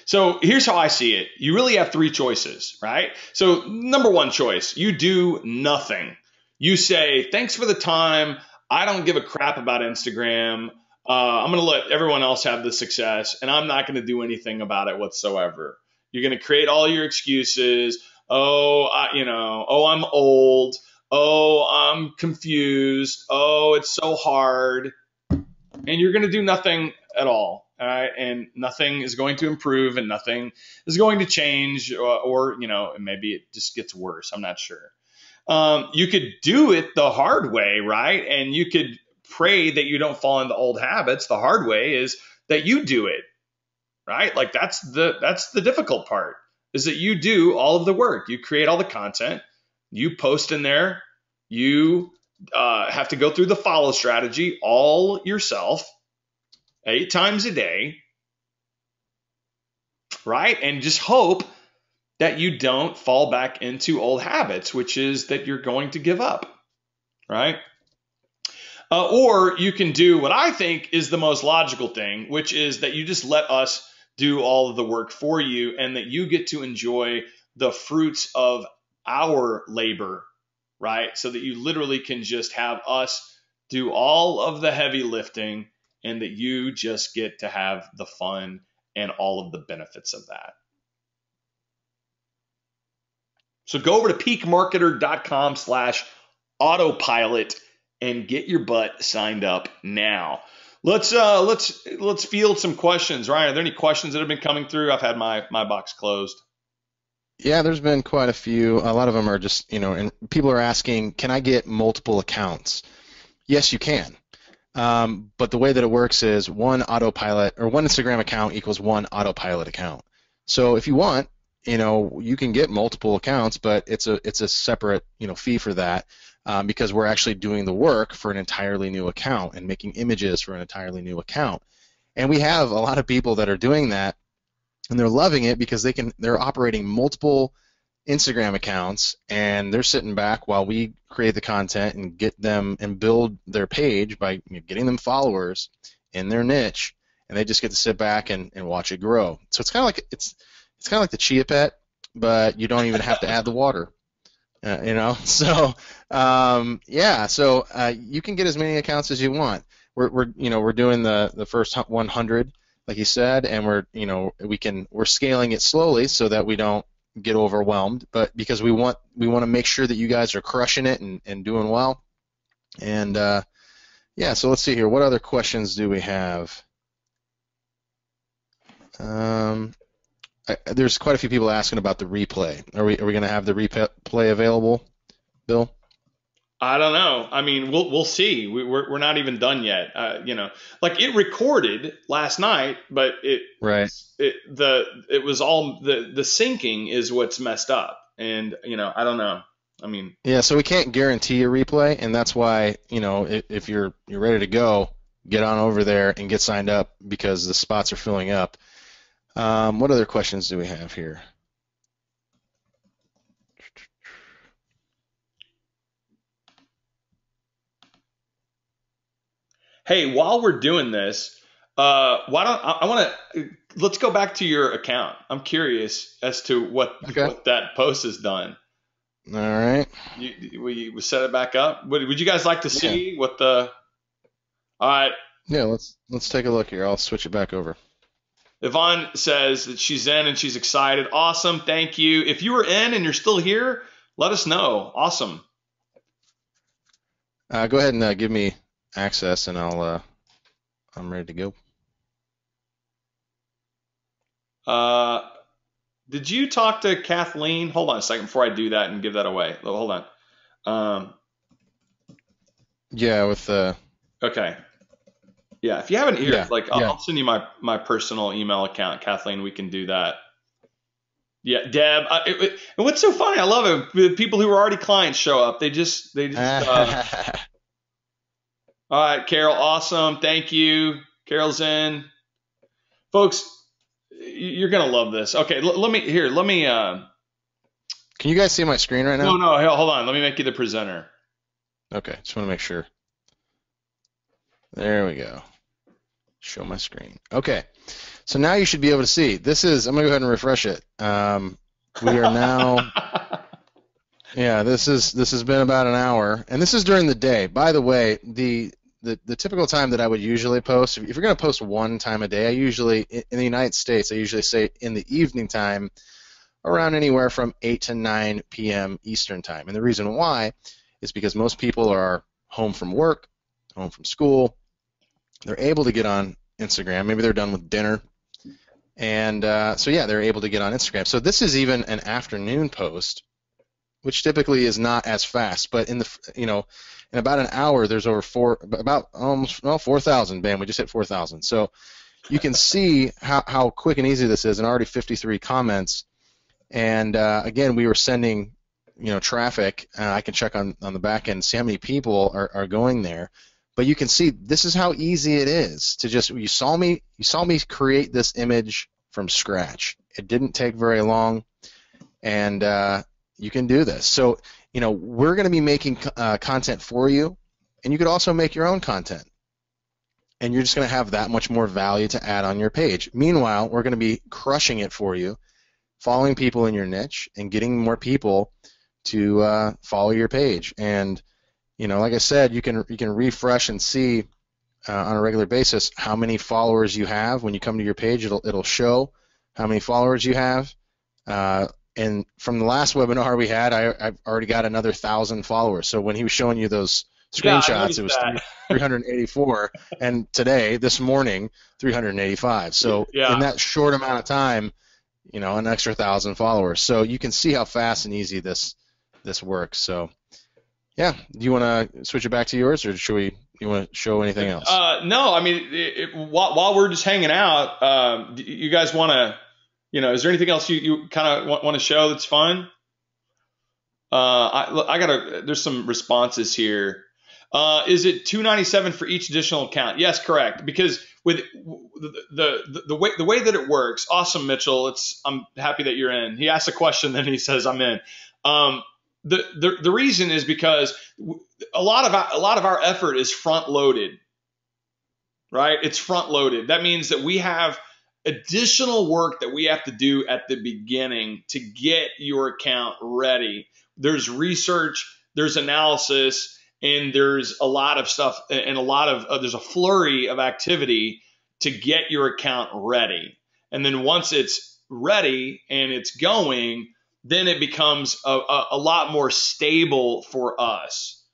[SPEAKER 1] So here's how I see it. You really have three choices, right? So number one choice, you do nothing. You say, thanks for the time. I don't give a crap about Instagram. I'm going to let everyone else have the success, and I'm not going to do anything about it whatsoever. You're going to create all your excuses. Oh, I'm old. Oh, I'm confused. Oh, it's so hard. And you're going to do nothing at all. All right. And nothing is going to improve and nothing is going to change or maybe it just gets worse. I'm not sure. You could do it the hard way, right? And you could pray that you don't fall into old habits. The hard way is that you do it, right? Like that's the difficult part is that you do all of the work. You create all the content, you post in there, you have to go through the follow strategy all yourself 8 times a day, right? And just hope that you don't fall back into old habits, which is that you're going to give up, right? Or you can do what I think is the most logical thing, which is that you just let us do all of the work for you and that you get to enjoy the fruits of our labor, right? So that you literally can just have us do all of the heavy lifting and that you just get to have the fun and all of the benefits of that. So go over to peakmarketer.com/autopilot and get your butt signed up now. Let's field some questions. Ryan, are there any questions that have been coming through? I've had my box closed.
[SPEAKER 2] Yeah, there's been quite a few. A lot of them are just, and people are asking, can I get multiple accounts? Yes, you can. But the way that it works is one autopilot or one Instagram account equals one autopilot account. So if you want, you can get multiple accounts, but it's a separate, fee for that because we're actually doing the work for an entirely new account and making images for an entirely new account. And we have a lot of people that are doing that, and they're loving it because they're operating multiple Instagram accounts, and they're sitting back while we create the content and get them and build their page by getting them followers in their niche, and they just get to sit back and watch it grow. So it's kind of like the Chia Pet, but you don't even have to add the water. So you can get as many accounts as you want. We're doing the first 100, like you said, and we're scaling it slowly so that we don't get overwhelmed, but because we want to make sure that you guys are crushing it and doing well. And so let's see here. What other questions do we have? There's quite a few people asking about the replay. Are we going to have the replay available, Bill?
[SPEAKER 1] I don't know. I mean, we'll see. We're not even done yet. Like it recorded last night, but it was all the syncing is what's messed up, and I don't know. I mean,
[SPEAKER 2] yeah. So we can't guarantee a replay, and that's why if you're ready to go, get on over there and get signed up because the spots are filling up. What other questions do we have here?
[SPEAKER 1] Hey, while we're doing this, why don't I want to let's go back to your account. I'm curious as to
[SPEAKER 2] Okay.
[SPEAKER 1] what that post has done.
[SPEAKER 2] All right.
[SPEAKER 1] We set it back up. Would you guys like to
[SPEAKER 2] Yeah.
[SPEAKER 1] see what the? All right.
[SPEAKER 2] Yeah. Let's take a look here. I'll switch it back over.
[SPEAKER 1] Yvonne says that she's in and she's excited. Awesome. Thank you. If you were in and you're still here, let us know. Awesome.
[SPEAKER 2] Go ahead and give me access, and I'm ready to go.
[SPEAKER 1] Uh, did you talk to Kathleen? Hold on a second before I do that and give that away. Hold on. Um,
[SPEAKER 2] Yeah. With
[SPEAKER 1] okay. Yeah, if you haven't here,
[SPEAKER 2] yeah.
[SPEAKER 1] like
[SPEAKER 2] Yeah.
[SPEAKER 1] I'll send you my personal email account, Kathleen. We can do that. Yeah, Deb. And what's so funny? I love it. The people who are already clients show up. They just. All right, Carol. Awesome. Thank you. Carol's in. Folks, you're gonna love this. Okay, let me here. Let me.
[SPEAKER 2] Can you guys see my screen right
[SPEAKER 1] No,
[SPEAKER 2] now?
[SPEAKER 1] no. Hold on. Let me make you the presenter.
[SPEAKER 2] Okay. Just want to make sure. There we go. Show my screen. Okay. So now you should be able to see. I'm going to go ahead and refresh it. We are now, yeah, this has been about an hour, and this is during the day. By the way, the typical time that I would usually post, if you're going to post one time a day, in the United States, I usually say in the evening time, around anywhere from 8 to 9 p.m. Eastern time. And the reason why is because most people are home from work, home from school. They're able to get on Instagram. Maybe they're done with dinner. And so, yeah, they're able to get on Instagram. So this is even an afternoon post, which typically is not as fast. But in about an hour, there's about almost 4,000. Bam, we just hit 4,000. So you can see how quick and easy this is, and already 53 comments. And again, we were sending, traffic. I can check on the back end, see how many people are going there. But you can see this is how easy it is to just, you saw me create this image from scratch. It didn't take very long, and you can do this. So, we're going to be making content for you, and you could also make your own content. And you're just going to have that much more value to add on your page. Meanwhile, we're going to be crushing it for you, following people in your niche and getting more people to follow your page. And like I said, you can refresh and see on a regular basis how many followers you have. When you come to your page, it'll show how many followers you have. And from the last webinar we had, I've already got another 1,000 followers. So when he was showing you those
[SPEAKER 1] Yeah, I
[SPEAKER 2] screenshots, it
[SPEAKER 1] noticed
[SPEAKER 2] was
[SPEAKER 1] that.
[SPEAKER 2] 384, and today, this morning, 385. So
[SPEAKER 1] Yeah.
[SPEAKER 2] in that short amount of time, an extra 1,000 followers. So you can see how fast and easy this works. So yeah, do you want to switch it back to yours, or you want to show anything else?
[SPEAKER 1] No, I mean, while we're just hanging out, you guys want to, is there anything else you kind of want to show that's fun? There's some responses here. Is it $297 for each additional account? Yes, correct. Because with the way that it works, awesome, Mitchell. I'm happy that you're in. He asked a question, then he says I'm in. The reason is because a lot of our effort is front loaded, right? It's front loaded. That means that we have additional work that we have to do at the beginning to get your account ready. There's research, there's analysis, and there's a lot of stuff, and there's a flurry of activity to get your account ready. And then once it's ready and it's going, then it becomes a lot more stable for us.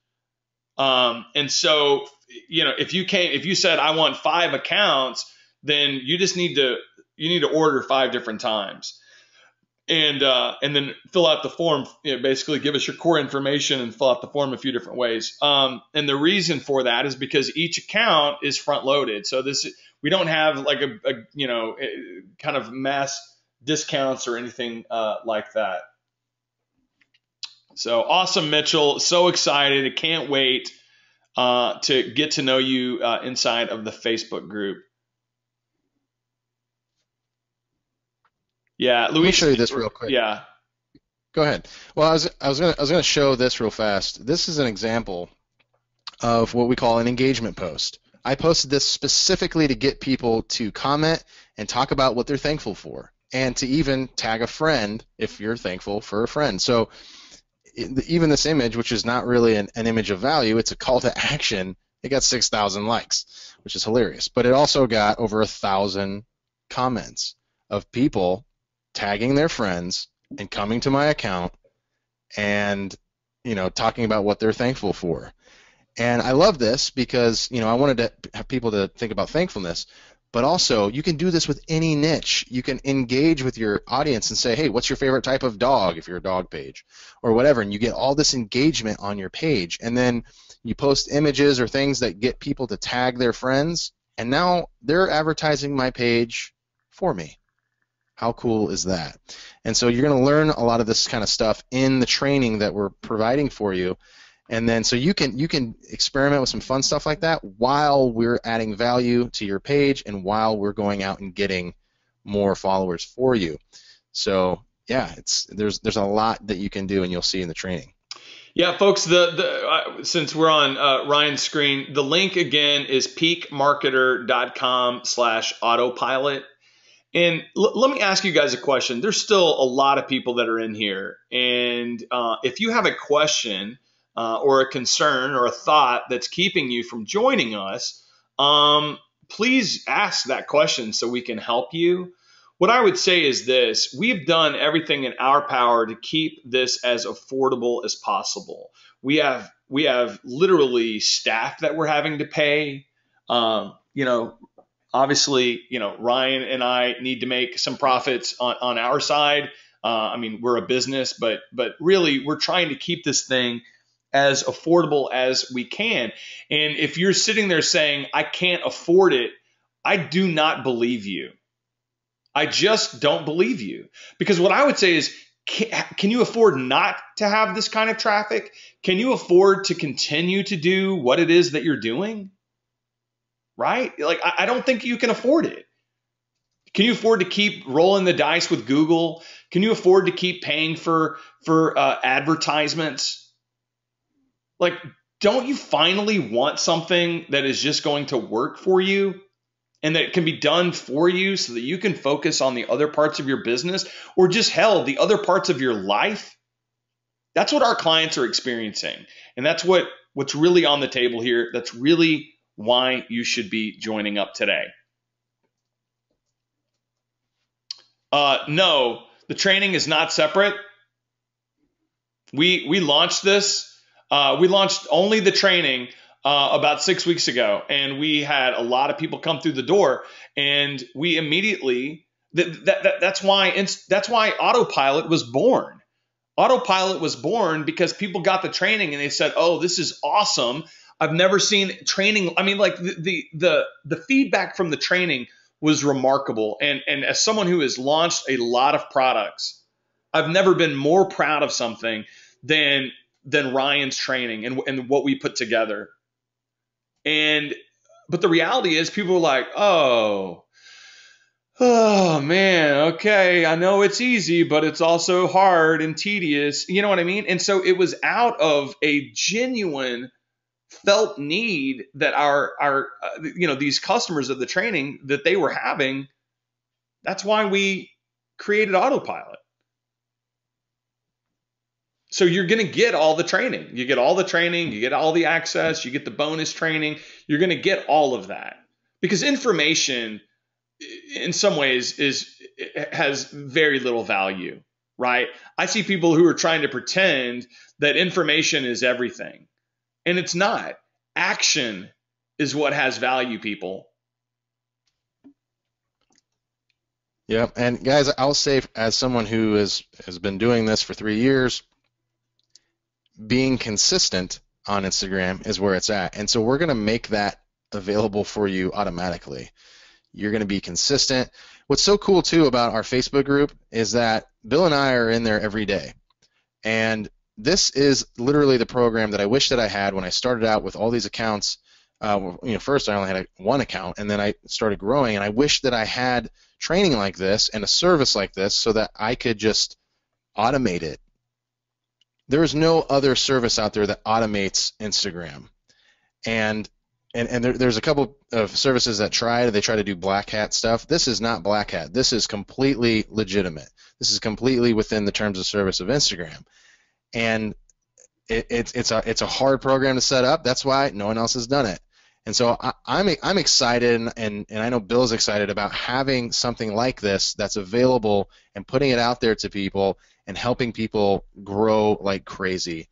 [SPEAKER 1] And so, if you said I want 5 accounts, then you need to order 5 different times, and then fill out the form. Basically, give us your core information and fill out the form a few different ways. And the reason for that is because each account is front loaded. So we don't have like a kind of mass discounts or anything like that. So awesome, Mitchell. So excited. I can't wait to get to know you inside of the Facebook group. Yeah,
[SPEAKER 2] Let me
[SPEAKER 1] Luis.
[SPEAKER 2] show you this real quick.
[SPEAKER 1] Yeah.
[SPEAKER 2] Go ahead. Well, I was gonna show this real fast. This is an example of what we call an engagement post. I posted this specifically to get people to comment and talk about what they're thankful for, and to even tag a friend if you're thankful for a friend. So even this image, which is not really an image of value, it's a call to action. It got 6,000 likes, which is hilarious. But it also got over 1,000 comments of people tagging their friends and coming to my account and talking about what they're thankful for. And I love this because I wanted to have people to think about thankfulness, but also you can do this with any niche. You can engage with your audience and say, hey, what's your favorite type of dog if you're a dog page or whatever, and you get all this engagement on your page. And then you post images or things that get people to tag their friends, and now they're advertising my page for me. How cool is that? And so you're going to learn a lot of this kind of stuff in the training that we're providing for you. And then so you can experiment with some fun stuff like that while we're adding value to your page and while we're going out and getting more followers for you. So yeah, there's a lot that you can do, and you'll see in the training.
[SPEAKER 1] Yeah, folks, since we're on Ryan's screen, the link again is peakmarketer.com/autopilot. And let me ask you guys a question. There's still a lot of people that are in here. And if you have a question or a concern or a thought that's keeping you from joining us, please ask that question so we can help you. What I would say is this: we've done everything in our power to keep this as affordable as possible. We have literally staff that we're having to pay. Obviously, Ryan and I need to make some profits on our side. We're a business, but really we're trying to keep this thing as affordable as we can. And if you're sitting there saying, I can't afford it, I do not believe you. I just don't believe you. Because what I would say is, can you afford not to have this kind of traffic? Can you afford to continue to do what it is that you're doing? Right? Like, I don't think you can afford it. Can you afford to keep rolling the dice with Google? Can you afford to keep paying for advertisements? Like, don't you finally want something that is just going to work for you and that can be done for you so that you can focus on the other parts of your business, or just hell, the other parts of your life? That's what our clients are experiencing. And that's what's really on the table here. That's really why you should be joining up today. No, the training is not separate. We launched this. We launched only the training about 6 weeks ago, and we had a lot of people come through the door, and we immediately that's why Autopilot was born. Autopilot was born because people got the training and they said, "Oh, this is awesome. I've never seen training." I mean, like the feedback from the training was remarkable. And as someone who has launched a lot of products, I've never been more proud of something than Ryan's training and what we put together. But the reality is, people are like, "Oh man, okay, I know it's easy, but it's also hard and tedious." You know what I mean? And so it was out of a genuine felt need that our these customers of the training that they were having. That's why we created Autopilot. So you're going to get all the training. You get all the training, you get all the access, you get the bonus training. You're going to get all of that, because information in some ways has very little value, right? I see people who are trying to pretend that information is everything, and it's not. Action is what has value, people.
[SPEAKER 2] Yeah, and guys, I'll say, as someone who has been doing this for 3 years, being consistent on Instagram is where it's at. And so we're going to make that available for you automatically. You're going to be consistent. What's so cool too about our Facebook group is that Bill and I are in there every day. And this is literally the program that I wish that I had when I started out with all these accounts. First I only had one account, and then I started growing, and I wish that I had training like this and a service like this so that I could just automate it. There is no other service out there that automates Instagram. And there's a couple of services that they try to do black hat stuff. This is not black hat. This is completely legitimate. This is completely within the terms of service of Instagram. And it's a hard program to set up. That's why no one else has done it. And so I'm excited, and I know Bill's excited about having something like this that's available and putting it out there to people and helping people grow like crazy.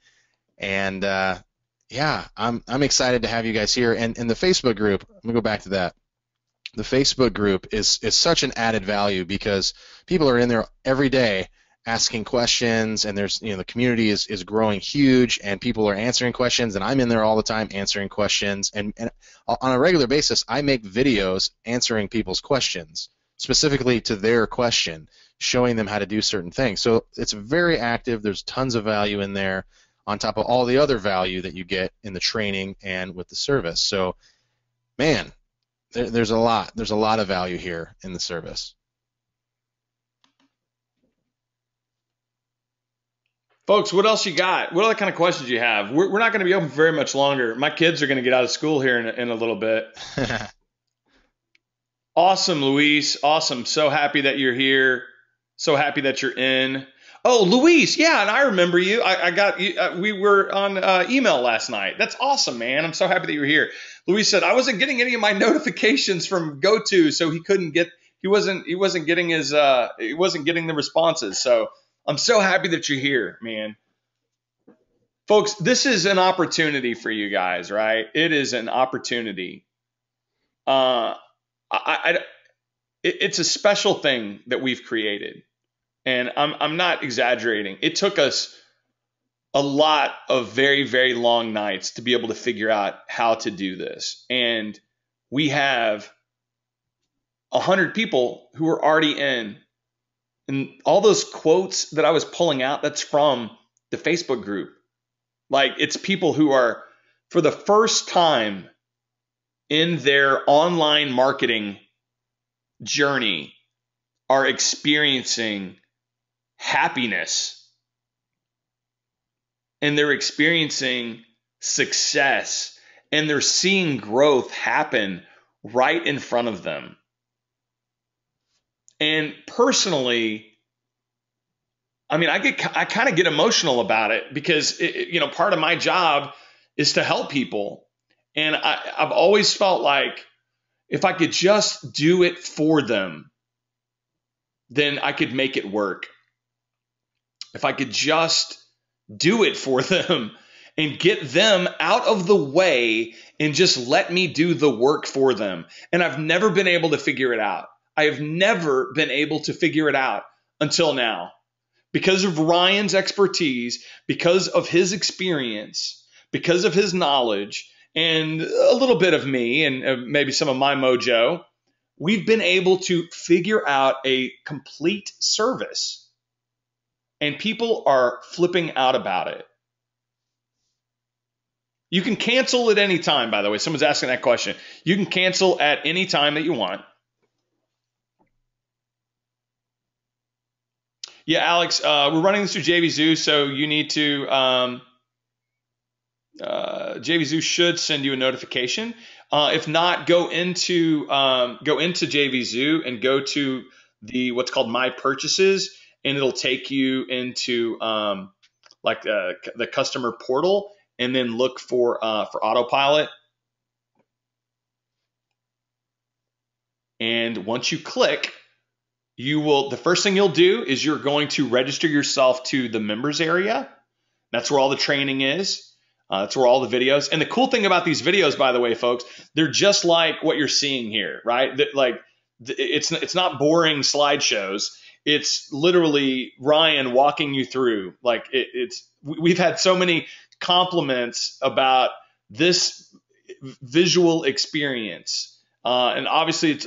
[SPEAKER 2] And yeah, I'm excited to have you guys here. And the Facebook group, I'm gonna go back to that. The Facebook group is such an added value because people are in there every day asking questions, and there's, the community is growing huge, and people are answering questions, and I'm in there all the time answering questions, and on a regular basis I make videos answering people's questions specifically to their question, showing them how to do certain things. So it's very active. There's tons of value in there on top of all the other value that you get in the training and with the service. So man, there's a lot of value here in the service.
[SPEAKER 1] Folks, what else you got? What other kind of questions you have? We're not going to be open for very much longer. My kids are going to get out of school here in a little bit. Awesome, Luis. Awesome. So happy that you're here. So happy that you're in. Oh, Luis. Yeah, and I remember you. I got you. We were on email last night. That's awesome, man. I'm so happy that you're here. Luis said I wasn't getting any of my notifications from GoTo, so he wasn't getting the responses. So I'm so happy that you're here, man. Folks, this is an opportunity for you guys, right? It is an opportunity. It's a special thing that we've created, and I'm not exaggerating. It took us a lot of very, very long nights to be able to figure out how to do this, and we have 100 people who are already in. And all those quotes that I was pulling out, that's from the Facebook group. Like, it's people who are, for the first time in their online marketing journey, are experiencing happiness. And they're experiencing success. And they're seeing growth happen right in front of them. And personally, I mean, I kind of get emotional about it because, part of my job is to help people. And I've always felt like if I could just do it for them, then I could make it work. If I could just do it for them and get them out of the way and just let me do the work for them. And I've never been able to figure it out. I have never been able to figure it out until now. Because of Ryan's expertise, because of his experience, because of his knowledge, and a little bit of me and maybe some of my mojo, we've been able to figure out a complete service. And people are flipping out about it. You can cancel at any time, by the way. Someone's asking that question. You can cancel at any time that you want. Yeah, Alex, we're running this through JVZoo, so you need to JVZoo should send you a notification. If not, go into JVZoo and go to what's called My Purchases, and it'll take you into the customer portal, and then look for autopilot. And once you click, the first thing you'll do is you're going to register yourself to the members area. That's where all the training is. That's where all the videos. And the cool thing about these videos, by the way, folks, they're just like what you're seeing here, right? It's not boring slideshows. It's literally Ryan walking you through. We've had so many compliments about this visual experience, and obviously it's.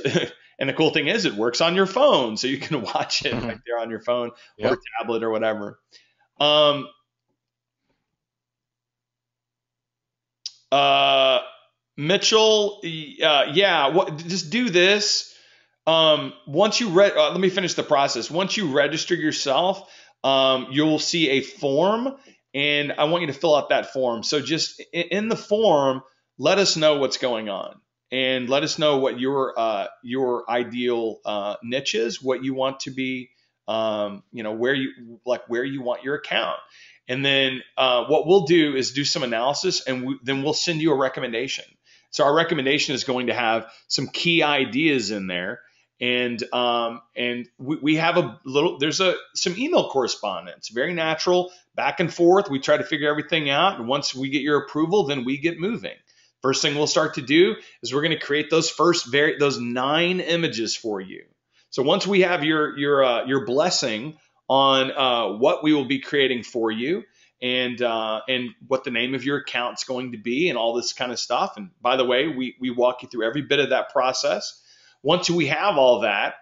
[SPEAKER 1] And the cool thing is it works on your phone, so you can watch it right there on your phone or tablet or whatever. Mitchell, just do this. Once you let me finish the process. Once you register yourself, you'll see a form, and I want you to fill out that form. So just in the form, let us know what's going on, and let us know what your ideal niche is, what you want to be, where you want your account. And then what we'll do is do some analysis, and then we'll send you a recommendation. So our recommendation is going to have some key ideas in there, and we have some email correspondence, very natural, back and forth. We try to figure everything out, and once we get your approval, then we get moving. First thing we'll start to do is we're going to create those 9 images for you. So once we have your blessing on what we will be creating for you, and what the name of your account's going to be, and all this kind of stuff. And by the way, we walk you through every bit of that process. Once we have all that,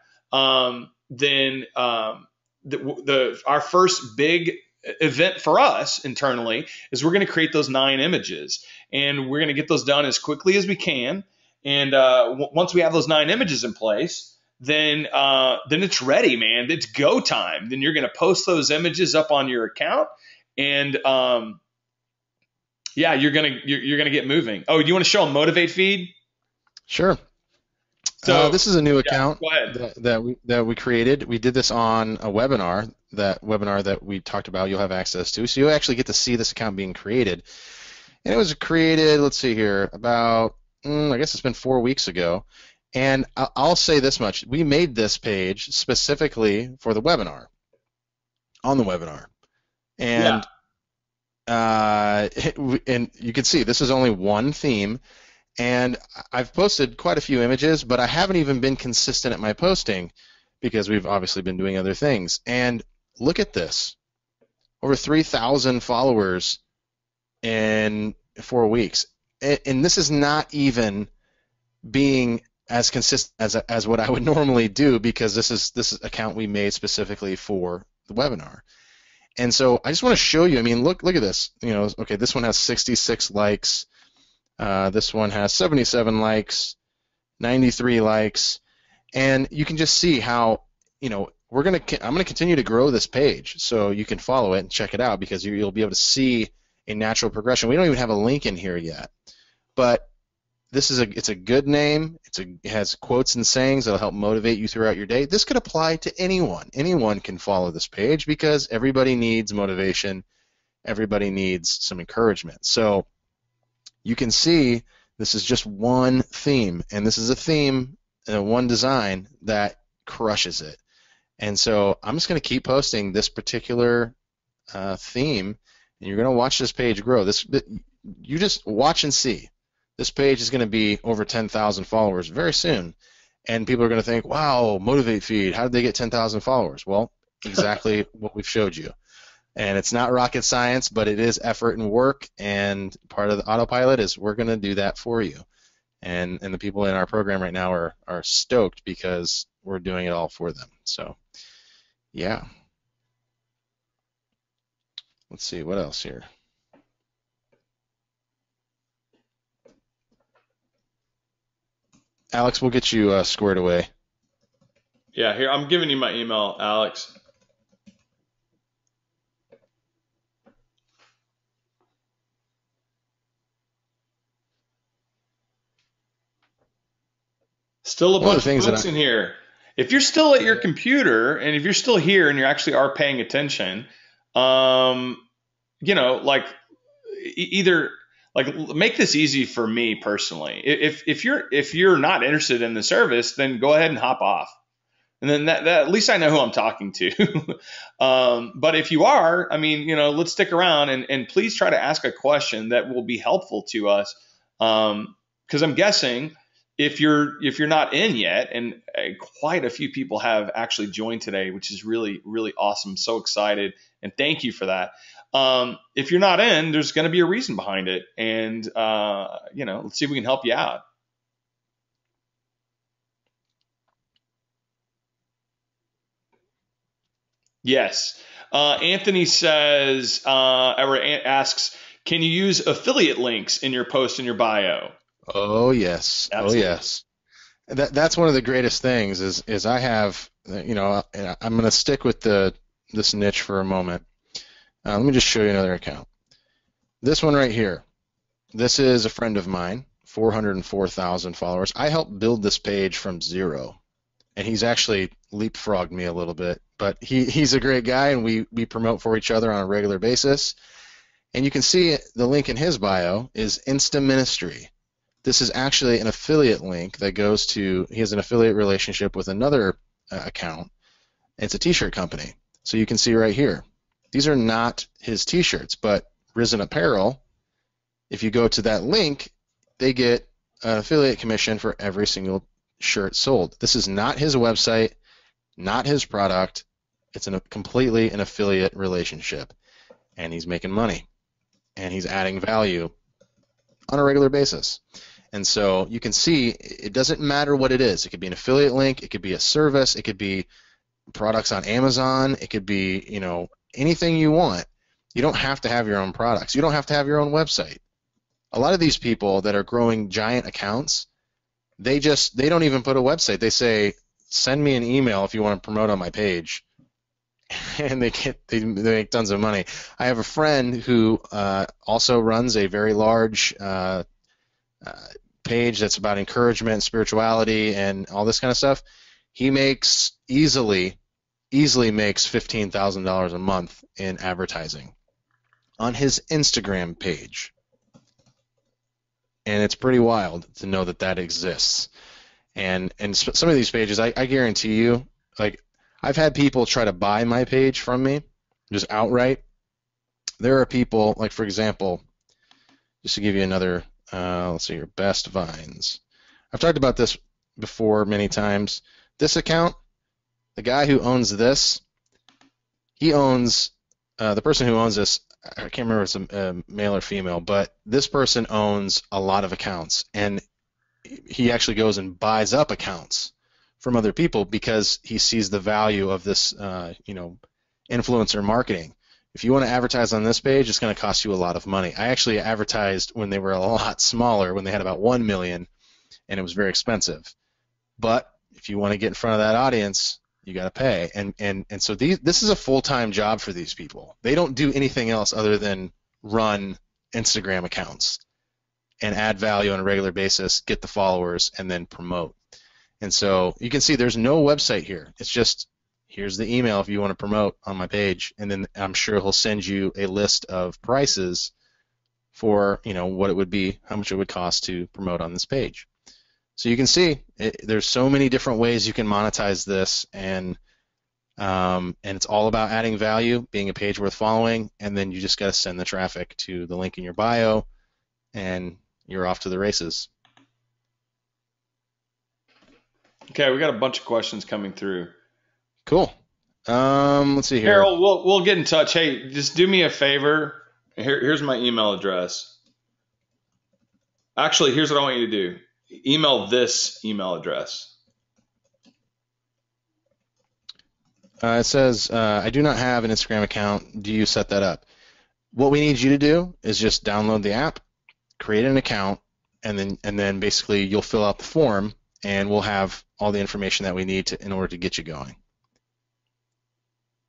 [SPEAKER 1] then our first big event for us internally is we're going to create those 9 images, and we're going to get those done as quickly as we can. And once we have those 9 images in place, then it's ready, man. It's go time. Then you're going to post those images up on your account, and you're gonna get moving. Oh, do you want to show them Motivate feed?
[SPEAKER 2] Sure.
[SPEAKER 1] So
[SPEAKER 2] this is a new account
[SPEAKER 1] go ahead.
[SPEAKER 2] that we created. We did this on a webinar. That webinar that we talked about, you'll have access to. So you'll actually get to see this account being created. And it was created, let's see here, about, I guess it's been 4 weeks ago. And I'll say this much. We made this page specifically for the webinar, on the webinar. And and you can see this is only one theme. And I've posted quite a few images, but I haven't even been consistent at my posting because we've obviously been doing other things. And look at this. Over 3,000 followers in 4 weeks. And this is not even being as consistent as what I would normally do, because this is an account we made specifically for the webinar. And so I just want to show you, I mean, look at this. Okay, this one has 66 likes. This one has 77 likes, 93 likes, and you can just see how, I'm going to continue to grow this page so you can follow it and check it out, because you'll be able to see a natural progression. We don't even have a link in here yet, but it's a good name. It has quotes and sayings that'll help motivate you throughout your day. This could apply to anyone. Anyone can follow this page because everybody needs motivation. Everybody needs some encouragement. So you can see this is just one theme, and this is a theme, one design that crushes it. And so I'm just going to keep posting this particular theme, and you're going to watch this page grow. You just watch and see. This page is going to be over 10,000 followers very soon, and people are going to think, wow, Motivate feed, how did they get 10,000 followers? Well, exactly what we've showed you. And it's not rocket science, but it is effort and work, and part of the autopilot is we're going to do that for you. And the people in our program right now are stoked because we're doing it all for them. So, yeah. Let's see, what else here? Alex, we'll get you squared away.
[SPEAKER 1] Yeah, here, I'm giving you my email, Alex. Still a bunch of folks in here. If you're still at your computer, and if you're still here and you actually are paying attention, either make this easy for me personally. If you're not interested in the service, then go ahead and hop off. And then that at least I know who I'm talking to. But if you are, let's stick around and please try to ask a question that will be helpful to us. Because I'm guessing if you're not in yet, and quite a few people have actually joined today, which is really, really awesome. So excited, and thank you for that. If you're not in, there's going to be a reason behind it, and let's see if we can help you out. Yes. Anthony says, asks, can you use affiliate links in your post in your bio?
[SPEAKER 2] Oh, yes. Absolutely. Oh, yes. That's one of the greatest things is I have, I'm going to stick with this niche for a moment. Let me just show you another account. This one right here. This is a friend of mine, 404,000 followers. I helped build this page from zero, and he's actually leapfrogged me a little bit. But he's a great guy, and we promote for each other on a regular basis. And you can see the link in his bio is Insta Ministry. This is actually an affiliate link that goes to, he has an affiliate relationship with another account. It's a t-shirt company. So you can see right here. These are not his t-shirts, but Risen Apparel, if you go to that link, they get an affiliate commission for every single shirt sold. This is not his website, not his product. It's completely an affiliate relationship. And he's making money. And he's adding value on a regular basis. And so you can see it doesn't matter what it is. It could be an affiliate link. It could be a service. It could be products on Amazon. It could be, anything you want. You don't have to have your own products. You don't have to have your own website. A lot of these people that are growing giant accounts, they don't even put a website. They say, send me an email if you want to promote on my page. And they make tons of money. I have a friend who also runs a very large page that's about encouragement, spirituality, and all this kind of stuff. He makes easily makes $15,000 a month in advertising on his Instagram page. And it's pretty wild to know that exists. And some of these pages, I guarantee you, like, I've had people try to buy my page from me, just outright. There are people, like, for example, just to give you another, let's see here, Best Vines. I've talked about this before many times. This account, the guy who owns this, he owns, the person who owns this, I can't remember if it's a male or female, but this person owns a lot of accounts, and he actually goes and buys up accounts from other people because he sees the value of this, influencer marketing. If you want to advertise on this page, it's going to cost you a lot of money. I actually advertised when they were a lot smaller, when they had about 1 million, and it was very expensive. But if you want to get in front of that audience, you got to pay. And so this is a full-time job for these people. They don't do anything else other than run Instagram accounts and add value on a regular basis, get the followers, and then promote. And so you can see there's no website here. It's just, here's the email if you want to promote on my page, and then I'm sure he'll send you a list of prices for, what it would be, how much it would cost to promote on this page. So you can see there's so many different ways you can monetize this, and it's all about adding value, being a page worth following, and then you just got to send the traffic to the link in your bio, and you're off to the races.
[SPEAKER 1] Okay, we got a bunch of questions coming through.
[SPEAKER 2] Cool. Let's see here.
[SPEAKER 1] Harold, we'll get in touch. Hey, just do me a favor. Here's my email address. Actually, here's what I want you to do. Email this email address.
[SPEAKER 2] It says, I do not have an Instagram account. Do you set that up? What we need you to do is just download the app, create an account, and then basically you'll fill out the form, and we'll have all the information that we need in order to get you going.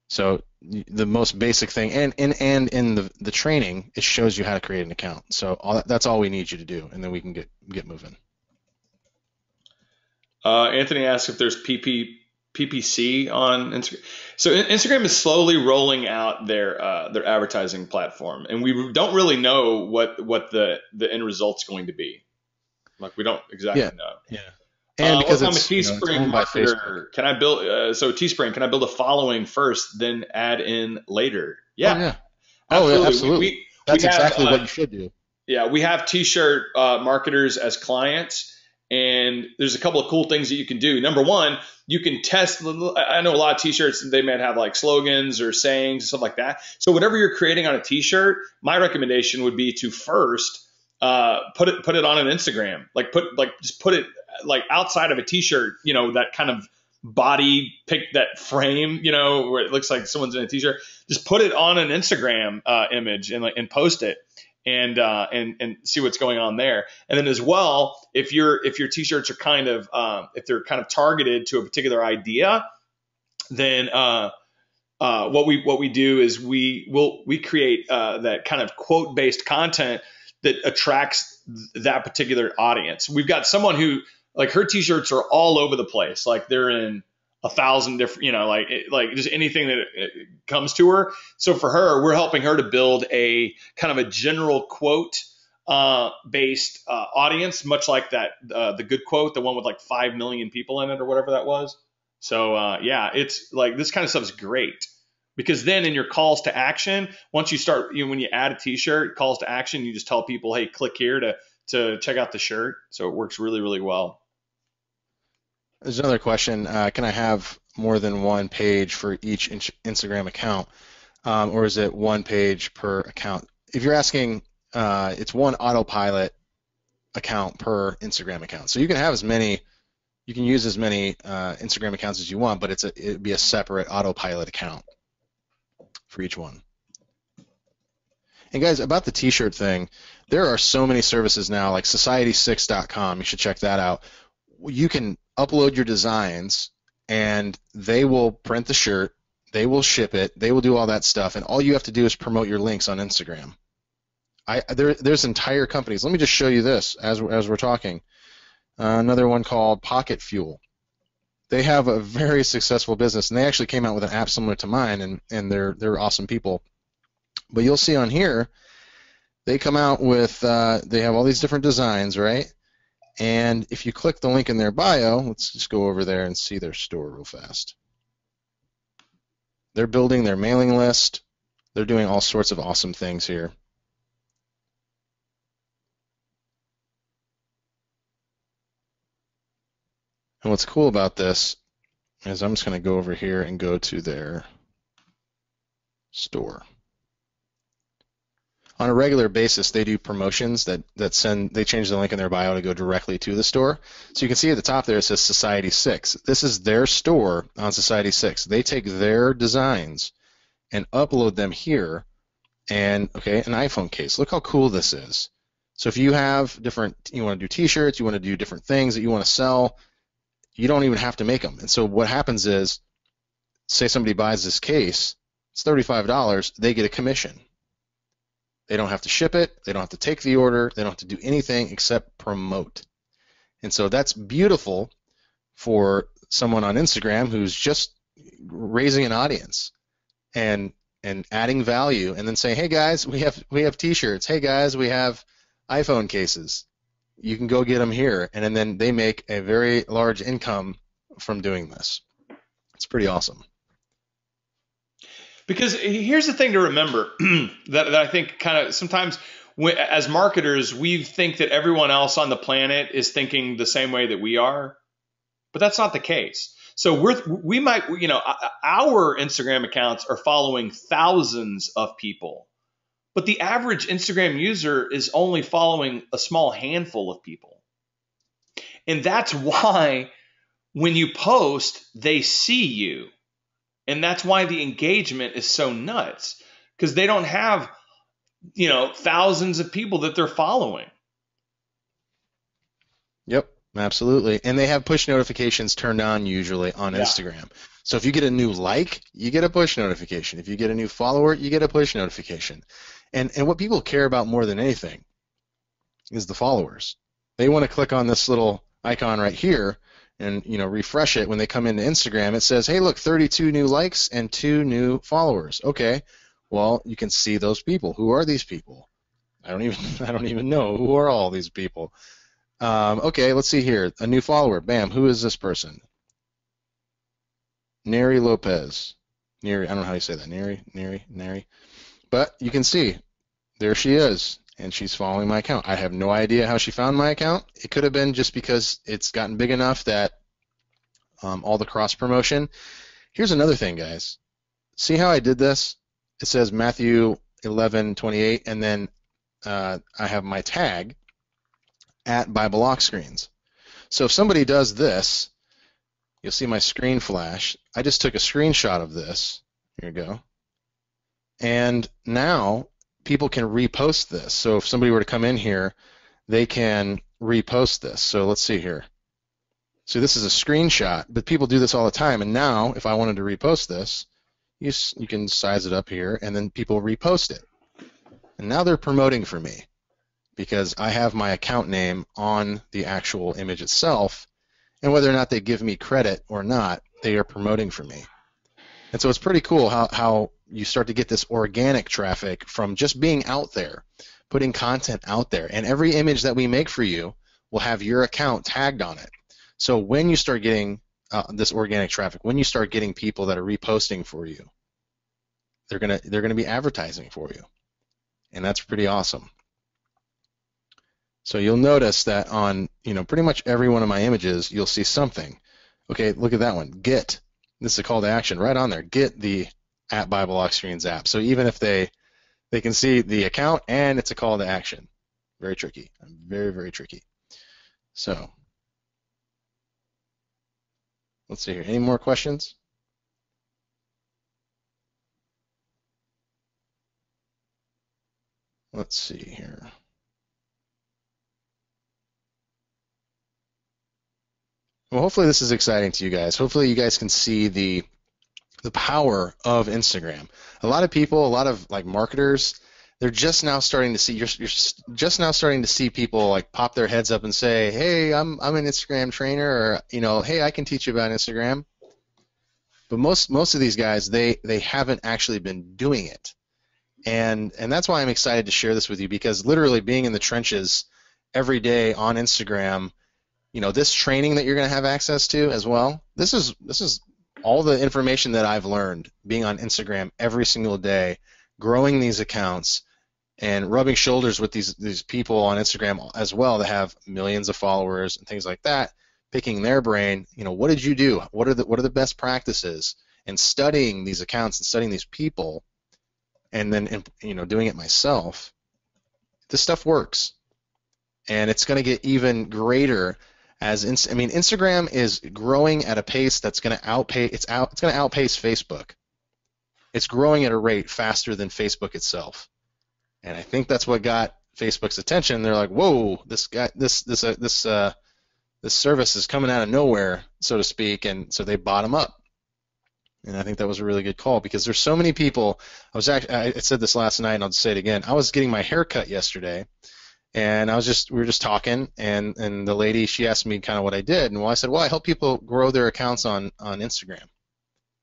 [SPEAKER 2] So the most basic thing, and in the training, it shows you how to create an account. So that's all we need you to do, and then we can get moving.
[SPEAKER 1] Anthony asks if there's PPC on Instagram. So Instagram is slowly rolling out their advertising platform, and we don't really know what the end result's going to be. Like, we don't exactly know.
[SPEAKER 2] Yeah. And because
[SPEAKER 1] I'm a Teespring marketer, can I build? Teespring, can I build a following first, then add in later? Yeah.
[SPEAKER 2] Absolutely. That's exactly what you should do.
[SPEAKER 1] Yeah, we have T-shirt marketers as clients, and there's a couple of cool things that you can do. Number one, you can test. I know a lot of T-shirts, they might have like slogans or sayings and stuff like that. So whatever you're creating on a T-shirt, my recommendation would be to first put it on an Instagram. Just put it like outside of a T-shirt, that kind of body pick, that frame, where it looks like someone's in a T-shirt. Just put it on an Instagram image and post it. and see what's going on there. And then as well, if your t-shirts are kind of if they're kind of targeted to a particular idea, then what we do is we create that kind of quote based content that attracts that particular audience. We've got someone who, like, her t-shirts are all over the place. Like, they're in 1,000 different, like just anything that comes to her. So for her, we're helping her to build a kind of a general quote based audience, much like that the good quote, the one with like 5 million people in it or whatever that was. So yeah, it's like this kind of stuff is great, because then in your calls to action, once you start, when you add a t-shirt, calls to action, you just tell people, hey, click here to check out the shirt. So it works really, really well.
[SPEAKER 2] There's another question. Can I have more than one page for each Instagram account, or is it one page per account? If you're asking, it's one autopilot account per Instagram account. So you can have as many, you can use as many Instagram accounts as you want, but it'd be a separate autopilot account for each one. And guys, about the t-shirt thing, there are so many services now, like society6.com. You should check that out. You can upload your designs, and they will print the shirt, they will ship it, they will do all that stuff, and all you have to do is promote your links on Instagram. There's entire companies. Let me just show you this as we're talking. Another one called Pocket Fuel. They have a very successful business, and they actually came out with an app similar to mine, and they're awesome people. But you'll see on here, they come out with, they have all these different designs, right? And if you click the link in their bio, let's just go over there and see their store real fast. They're building their mailing list. They're doing all sorts of awesome things here. And what's cool about this is I'm just going to go over here and go to their store. On a regular basis, they do promotions they change the link in their bio to go directly to the store. So you can see at the top there it says Society 6. This is their store on Society 6. They take their designs and upload them here. And okay, an iPhone case. Look how cool this is. So if you have you want to do t-shirts, you want to do different things that you want to sell, you don't even have to make them. And so what happens is, say somebody buys this case, it's $35, they get a commission. They don't have to ship it. They don't have to take the order. They don't have to do anything except promote. And so that's beautiful for someone on Instagram who's just raising an audience and adding value, and then saying, hey guys, we have t-shirts. Hey guys, we have iPhone cases. You can go get them here. And then they make a very large income from doing this. It's pretty awesome.
[SPEAKER 1] Because here's the thing to remember that I think kind of sometimes as marketers, we think that everyone else on the planet is thinking the same way that we are, but that's not the case. So we might, our Instagram accounts are following thousands of people, but the average Instagram user is only following a small handful of people. And that's why when you post, they see you. And that's why the engagement is so nuts, because they don't have, thousands of people that they're following.
[SPEAKER 2] Yep, absolutely. And they have push notifications turned on usually on Instagram. So if you get a new like, you get a push notification. If you get a new follower, you get a push notification. And what people care about more than anything is the followers. They want to click on this little icon right here and refresh it when they come into Instagram. It says, hey, look, 32 new likes and 2 new followers. Okay, well, you can see those people. Who are these people? I don't even know. Who are all these people? Okay, let's see here. A new follower. Bam. Who is this person? Neri Lopez. Neri. I don't know how you say that. Neri. But you can see there she is. And she's following my account. I have no idea how she found my account. It could have been just because it's gotten big enough that all the cross promotion. Here's another thing, guys. See how I did this? It says Matthew 11:28, and then I have my tag at Bible Lock Screens. So if somebody does this, you'll see my screen flash. I just took a screenshot of this. Here we go. And now people can repost this. So if somebody were to come in here, they can repost this. So let's see here. So this is a screenshot, but people do this all the time. And now if I wanted to repost this, you can size it up here, and then people repost it. And now they're promoting for me because I have my account name on the actual image itself. And whether or not they give me credit or not, they are promoting for me. And so it's pretty cool how you start to get this organic traffic from just being out there, putting content out there. And every image that we make for you will have your account tagged on it. So when you start getting this organic traffic, when you start getting people that are reposting for you, they're gonna be advertising for you. And that's pretty awesome. So you'll notice that on pretty much every one of my images, you'll see something. Okay, look at that one. Get. This is a call to action right on there. Get the @Bible Lock Screens app. So even if they can see the account and it's a call to action. Very tricky. Very, very tricky. So let's see here. Any more questions? Let's see here. Well, hopefully this is exciting to you guys. Hopefully you guys can see the power of Instagram. A lot of people, a lot of like marketers, they're just now starting to see you're just now starting to see people like pop their heads up and say, "Hey, I'm an Instagram trainer," or "Hey, I can teach you about Instagram." But most of these guys, they haven't actually been doing it. And that's why I'm excited to share this with you, because literally being in the trenches every day on Instagram, this training that you're going to have access to as well, this is all the information that I've learned being on Instagram every single day, growing these accounts and rubbing shoulders with these people on Instagram as well that have millions of followers and things like that, picking their brain, what did you do? What are the best practices? And studying these accounts and studying these people, and then doing it myself. This stuff works, and it's going to get even greater as Instagram is growing at a pace that's going to outpace it's going to outpace Facebook. It's growing at a rate faster than Facebook itself, and I think that's what got Facebook's attention. They're like, "Whoa, this service is coming out of nowhere, so to speak," and so they bought them up. And I think that was a really good call, because there's so many people. I said this last night, and I'll just say it again. I was getting my hair cut yesterday, and we were just talking, and the lady, she asked me kind of what I did, and I said, well, I help people grow their accounts on Instagram.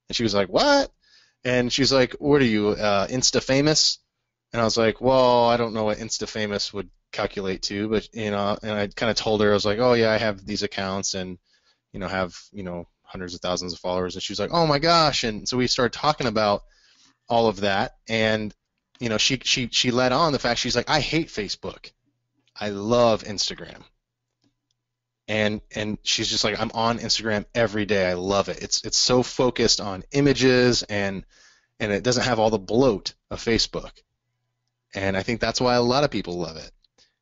[SPEAKER 2] And she was like, what? And she's like, what are you, Insta famous? And I was like, well, I don't know what Insta famous would calculate to, but and I kind of told her, I was like, oh yeah, I have these accounts, and have hundreds of thousands of followers. And she was like, oh my gosh. And so we started talking about all of that, and she led on the fact, she's like, I hate Facebook, I love Instagram. And she's just like, I'm on Instagram every day, I love it. It's so focused on images, and it doesn't have all the bloat of Facebook. And I think that's why a lot of people love it.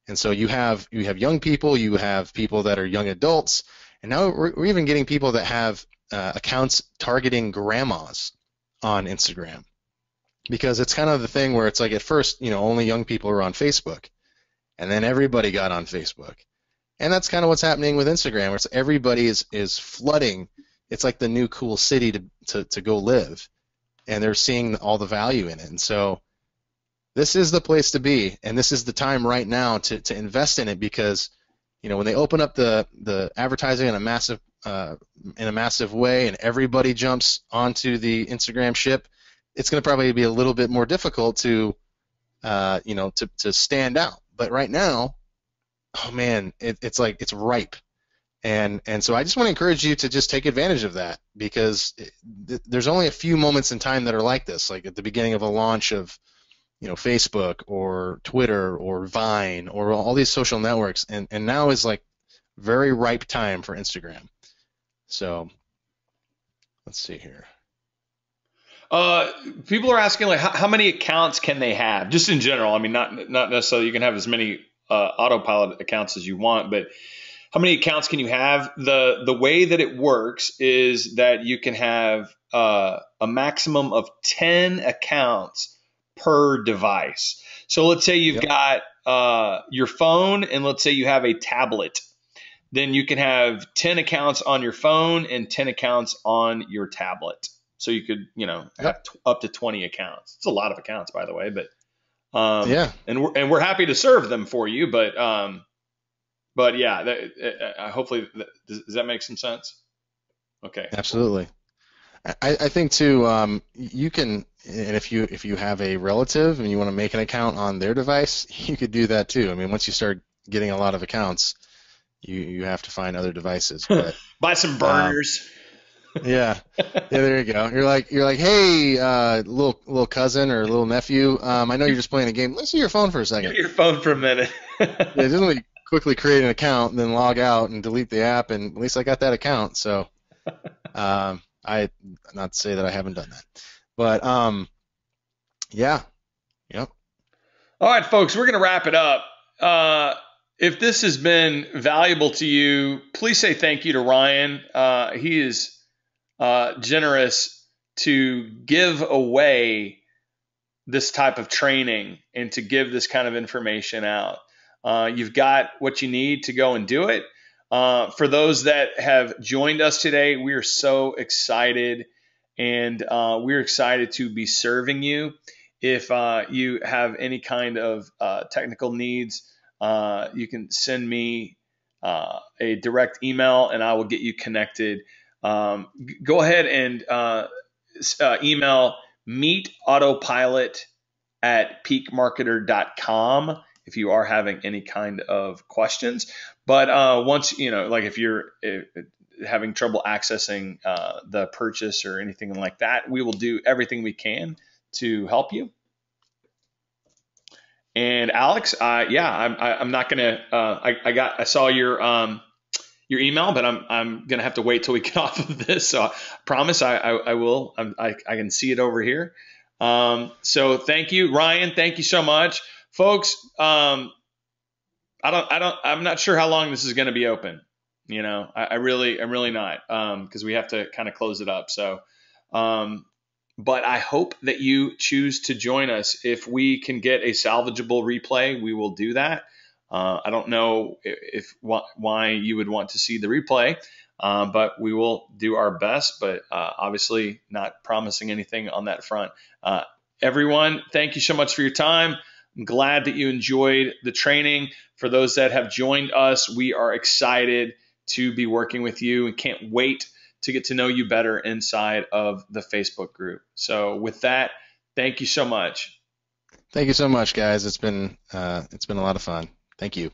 [SPEAKER 2] And so you have young people, you have people that are young adults, and now we're even getting people that have accounts targeting grandmas on Instagram, because it's kind of the thing where it's like, at first, only young people were on Facebook, and then everybody got on Facebook. And that's kind of what's happening with Instagram, where everybody is flooding. It's like the new cool city to go live, and they're seeing all the value in it. And so this is the place to be, and this is the time right now to invest in it, because when they open up the advertising in a massive way, and everybody jumps onto the Instagram ship, it's going to probably be a little bit more difficult to stand out. But right now, oh man, it's like it's ripe, and so I just want to encourage you to just take advantage of that, because there's only a few moments in time that are like this, like at the beginning of a launch of Facebook or Twitter or Vine or all these social networks, and now is like very ripe time for Instagram. So let's see here.
[SPEAKER 1] People are asking, like, how many accounts can they have, just in general? I mean, not necessarily you can have as many autopilot accounts as you want, but how many accounts can you have? The way that it works is that you can have a maximum of 10 accounts per device. So let's say you've
[SPEAKER 2] Yep.
[SPEAKER 1] got your phone, and let's say you have a tablet. Then you can have 10 accounts on your phone and 10 accounts on your tablet. So you could,
[SPEAKER 2] Yep.
[SPEAKER 1] have up to 20 accounts. It's a lot of accounts, by the way, but
[SPEAKER 2] Yeah.
[SPEAKER 1] and we're happy to serve them for you. But yeah, hopefully, does that make some sense? Okay, cool.
[SPEAKER 2] Absolutely. I think too, you can, and if you have a relative and you want to make an account on their device, you could do that too. I mean, once you start getting a lot of accounts, you have to find other devices. But
[SPEAKER 1] Buy some
[SPEAKER 2] um,
[SPEAKER 1] burners.
[SPEAKER 2] yeah, yeah, there you go. You're like, hey, little cousin or little nephew, I know you're just playing a game. Let's see your phone for a
[SPEAKER 1] Give
[SPEAKER 2] second.
[SPEAKER 1] me your phone for a minute.
[SPEAKER 2] Yeah, just let me quickly create an account and then log out and delete the app, and at least I got that account. So, I not to say that I haven't done that, but yeah, yep.
[SPEAKER 1] All right, folks, we're going to wrap it up. If this has been valuable to you, please say thank you to Ryan. He is generous to give away this type of training and to give this kind of information out. You've got what you need to go and do it. For those that have joined us today, we are so excited, and we're excited to be serving you. If you have any kind of technical needs, you can send me a direct email and I will get you connected. Go ahead and email meetautopilot at peakmarketer.com if you are having any kind of questions. But once, like if you're having trouble accessing the purchase or anything like that, we will do everything we can to help you. And Alex, yeah, I'm not gonna. I saw your email, but I'm gonna have to wait till we get off of this. So I promise I will. I can see it over here. So thank you, Ryan. Thank you so much, folks. I'm not sure how long this is going to be open. I'm really not, because we have to kind of close it up. So, um, but I hope that you choose to join us. If we can get a salvageable replay, we will do that. I don't know why you would want to see the replay, but we will do our best. But obviously, not promising anything on that front. Everyone, thank you so much for your time. I'm glad that you enjoyed the training. For those that have joined us, we are excited to be working with you and can't wait to get to know you better inside of the Facebook group. So with that, thank you so much.
[SPEAKER 2] Thank you so much, guys. It's been a lot of fun. Thank you.